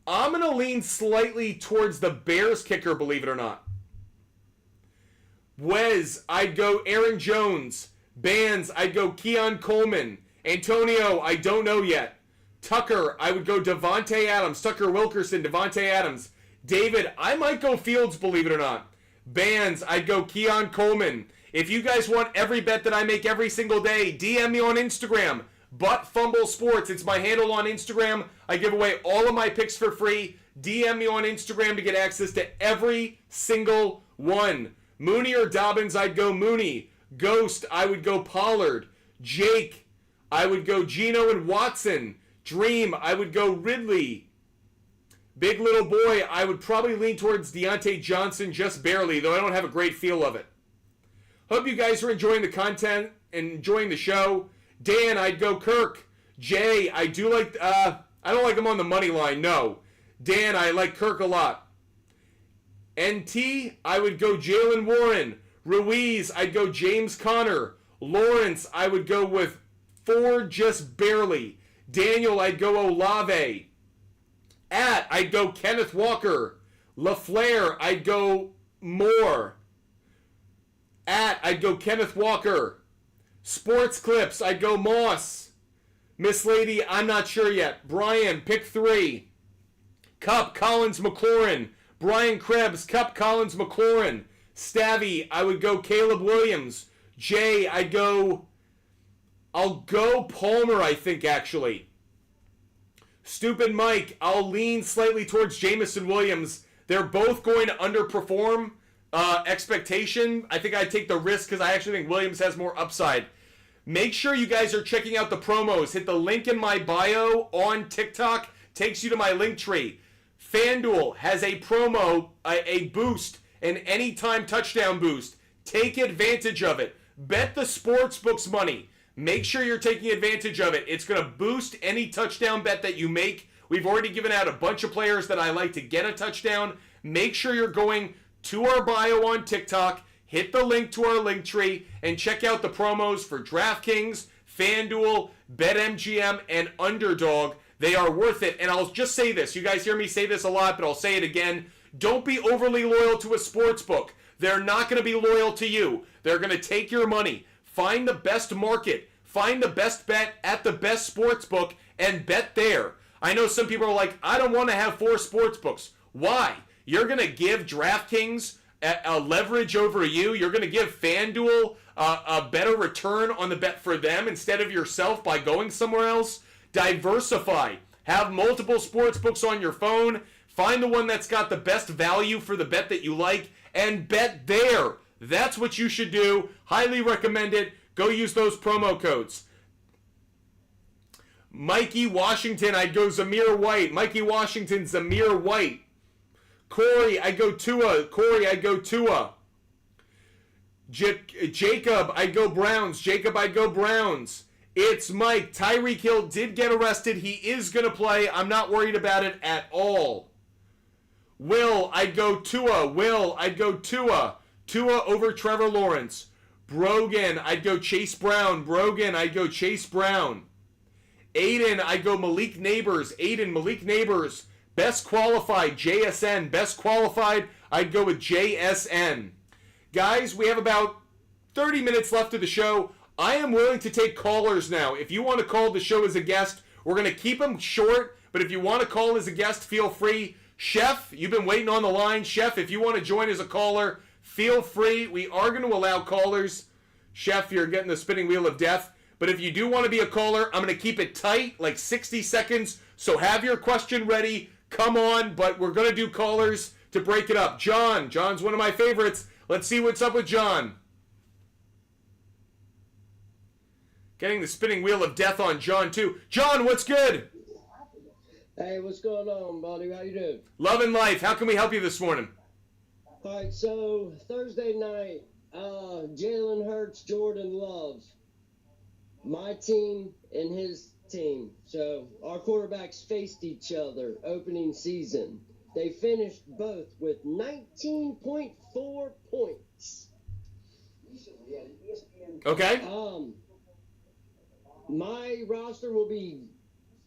I'm going to lean slightly towards the Bears kicker, believe it or not. Wes, I'd go Aaron Jones. Bands, I'd go Keon Coleman. Antonio, I don't know yet. Tucker, I would go Devontae Adams. Tucker Wilkerson, Devontae Adams. David, I might go Fields, believe it or not. Bands, I'd go Keon Coleman. If you guys want every bet that I make every single day, DM me on Instagram. Butt Fumble Sports, it's my handle on Instagram. I give away all of my picks for free. DM me on Instagram to get access to every single one. Mooney or Dobbins, I'd go Mooney. Ghost, I would go Pollard. Jake, I would go Geno and Watson. Dream, I would go Ridley. Big Little Boy, I would probably lean towards Deontay Johnson just barely, though I don't have a great feel of it. Hope you guys are enjoying the content and enjoying the show. Dan, I'd go Kirk. Jay, I do like, I don't like him on the money line, no. Dan, I like Kirk a lot. NT, I would go Jalen Warren. Ruiz, I'd go James Conner. Lawrence, I would go with Ford just barely. Daniel, I'd go Olave. I'd go Kenneth Walker. LaFleur, I'd go Moore. I'd go Kenneth Walker. Sports Clips, I'd go Moss. Miss Lady, I'm not sure yet. Brian, pick 3. Cup, Collins, McLaurin. Brian Krebs, Cup, Collins, McLaurin. Stavy, I would go Caleb Williams. Jay, I'll go Palmer, I think, actually. Stupid Mike, I'll lean slightly towards Jamison Williams. They're both going to underperform expectation. I think I'd take the risk because I actually think Williams has more upside. Make sure you guys are checking out the promos. Hit the link in my bio on TikTok. Takes you to my link tree. FanDuel has a promo, a boost, an anytime touchdown boost. Take advantage of it. Bet the sportsbook's money. Make sure you're taking advantage of it. It's going to boost any touchdown bet that you make We've already given out a bunch of players that I like to get a touchdown. Make sure you're going to our bio on TikTok, hit the link to our link tree, and check out the promos for DraftKings, FanDuel, BetMGM, and Underdog. They are worth it. And I'll just say this. You guys hear me say this a lot, but I'll say it again. Don't be overly loyal to a sports book. They're not going to be loyal to you. They're going to take your money. Find the best market. Find the best bet at the best sports book and bet there. I know some people are like, I don't want to have 4 sports books. Why? You're going to give DraftKings a leverage over you. You're going to give FanDuel a better return on the bet for them instead of yourself by going somewhere else. Diversify. Have multiple sports books on your phone. Find the one that's got the best value for the bet that you like and bet there. That's what you should do. Highly recommend it. Go use those promo codes. Mikey Washington, I'd go Zamir White. Mikey Washington, Zamir White. Corey, I'd go Tua. Corey, I'd go Tua. Jacob, I'd go Browns. Jacob, I'd go Browns. It's Mike. Tyreek Hill did get arrested. He is going to play. I'm not worried about it at all. Will, I'd go Tua. Will, I'd go Tua. Tua over Trevor Lawrence. Brogan, I'd go Chase Brown. Brogan, I'd go Chase Brown. Aiden, I'd go Malik Neighbors. Aiden, Malik Neighbors. Best qualified, JSN. Best qualified, I'd go with JSN. Guys, we have about 30 minutes left of the show. I am willing to take callers now. If you want to call the show as a guest, we're going to keep them short, but if you want to call as a guest, feel free. Chef, you've been waiting on the line. Chef, if you want to join as a caller, feel free. We are going to allow callers. Chef, you're getting the spinning wheel of death. But if you do want to be a caller, I'm going to keep it tight, like 60 seconds. So have your question ready. Come on, but we're going to do callers to break it up. John. John's one of my favorites. Let's see what's up with John. Getting the spinning wheel of death on John, too. John, what's good? Hey, what's going on, buddy? How you doing? Loving life. How can we help you this morning? All right, so Thursday night, Jalen Hurts, Jordan Love. My team and his team. So our quarterbacks faced each other opening season. They finished both with 19.4 points. Okay. My roster will be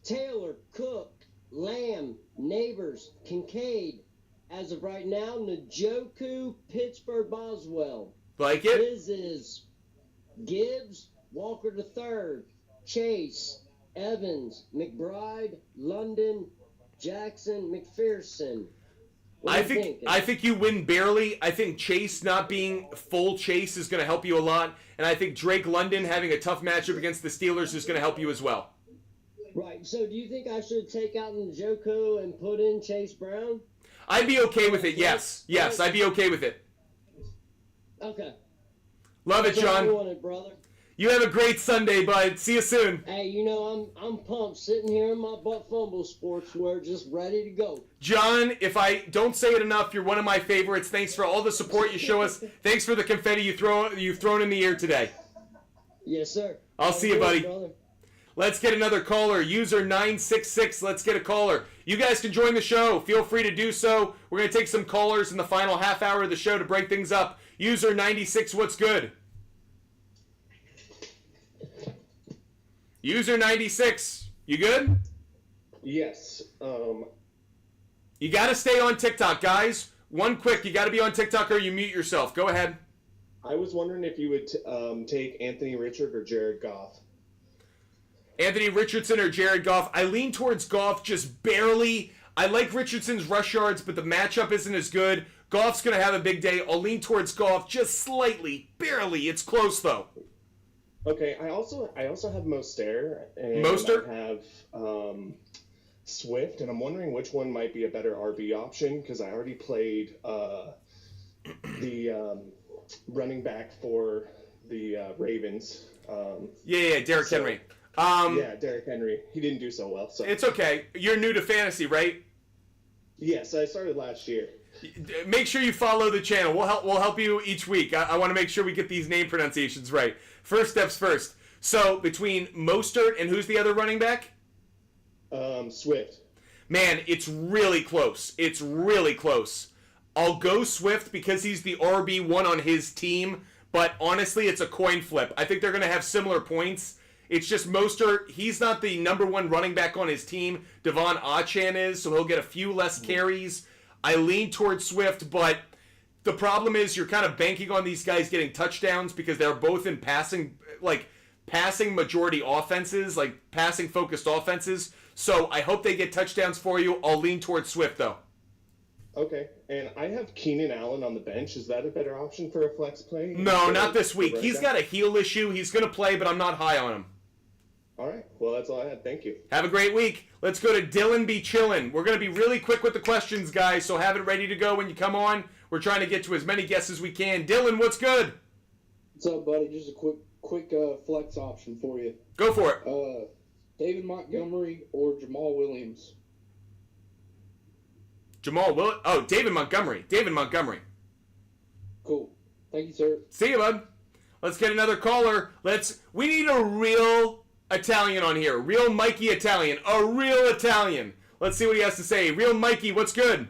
Taylor, Cook, Lamb, Neighbors, Kincaid. As of right now, Njoku, Pittsburgh, Boswell. Like it? His is Gibbs, Walker III, Chase, Evans, McBride, London, Jackson, McPherson. I think you win barely. I think Chase not being full Chase is going to help you a lot. And I think Drake London having a tough matchup against the Steelers is going to help you as well. Right. So do you think I should take out Njoku and put in Chase Brown? I'd be okay with it, yes. Yes, I'd be okay with it. Okay. Love it, John. I wanted, brother. You have a great Sunday, bud. See you soon. Hey, you know, I'm pumped sitting here in my butt fumble sportswear just ready to go. John, if I don't say it enough, you're one of my favorites. Thanks for all the support you show us. Thanks for the confetti you've thrown in the air today. Yes, sir. I'll see you, buddy. Brother. Let's get another caller. User 966. Let's get a caller. You guys can join the show. Feel free to do so. We're going to take some callers in the final half hour of the show to break things up. User 96, what's good? User 96, you good? Yes. You got to stay on TikTok, guys. One quick, you got to be on TikTok or you mute yourself. Go ahead. I was wondering if you would take Anthony Richard or Jared Goff. Anthony Richardson or Jared Goff. I lean towards Goff just barely. I like Richardson's rush yards, but the matchup isn't as good. Goff's going to have a big day. I'll lean towards Goff just slightly. Barely. It's close, though. Okay, I also have Mostert. And Mostert? I have Swift, and I'm wondering which one might be a better RB option, because I already played the running back for the Ravens. Derrick Henry. Derrick Henry. He didn't do so well. So It's okay. You're new to fantasy, right? Yes, I started last year. Make sure you follow the channel. We'll help you each week. I want to make sure we get these name pronunciations right. First steps first. So between Mostert and who's the other running back? Swift. Man, it's really close. It's really close. I'll go Swift because he's the RB1 on his team, but honestly, it's a coin flip. I think they're going to have similar points. It's just Mostert, he's not the number one running back on his team. Devon Achane is, so he'll get a few less carries. I lean towards Swift, but the problem is you're kind of banking on these guys getting touchdowns because they're both in passing majority offenses, like passing focused offenses. So I hope they get touchdowns for you. I'll lean towards Swift though. Okay, and I have Keenan Allen on the bench. Is that a better option for a flex play? No, not this week. He's got a heel issue. He's going to play, but I'm not high on him. All right, well, that's all I had. Thank you. Have a great week. Let's go to Dylan B. Chillin'. We're going to be really quick with the questions, guys, so have it ready to go when you come on. We're trying to get to as many guests as we can. Dylan, what's good? What's up, buddy? Just a quick flex option for you. Go for it. David Montgomery or Jamal Williams? David Montgomery. David Montgomery. Cool. Thank you, sir. See you, bud. Let's get another caller. We need a real Italian on here. Real Mikey Italian. A real Italian. Let's see what he has to say. Real Mikey, what's good?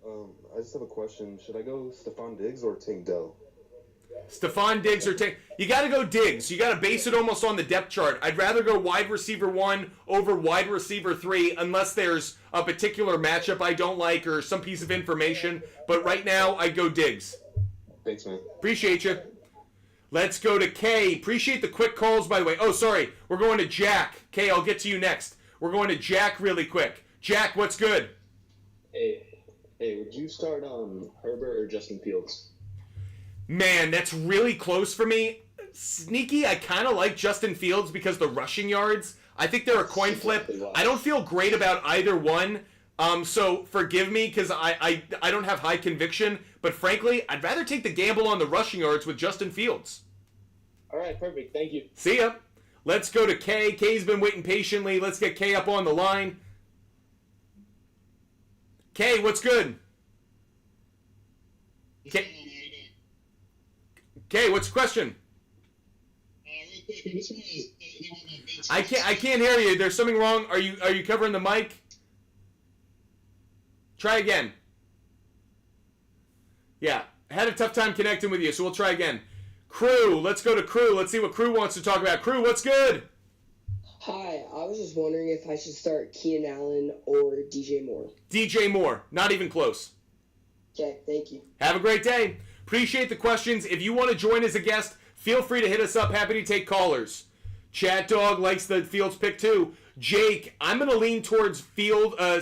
I just have a question. Should I go Stephon Diggs or Tank Dell? Stephon Diggs or Tank. You got to go Diggs. You got to base it almost on the depth chart. I'd rather go wide receiver 1 over wide receiver 3 unless there's a particular matchup I don't like or some piece of information. But right now, I'd go Diggs. Thanks, man. Appreciate you. Let's go to Kay. Appreciate the quick calls, by the way. Oh, sorry. We're going to Jack. Kay, I'll get to you next. We're going to Jack really quick. Jack, what's good? Hey, would you start Herbert or Justin Fields? Man, that's really close for me. Sneaky, I kind of like Justin Fields because the rushing yards, I think they're a coin flip. I don't feel great about either one. So forgive me because I don't have high conviction. But frankly, I'd rather take the gamble on the rushing yards with Justin Fields. All right, perfect. Thank you. See ya. Let's go to Kay. Kay's been waiting patiently. Let's get Kay up on the line. Kay, what's good? Kay, what's the question? I can't hear you. There's something wrong. Are you covering the mic? Try again. Yeah, I had a tough time connecting with you, so we'll try again. Crew, let's go to Crew. Let's see what Crew wants to talk about. Crew, what's good? Hi, I was just wondering if I should start Keenan Allen or DJ Moore. DJ Moore, not even close. Okay, thank you. Have a great day. Appreciate the questions. If you want to join as a guest, feel free to hit us up. Happy to take callers. Chat Dog likes the Fields pick too. Jake, I'm going to lean towards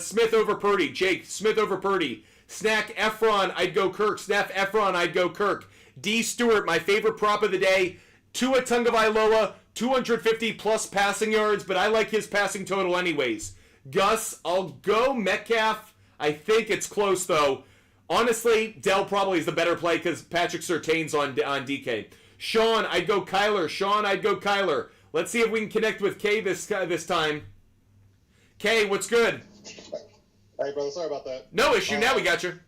Smith over Purdy. Jake, Smith over Purdy. Snack Efron, I'd go Kirk. Snack Efron, I'd go Kirk. D. Stewart, my favorite prop of the day. Tua Tagovailoa, 250 plus passing yards, but I like his passing total anyways. Gus, I'll go Metcalf. I think it's close though. Honestly, Dell probably is the better play because Patrick Surtain's on DK. Sean, I'd go Kyler. Sean, I'd go Kyler. Let's see if we can connect with Kay this time. Kay, what's good? Hey, brother, sorry about that. No issue. Now we got you.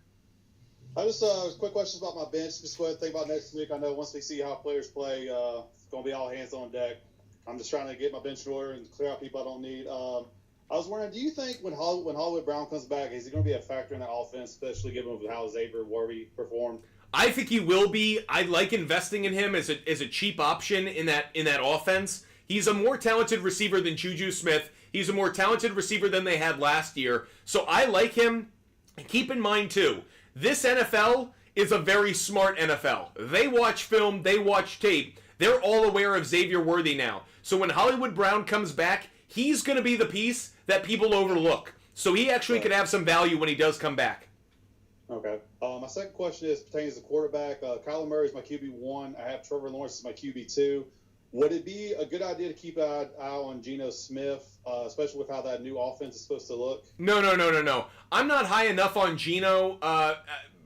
I just quick questions about my bench. Just go ahead and think about next week. I know once we see how players play, it's going to be all hands on deck. I'm just trying to get my bench in order and clear out people I don't need. I was wondering, do you think when Hollywood Brown comes back, is he going to be a factor in that offense, especially given how Xavier Worthy performed? I think he will be. I like investing in him as a cheap option in that offense. He's a more talented receiver than Juju Smith. He's a more talented receiver than they had last year. So I like him. And keep in mind, too, this NFL is a very smart NFL. They watch film. They watch tape. They're all aware of Xavier Worthy now. So when Hollywood Brown comes back, he's going to be the piece that people overlook. So he actually could have some value when he does come back. Okay. My second question pertains to quarterback. Kyler Murray is my QB1. I have Trevor Lawrence as my QB2. Would it be a good idea to keep an eye on Geno Smith, especially with how that new offense is supposed to look? No. I'm not high enough on Geno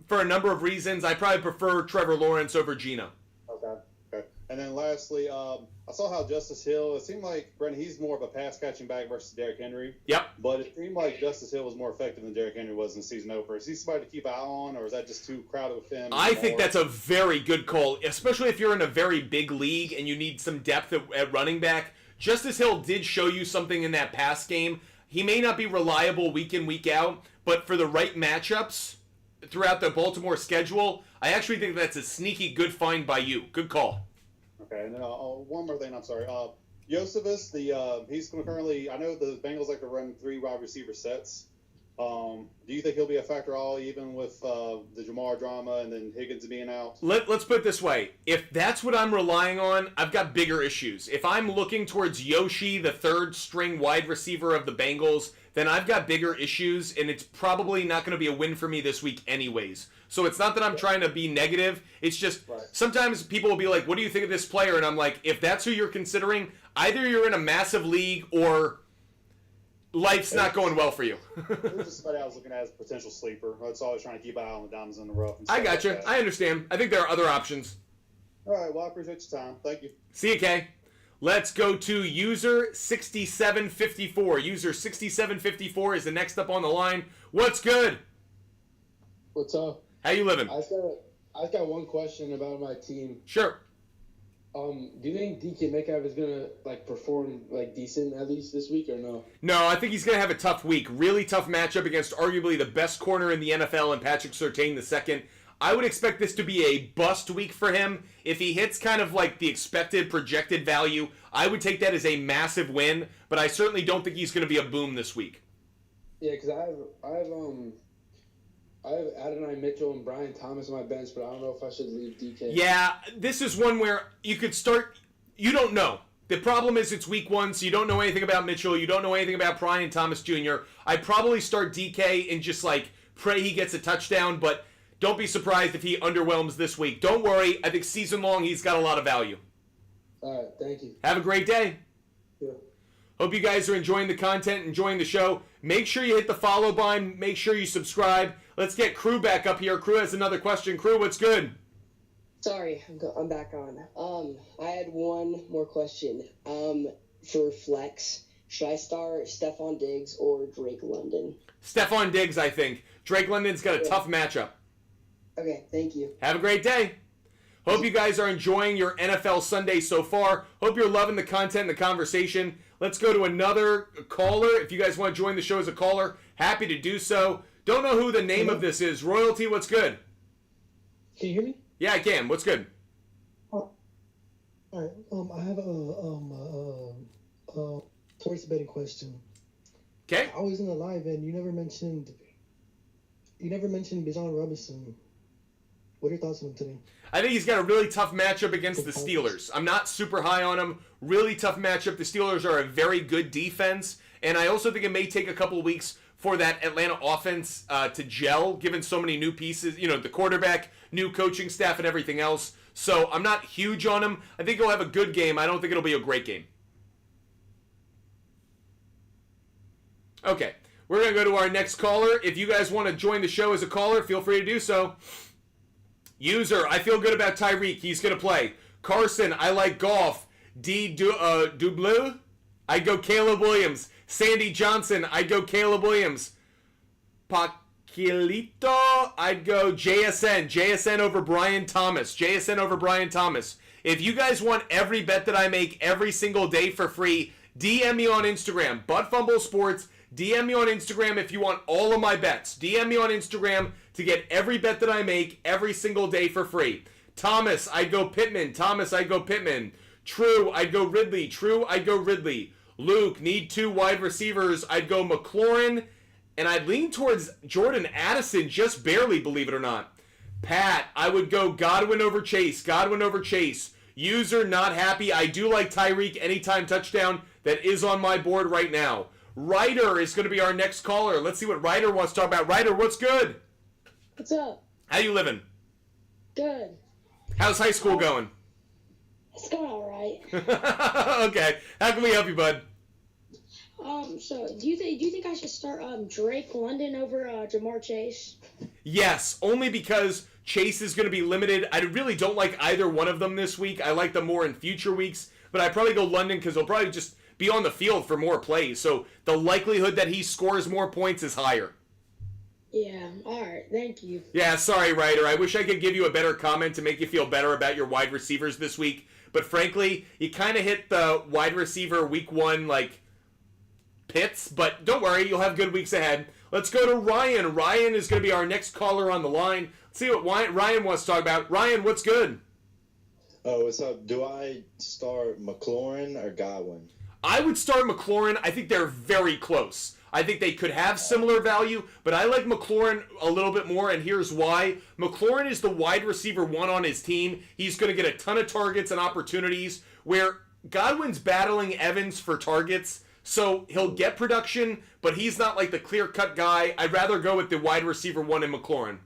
for a number of reasons. I probably prefer Trevor Lawrence over Geno. Okay. And then lastly, I saw how Justice Hill, it seemed like, Brendan, he's more of a pass-catching back versus Derrick Henry. Yep. But it seemed like Justice Hill was more effective than Derrick Henry was in the season opener. Is he somebody to keep an eye on, or is that just too crowded with him? I think that's a very good call, especially if you're in a very big league and you need some depth at running back. Justice Hill did show you something in that pass game. he may not be reliable week in, week out, but for the right matchups throughout the Baltimore schedule, I actually think that's a sneaky good find by you. Good call. Okay, and then one more thing. I'm sorry. Josephus, he's currently. I know the Bengals like to run 3 wide receiver sets. Do you think he'll be a factor all even with the Jamar drama and then Higgins being out? Let's put it this way. If that's what I'm relying on, I've got bigger issues. If I'm looking towards Yoshi, the 3rd string wide receiver of the Bengals, then I've got bigger issues, and it's probably not going to be a win for me this week anyways. So it's not that I'm trying to be negative. It's just sometimes people will be like, what do you think of this player? And I'm like, if that's who you're considering, either you're in a massive league or life's not going well for you. It was just somebody I was looking at as a potential sleeper. That's always trying to keep an eye on the diamonds in the rough. I got you. I understand. I think there are other options. All right. Well, I appreciate your time. Thank you. See you, Kay. Let's go to user 6754. User 6754 is the next up on the line. What's good? What's up? How you living? I've got one question about my team. Sure. Do you think DK Metcalf is gonna perform decent at least this week or no? No, I think he's gonna have a tough week. Really tough matchup against arguably the best corner in the NFL and Patrick Surtain II. I would expect this to be a bust week for him. If he hits kind of like the expected projected value, I would take that as a massive win, but I certainly don't think he's going to be a boom this week. Yeah, because I have Adonai Mitchell and Brian Thomas on my bench, but I don't know if I should leave DK. Yeah, this is one where you could start. You don't know. The problem is it's week 1, so you don't know anything about Mitchell. You don't know anything about Brian Thomas Jr. I'd probably start DK and just pray he gets a touchdown, but don't be surprised if he underwhelms this week. Don't worry. I think season long he's got a lot of value. All right, thank you. Have a great day. Yeah. Hope you guys are enjoying the content, enjoying the show. Make sure you hit the follow button. Make sure you subscribe. Let's get Crew back up here. Crew has another question. Crew, what's good? Sorry, I'm back on. I had one more question. For flex, should I start Stephon Diggs or Drake London? Stephon Diggs, I think. Drake London's got a tough matchup. Okay, thank you. Have a great day. Hope you guys are enjoying your NFL Sunday so far. Hope you're loving the content and the conversation. Let's go to another caller. If you guys want to join the show as a caller, happy to do so. Don't know who the name of this is. Royalty, what's good? Can you hear me? Yeah, I can. What's good? All right. I have a sports betting question. Okay. I was in the live and you never mentioned Bijan Robinson. What are your thoughts on him today? I think he's got a really tough matchup against the Steelers. I'm not super high on him. Really tough matchup. The Steelers are a very good defense, and I also think it may take a couple of weeks for that Atlanta offense to gel, given so many new pieces, the quarterback, new coaching staff, and everything else. So I'm not huge on him. I think he'll have a good game. I don't think it'll be a great game. Okay, we're going to go to our next caller. If you guys want to join the show as a caller, feel free to do so. User, I feel good about Tyreek. He's going to play. Carson, I like golf. Dubleu, I'd go Caleb Williams. Sandy Johnson, I'd go Caleb Williams. Paquilito, I'd go JSN. JSN over Brian Thomas. JSN over Brian Thomas. If you guys want every bet that I make every single day for free, DM me on Instagram. ButtFumble Sports. DM me on Instagram if you want all of my bets. DM me on Instagram to get every bet that I make every single day for free. Thomas, I'd go Pittman. Thomas, I'd go Pittman. True, I'd go Ridley. True, I'd go Ridley. Luke, need 2 wide receivers. I'd go McLaurin. And I'd lean towards Jordan Addison, just barely, believe it or not. Pat, I would go Godwin over Chase. Godwin over Chase. User, not happy. I do like Tyreek anytime touchdown. That is on my board right now. Ryder is going to be our next caller. Let's see what Ryder wants to talk about. Ryder, what's good? What's up? How you living? Good. How's high school going? It's going all right. Okay. How can we help you, bud? So do you think I should start Drake London over Jamar Chase? Yes, only because Chase is going to be limited. I really don't like either one of them this week. I like them more in future weeks, but I'd probably go London because he'll probably just be on the field for more plays. So the likelihood that he scores more points is higher. Yeah, all right. Thank you. Yeah, sorry, Ryder. I wish I could give you a better comment to make you feel better about your wide receivers this week. But frankly, you kind of hit the wide receiver week 1, Pitts, but don't worry, you'll have good weeks ahead. Let's go to Ryan. Ryan is going to be our next caller on the line. Let's see what Ryan wants to talk about. Ryan, what's good? Oh, what's up? Do I start McLaurin or Godwin? I would start McLaurin. I think they're very close. I think they could have similar value, but I like McLaurin a little bit more, and here's why. McLaurin is the wide receiver one on his team. He's going to get a ton of targets and opportunities, where Godwin's battling Evans for targets, so he'll get production, but he's not like the clear-cut guy. I'd rather go with the wide receiver one in McLaurin.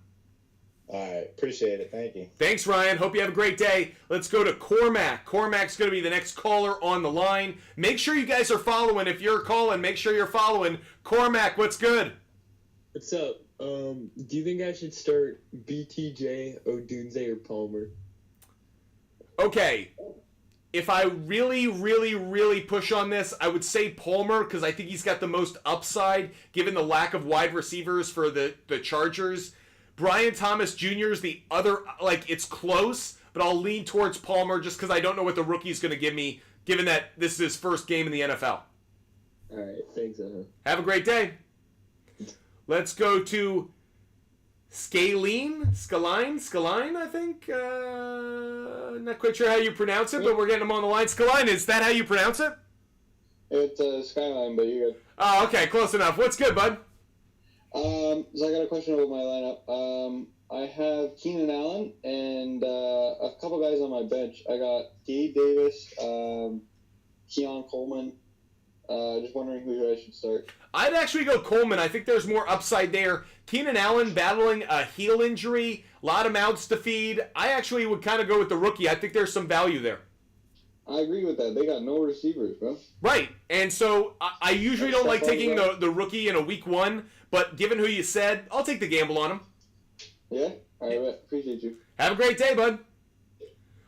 All right, appreciate it. Thank you. Thanks, Ryan. Hope you have a great day. Let's go to Cormac. Cormac's going to be the next caller on the line. Make sure you guys are following. If you're calling, make sure you're following. Cormac, what's good? What's up? Do you think I should start BTJ, Odunze, or Palmer? Okay. If I really, really, really push on this, I would say Palmer, because I think he's got the most upside, given the lack of wide receivers for the Chargers. Brian Thomas Jr. is the other, it's close, but I'll lean towards Palmer just because I don't know what the rookie's going to give me, given that this is his first game in the NFL. All right, thanks. Have a great day. Let's go to Skaline, I think. Not quite sure how you pronounce it, but we're getting him on the line. Skaline, is that how you pronounce it? It's Skyline, but you're good. Oh, okay, close enough. What's good, bud? So I got a question about my lineup. I have Keenan Allen and a couple guys on my bench. I got Gabe Davis, Keon Coleman. Just wondering who I should start. I'd actually go Coleman. I think there's more upside there. Keenan Allen battling a heel injury, a lot of mouths to feed. I actually would kind of go with the rookie. I think there's some value there. I agree with that. They got no receivers, bro. Right. And so I usually don't like taking the rookie in a week one, but given who you said, I'll take the gamble on him. Yeah? All right, appreciate you. Have a great day, bud.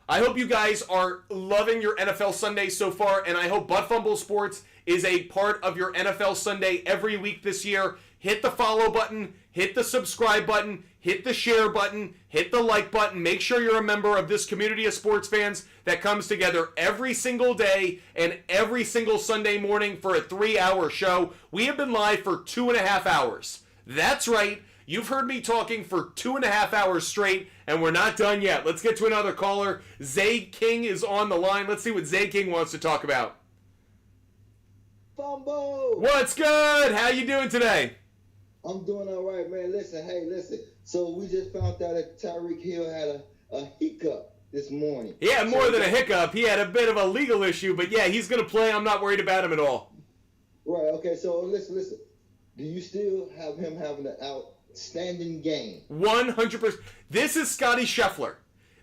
I hope you guys are loving your NFL Sunday so far, and I hope Butt Fumble Sports is a part of your NFL Sunday every week this year. Hit the follow button, hit the subscribe button, hit the share button, hit the like button. Make sure you're a member of this community of sports fans that comes together every single day and every single Sunday morning for a 3-hour show. We have been live for 2.5 hours. That's right. You've heard me talking for 2.5 hours straight, and we're not done yet. Let's get to another caller. Zay King is on the line. Let's see what Zay King wants to talk about. Fumble! What's good? How you doing today? I'm doing all right, man. Listen. So we just found out that Tyreek Hill had a hiccup this morning. He had more than a hiccup. He had a bit of a legal issue, but yeah, he's going to play. I'm not worried about him at all. Right, okay, so listen. Do you still have him having an outstanding game? 100%. This is Scotty Scheffler.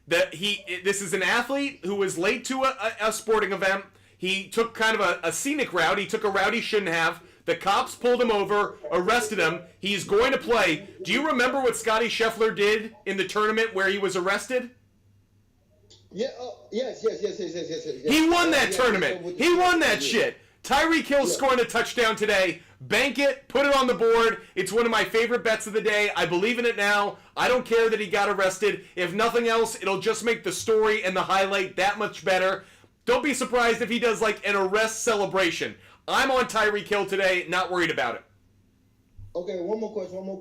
This is an athlete who was late to a sporting event. He took kind of a scenic route. He took a route he shouldn't have. The cops pulled him over, arrested him. He's going to play. Do you remember what Scotty Scheffler did in the tournament where he was arrested? Yeah. Yes. He won that tournament. He won that shit. Tyreek Hill's scoring a touchdown today. Bank it. Put it on the board. It's one of my favorite bets of the day. I believe in it now. I don't care that he got arrested. If nothing else, it'll just make the story and the highlight that much better. Don't be surprised if he does like an arrest celebration. I'm on Tyreek Hill today, not worried about it. Okay, one more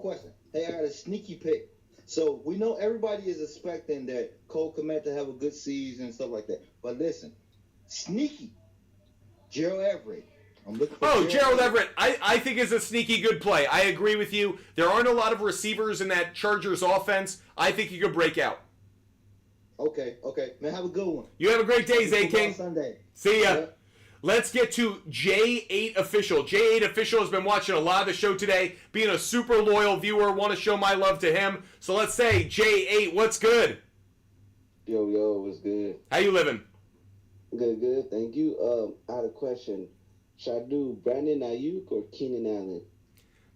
question. Hey, I got a sneaky pick. So we know everybody is expecting that Cole Kmet to have a good season and stuff like that. But listen, sneaky, Gerald Everett. I'm looking for Gerald Everett, I think is a sneaky good play. I agree with you. There aren't a lot of receivers in that Chargers offense. I think he could break out. Okay. Man, have a good one. You have a great day, Zay King. Sunday. See ya. Yeah. Let's get to J8 Official. J8 Official has been watching a lot of the show today, being a super loyal viewer. Want to show my love to him. So let's say, J8, what's good? Yo, what's good? How you living? Good, thank you. I had a question. Should I do Brandon Ayuk or Keenan Allen?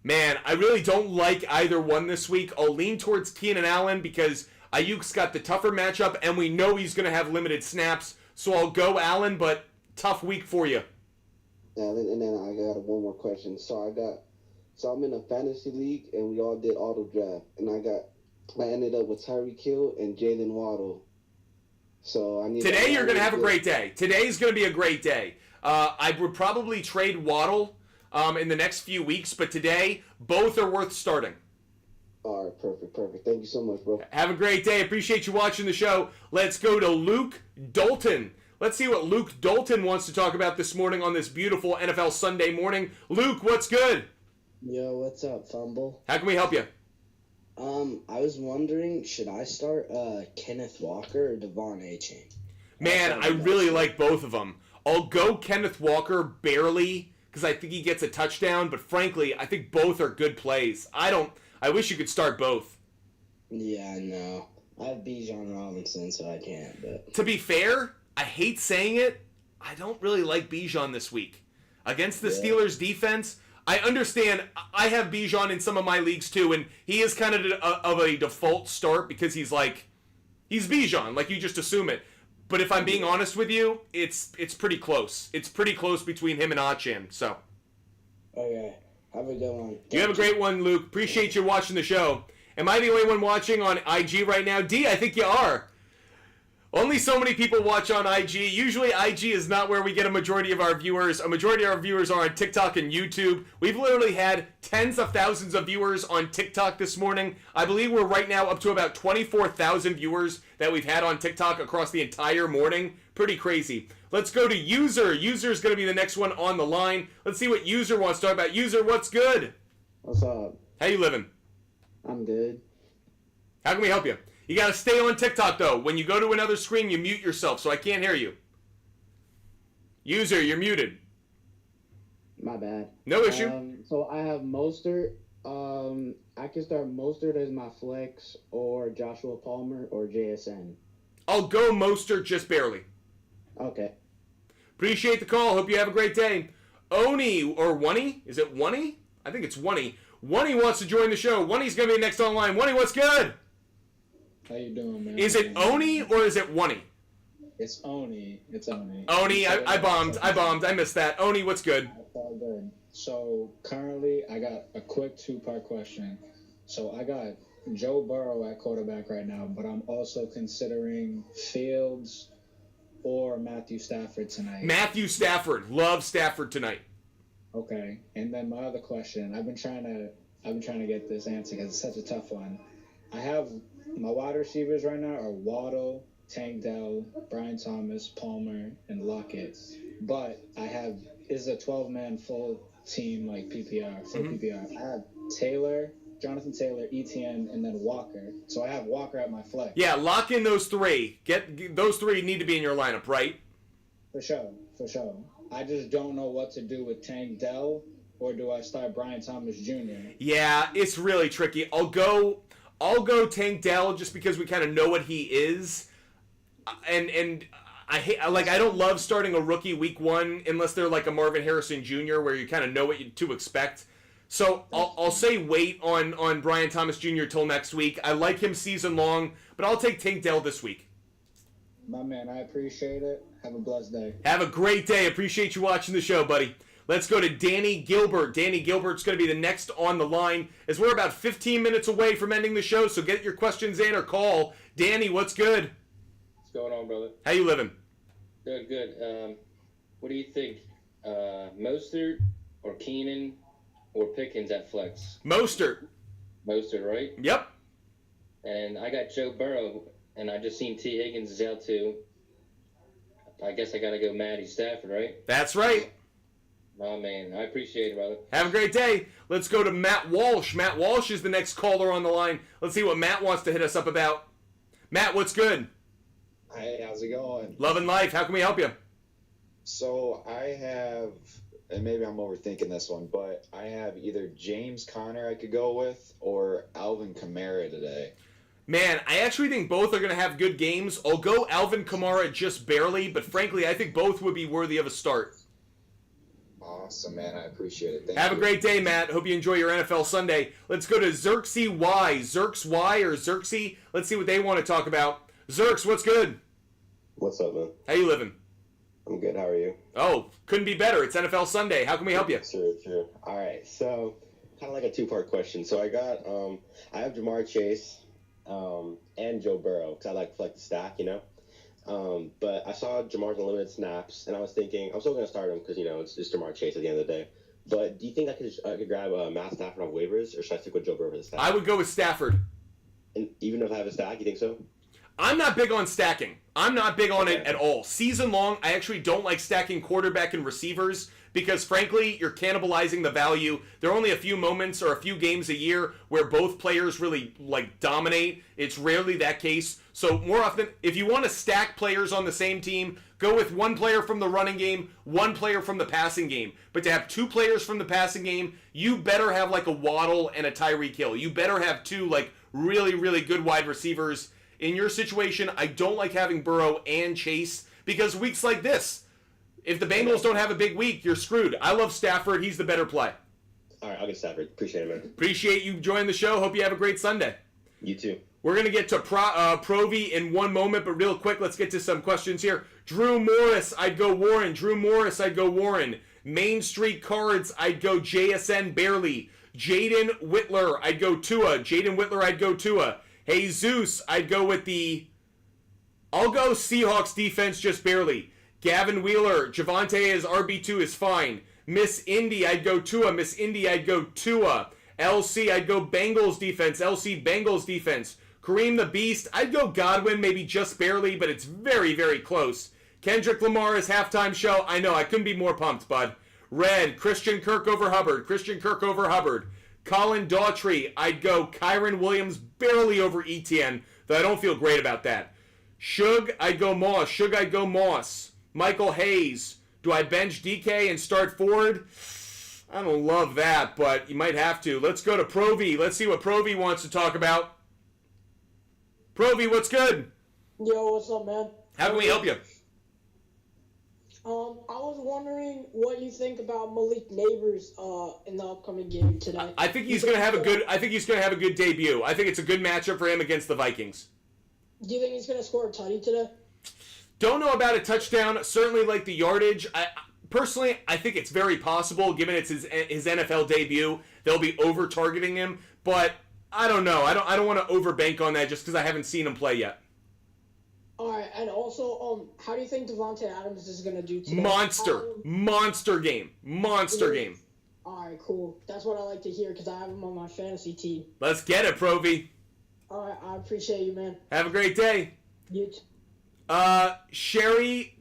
Man, I really don't like either one this week. I'll lean towards Keenan Allen because Ayuk's got the tougher matchup, and we know he's going to have limited snaps. So I'll go Allen, but tough week for you. Allen, and then I got one more question. So I'm in a fantasy league, and we all did auto draft, and I ended up with Tyreek Hill and Jalen Waddle. So I need. Today you're going to have a great day. Today's going to be a great day. I would probably trade Waddle in the next few weeks, but today, both are worth starting. All right, perfect. Thank you so much, bro. Have a great day. Appreciate you watching the show. Let's go to Luke Dalton. Let's see what Luke Dalton wants to talk about this morning on this beautiful NFL Sunday morning. Luke, what's good? Yo, what's up, Fumble? How can we help you? I was wondering, should I start Kenneth Walker or Devon A-Chain? Man, I really like both of them. I'll go Kenneth Walker barely because I think he gets a touchdown, but frankly, I think both are good plays. I wish you could start both. Yeah, I know. I have Bijan Robinson, so I can't. But to be fair, I hate saying it, I don't really like Bijan this week. Against the Steelers defense, I understand I have Bijan in some of my leagues too, and he is kind of a default start because he's Bijan, like you just assume it. But if I'm being honest with you, it's pretty close. It's pretty close between him and Achan, so. Okay. Have a good one. You have a great one, Luke. Appreciate you watching the show. Am I the only one watching on IG right now? D, I think you are. Only so many people watch on IG. Usually IG is not where we get a majority of our viewers. A majority of our viewers are on TikTok and YouTube. We've literally had tens of thousands of viewers on TikTok this morning. I believe we're right now up to about 24,000 viewers that we've had on TikTok across the entire morning. Pretty crazy. Let's go to User. User is going to be the next one on the line. Let's see what User wants to talk about. User, what's good? What's up? How you living? I'm good. How can we help you? You got to stay on TikTok, though. When you go to another screen, you mute yourself, so I can't hear you. User, you're muted. My bad. No issue. So I have Mostert. I can start Mostert as my flex, or Joshua Palmer, or JSN. I'll go Mostert just barely. Okay. Appreciate the call. Hope you have a great day. Oni, or Wunny? Is it Wunny? I think it's Wunny. Wunny wants to join the show. Wunny's going to be next online. Wunny, what's good? How you doing, man? Is it Oni or is it Wunny? It's Oni. It's Oni. Oni, I bombed. I missed that. Oni, what's good? That's all good. So currently, I got a quick two-part question. So I got Joe Burrow at quarterback right now, but I'm also considering Fields or Matthew Stafford tonight. Matthew Stafford. Love Stafford tonight. Okay. And then my other question, I've been trying to get this answer because it's such a tough one. I have my wide receivers right now are Waddle, Tank Dell, Brian Thomas, Palmer, and Lockett. But is a 12-man full team like PPR, full PPR. I have Taylor, Jonathan Taylor, ETN, and then Walker. So I have Walker at my flex. Yeah, lock in those three. Those three need to be in your lineup, right? For sure. I just don't know what to do with Tank Dell, or do I start Brian Thomas Jr.? Yeah, it's really tricky. I'll go Tank Dell just because we kind of know what he is, and I don't love starting a rookie week one unless they're like a Marvin Harrison Jr. where you kind of know what to expect. So I'll say wait on Brian Thomas Jr. till next week. I like him season long, but I'll take Tank Dell this week. My man, I appreciate it. Have a blessed day. Have a great day. Appreciate you watching the show, buddy. Let's go to Danny Gilbert. Danny Gilbert's going to be the next on the line as we're about 15 minutes away from ending the show, so get your questions in or call. Danny, what's good? What's going on, brother? How you living? Good. What do you think? Mostert or Keenan or Pickens at flex? Mostert, right? Yep. And I got Joe Burrow, and I just seen T. Higgins is out too. I guess I got to go Matty Stafford, right? That's right. Oh, man. I appreciate it, brother. Have a great day. Let's go to Matt Walsh. Matt Walsh is the next caller on the line. Let's see what Matt wants to hit us up about. Matt, what's good? Hey, how's it going? Loving life. How can we help you? So I have, and maybe I'm overthinking this one, but I have either James Conner I could go with or Alvin Kamara today. Man, I actually think both are going to have good games. I'll go Alvin Kamara just barely, but frankly, I think both would be worthy of a start. Awesome, man. I appreciate it. Thank Have you. a great day, Matt. Hope you enjoy your NFL Sunday. Let's go to Xerxes Y. Xerx Y or Xerxes. Let's see what they want to talk about. Xerx, what's good? What's up, man? How you living? I'm good. How are you? Oh, couldn't be better. It's NFL Sunday. How can we help you? Sure. All right. So, kind of like a two-part question. So I got, I have Jamar Chase and Joe Burrow because I like the stack, you know. But I saw Jamar's unlimited snaps, and I was thinking, I'm still going to start him because, you know, it's just Jamar Chase at the end of the day. But do you think I could grab Matt Stafford on waivers, or should I stick with Joe Burrow for the stack? I would go with Stafford. And even if I have a stack, you think so? I'm not big on stacking. I'm not big on it at all. Season long, I actually don't like stacking quarterback and receivers because, frankly, you're cannibalizing the value. There are only a few moments or a few games a year where both players really, dominate. It's rarely that case. So more often, if you want to stack players on the same team, go with one player from the running game, one player from the passing game. But to have two players from the passing game, you better have a Waddle and a Tyreek Hill. You better have two, really, really good wide receivers. In your situation, I don't like having Burrow and Chase because weeks like this, if the Bengals don't have a big week, you're screwed. I love Stafford. He's the better play. All right, I'll get Stafford. Appreciate it, man. Appreciate you joining the show. Hope you have a great Sunday. You too. We're going to get to Provi in one moment, but real quick, let's get to some questions here. Drew Morris, I'd go Warren. Drew Morris, I'd go Warren. Main Street Cards, I'd go JSN barely. Jaden Whitler, I'd go Tua. Jaden Whitler, I'd go Tua. Hey, Zeus, I'd go with I'll go Seahawks defense just barely. Gavin Wheeler, Javonte as RB2 is fine. Miss Indy, I'd go Tua. Miss Indy, I'd go Tua. LC, I'd go Bengals defense. LC, Bengals defense. Kareem the Beast, I'd go Godwin, maybe just barely, but it's very, very close. Kendrick Lamar's halftime show, I know, I couldn't be more pumped, bud. Red, Christian Kirk over Hubbard. Christian Kirk over Hubbard. Colin Daughtry, I'd go Kyron Williams barely over ETN, though I don't feel great about that. Shug, I'd go Moss. Shug, I'd go Moss. Michael Hayes, do I bench DK and start Ford? I don't love that, but you might have to. Let's go to Provi. Let's see what Provi wants to talk about. Provi, what's good? Yo, what's up, man? How can we help you? I was wondering what you think about Malik Neighbors in the upcoming game today. I think he's going to have a good. I think he's going to have a good debut. I think it's a good matchup for him against the Vikings. Do you think he's going to score a tutty today? Don't know about a touchdown. Certainly like the yardage. Personally, I think it's very possible, given it's his NFL debut, they'll be over targeting him. But I don't know. I don't want to overbank on that just because I haven't seen him play yet. All right, and also, how do you think Devontae Adams is going to do today? Monster game. All right, cool. That's what I like to hear because I have him on my fantasy team. Let's get it, Provi. All right, I appreciate you, man. Have a great day. You too. Sherry,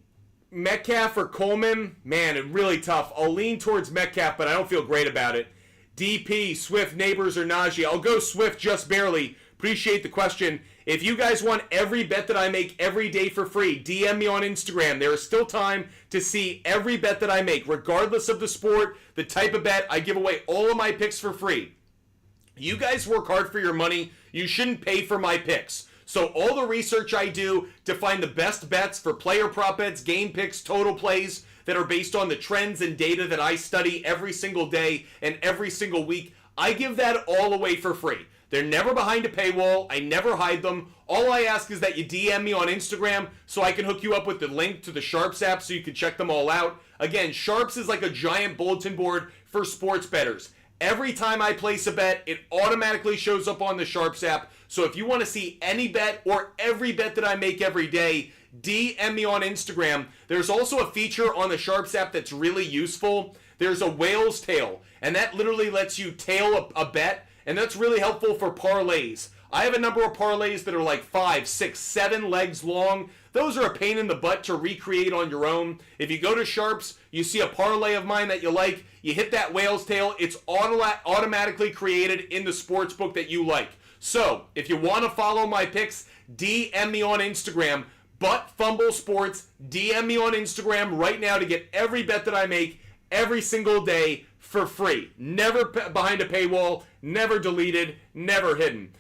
Metcalf, or Coleman? Man, it's really tough. I'll lean towards Metcalf, but I don't feel great about it. DP, Swift, Neighbors, or Najee? I'll go Swift just barely. Appreciate the question. If you guys want every bet that I make every day for free, DM me on Instagram. There is still time to see every bet that I make, regardless of the sport, the type of bet. I give away all of my picks for free. You guys work hard for your money. You shouldn't pay for my picks. So all the research I do to find the best bets for player prop bets, game picks, total plays that are based on the trends and data that I study every single day and every single week, I give that all away for free. They're never behind a paywall. I never hide them. All I ask is that you DM me on Instagram so I can hook you up with the link to the SHARPZ app so you can check them all out. Again, SHARPZ is like a giant bulletin board for sports bettors. Every time I place a bet, it automatically shows up on the SHARPZ app. So if you want to see any bet or every bet that I make every day, DM me on Instagram. There's also a feature on the SHARPZ app that's really useful. There's a whale's tail, and that literally lets you tail a bet. And that's really helpful for parlays. I have a number of parlays that are like 5, 6, 7 legs long. Those are a pain in the butt to recreate on your own. If you go to SHARPZ, you see a parlay of mine that you like, you hit that whale's tail, it's automatically created in the sports book that you like. So, if you want to follow my picks, DM me on Instagram, Butt Fumble Sports. DM me on Instagram right now to get every bet that I make every single day for free. Never behind a paywall, never deleted, never hidden.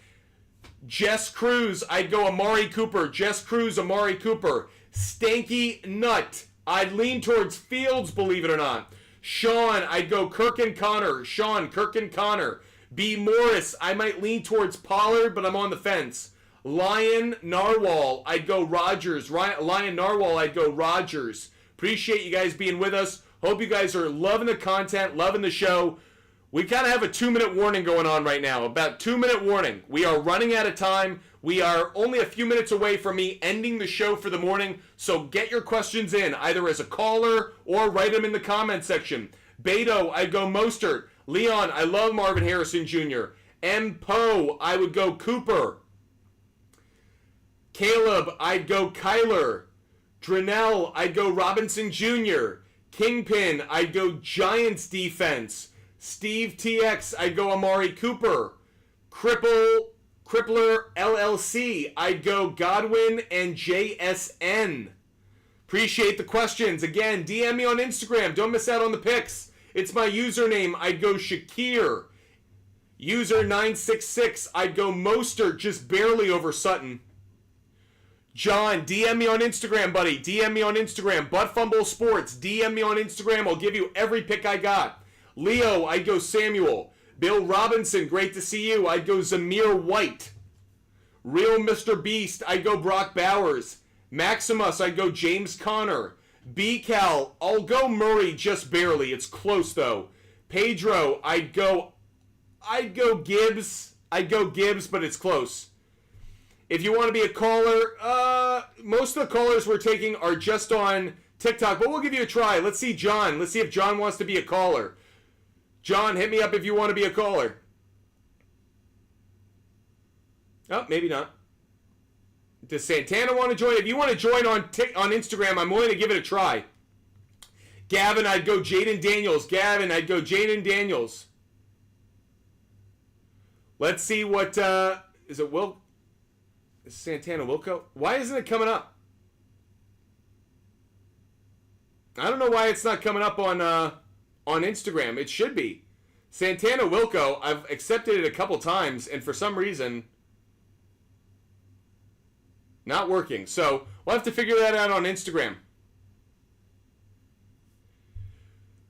Jess Cruz, I'd go Amari Cooper. Jess Cruz, Amari Cooper. Stanky Nut, I'd lean towards Fields, believe it or not. Sean, I'd go Kirk and Connor. Sean, Kirk and Connor. B. Morris, I might lean towards Pollard, but I'm on the fence. Lion Narwhal, I'd go Rodgers. Lion Narwhal, I'd go Rodgers. Appreciate you guys being with us. Hope you guys are loving the content, loving the show. We kind of have a 2-minute warning going on right now. About 2-minute warning. We are running out of time. We are only a few minutes away from me ending the show for the morning. So get your questions in, either as a caller or write them in the comment section. Beto, I'd go Mostert. Leon, I love Marvin Harrison Jr. M. Poe, I would go Cooper. Caleb, I'd go Kyler. Drenell, I'd go Robinson Jr. Kingpin, I'd go Giants defense. Steve TX, I'd go Amari Cooper. Crippler LLC, I'd go Godwin and JSN. Appreciate the questions. Again, DM me on Instagram. Don't miss out on the picks. It's my username. I'd go Shakir. User 966, I'd go Mostert, just barely over Sutton. John, DM me on Instagram, buddy. DM me on Instagram. Butt Fumble Sports. DM me on Instagram. I'll give you every pick I got. Leo, I'd go Samuel. Bill Robinson, great to see you. I'd go Zamir White. Real Mr. Beast, I'd go Brock Bowers. Maximus, I'd go James Conner. B-Cal, I'll go Murray just barely. It's close, though. Pedro, I'd go Gibbs. I'd go Gibbs, but it's close. If you want to be a caller, most of the callers we're taking are just on TikTok, but we'll give you a try. Let's see John. Let's see if John wants to be a caller. John, hit me up if you want to be a caller. Oh, maybe not. Does Santana want to join? If you want to join on Instagram, I'm willing to give it a try. Gavin, I'd go Jaden Daniels. Gavin, I'd go Jaden Daniels. Let's see what, is it Santana Wilco? Why isn't it coming up? I don't know why it's not coming up on Instagram. It should be. Santana Wilco, I've accepted it a couple times, and for some reason, not working. So we'll have to figure that out on Instagram.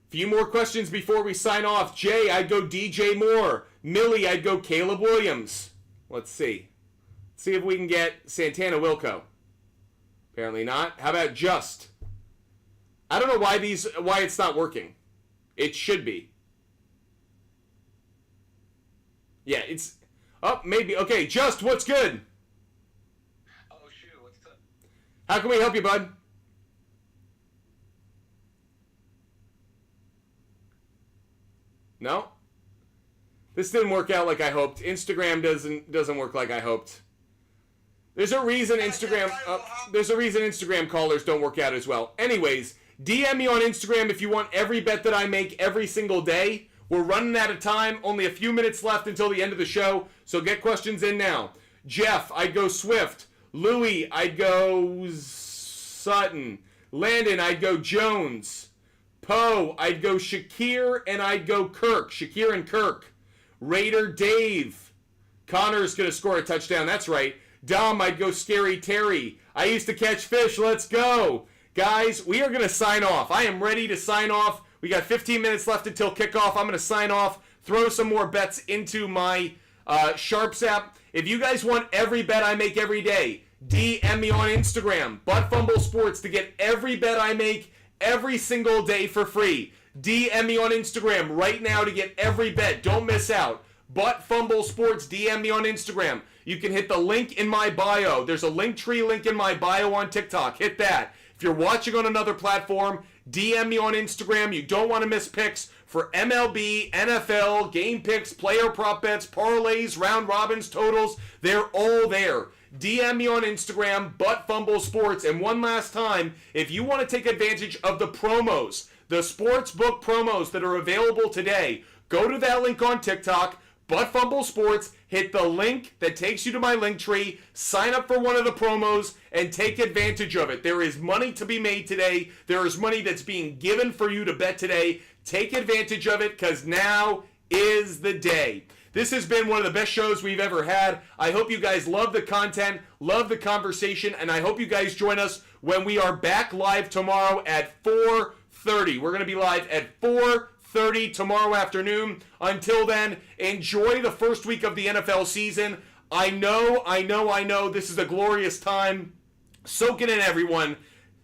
Few more questions before we sign off. Jay, I'd go DJ Moore. Millie, I'd go Caleb Williams. Let's see. See if we can get Santana Wilco. Apparently not. How about Just? I don't know why it's not working. It should be. Yeah, it's... Oh, maybe. Okay, Just, what's good? Oh, shoot, what's up? How can we help you, bud? No? This didn't work out like I hoped. Instagram doesn't work like I hoped. There's a reason Instagram callers don't work out as well. Anyways, DM me on Instagram if you want every bet that I make every single day. We're running out of time. Only a few minutes left until the end of the show, so get questions in now. Jeff, I'd go Swift. Louie, I'd go Sutton. Landon, I'd go Jones. Poe, I'd go Shakir, and I'd go Kirk. Shakir and Kirk. Raider Dave. Connor's going to score a touchdown. That's right. Dom, I'd go Scary Terry. I used to catch fish. Let's go. Guys, we are going to sign off. I am ready to sign off. We got 15 minutes left until kickoff. I'm going to sign off, throw some more bets into my SHARPZ app. If you guys want every bet I make every day, DM me on Instagram, Butt Fumble Sports, to get every bet I make every single day for free. DM me on Instagram right now to get every bet. Don't miss out. Butt Fumble Sports, DM me on Instagram. You can hit the link in my bio. There's a Linktree link in my bio on TikTok. Hit that. If you're watching on another platform, DM me on Instagram. You don't want to miss picks for MLB, NFL, game picks, player prop bets, parlays, round robins, totals. They're all there. DM me on Instagram, Butt Fumble Sports. And one last time, if you want to take advantage of the promos, the sportsbook promos that are available today, go to that link on TikTok, Butt Fumble Sports, hit the link that takes you to my Linktree, sign up for one of the promos, and take advantage of it. There is money to be made today. There is money that's being given for you to bet today. Take advantage of it, because now is the day. This has been one of the best shows we've ever had. I hope you guys love the content, love the conversation, and I hope you guys join us when we are back live tomorrow at 4:30. We're going to be live at 4:30 tomorrow afternoon. Until then, enjoy the first week of the NFL season. I know this is a glorious time. Soak it in, everyone.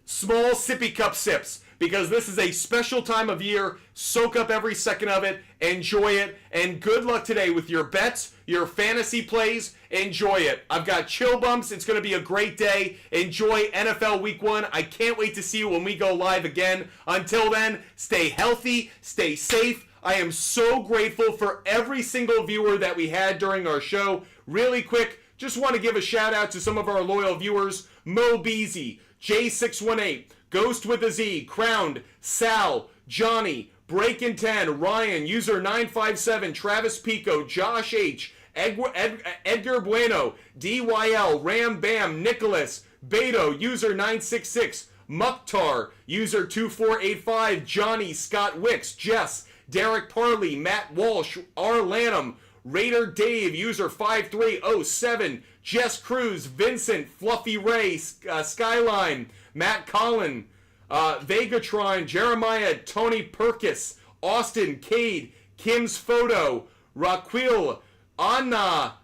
Small sippy cup sips, because this is a special time of year. Soak up every second of it. Enjoy it. And good luck today with your bets, your fantasy plays, enjoy it. I've got chill bumps. It's going to be a great day. Enjoy NFL Week 1. I can't wait to see you when we go live again. Until then, stay healthy, stay safe. I am so grateful for every single viewer that we had during our show. Really quick, just want to give a shout out to some of our loyal viewers. Mo Beasy, J618, Ghost with a Z, Crowned, Sal, Johnny, Breakin' 10, Ryan, user 957, Travis Pico, Josh H, Edgar Bueno, DYL, Ram Bam, Nicholas, Beto, user 966, Mukhtar, user 2485, Johnny, Scott Wicks, Jess, Derek Parley, Matt Walsh, R. Lanham, Raider Dave, user 5307, Jess Cruz, Vincent, Fluffy Ray, Skyline, Matt Collin, Vegatron, Jeremiah, Tony Perkis, Austin, Cade, Kim's Photo, Raquel, Anna,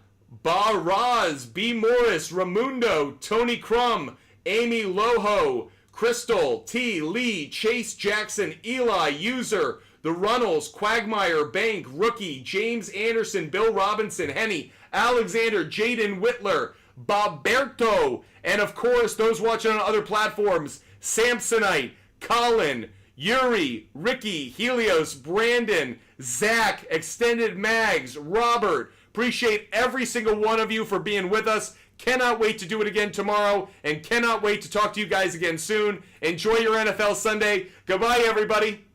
Baraz, B. Morris, Ramundo, Tony Crum, Amy Loho, Crystal, T. Lee, Chase Jackson, Eli, user, The Runnels, Quagmire, Bank, Rookie, James Anderson, Bill Robinson, Henny, Alexander, Jaden Whitler, Boberto, and of course, those watching on other platforms, Samsonite, Colin, Yuri, Ricky, Helios, Brandon, Zach, Extended Mags, Robert. Appreciate every single one of you for being with us. Cannot wait to do it again tomorrow, and cannot wait to talk to you guys again soon. Enjoy your NFL Sunday. Goodbye, everybody.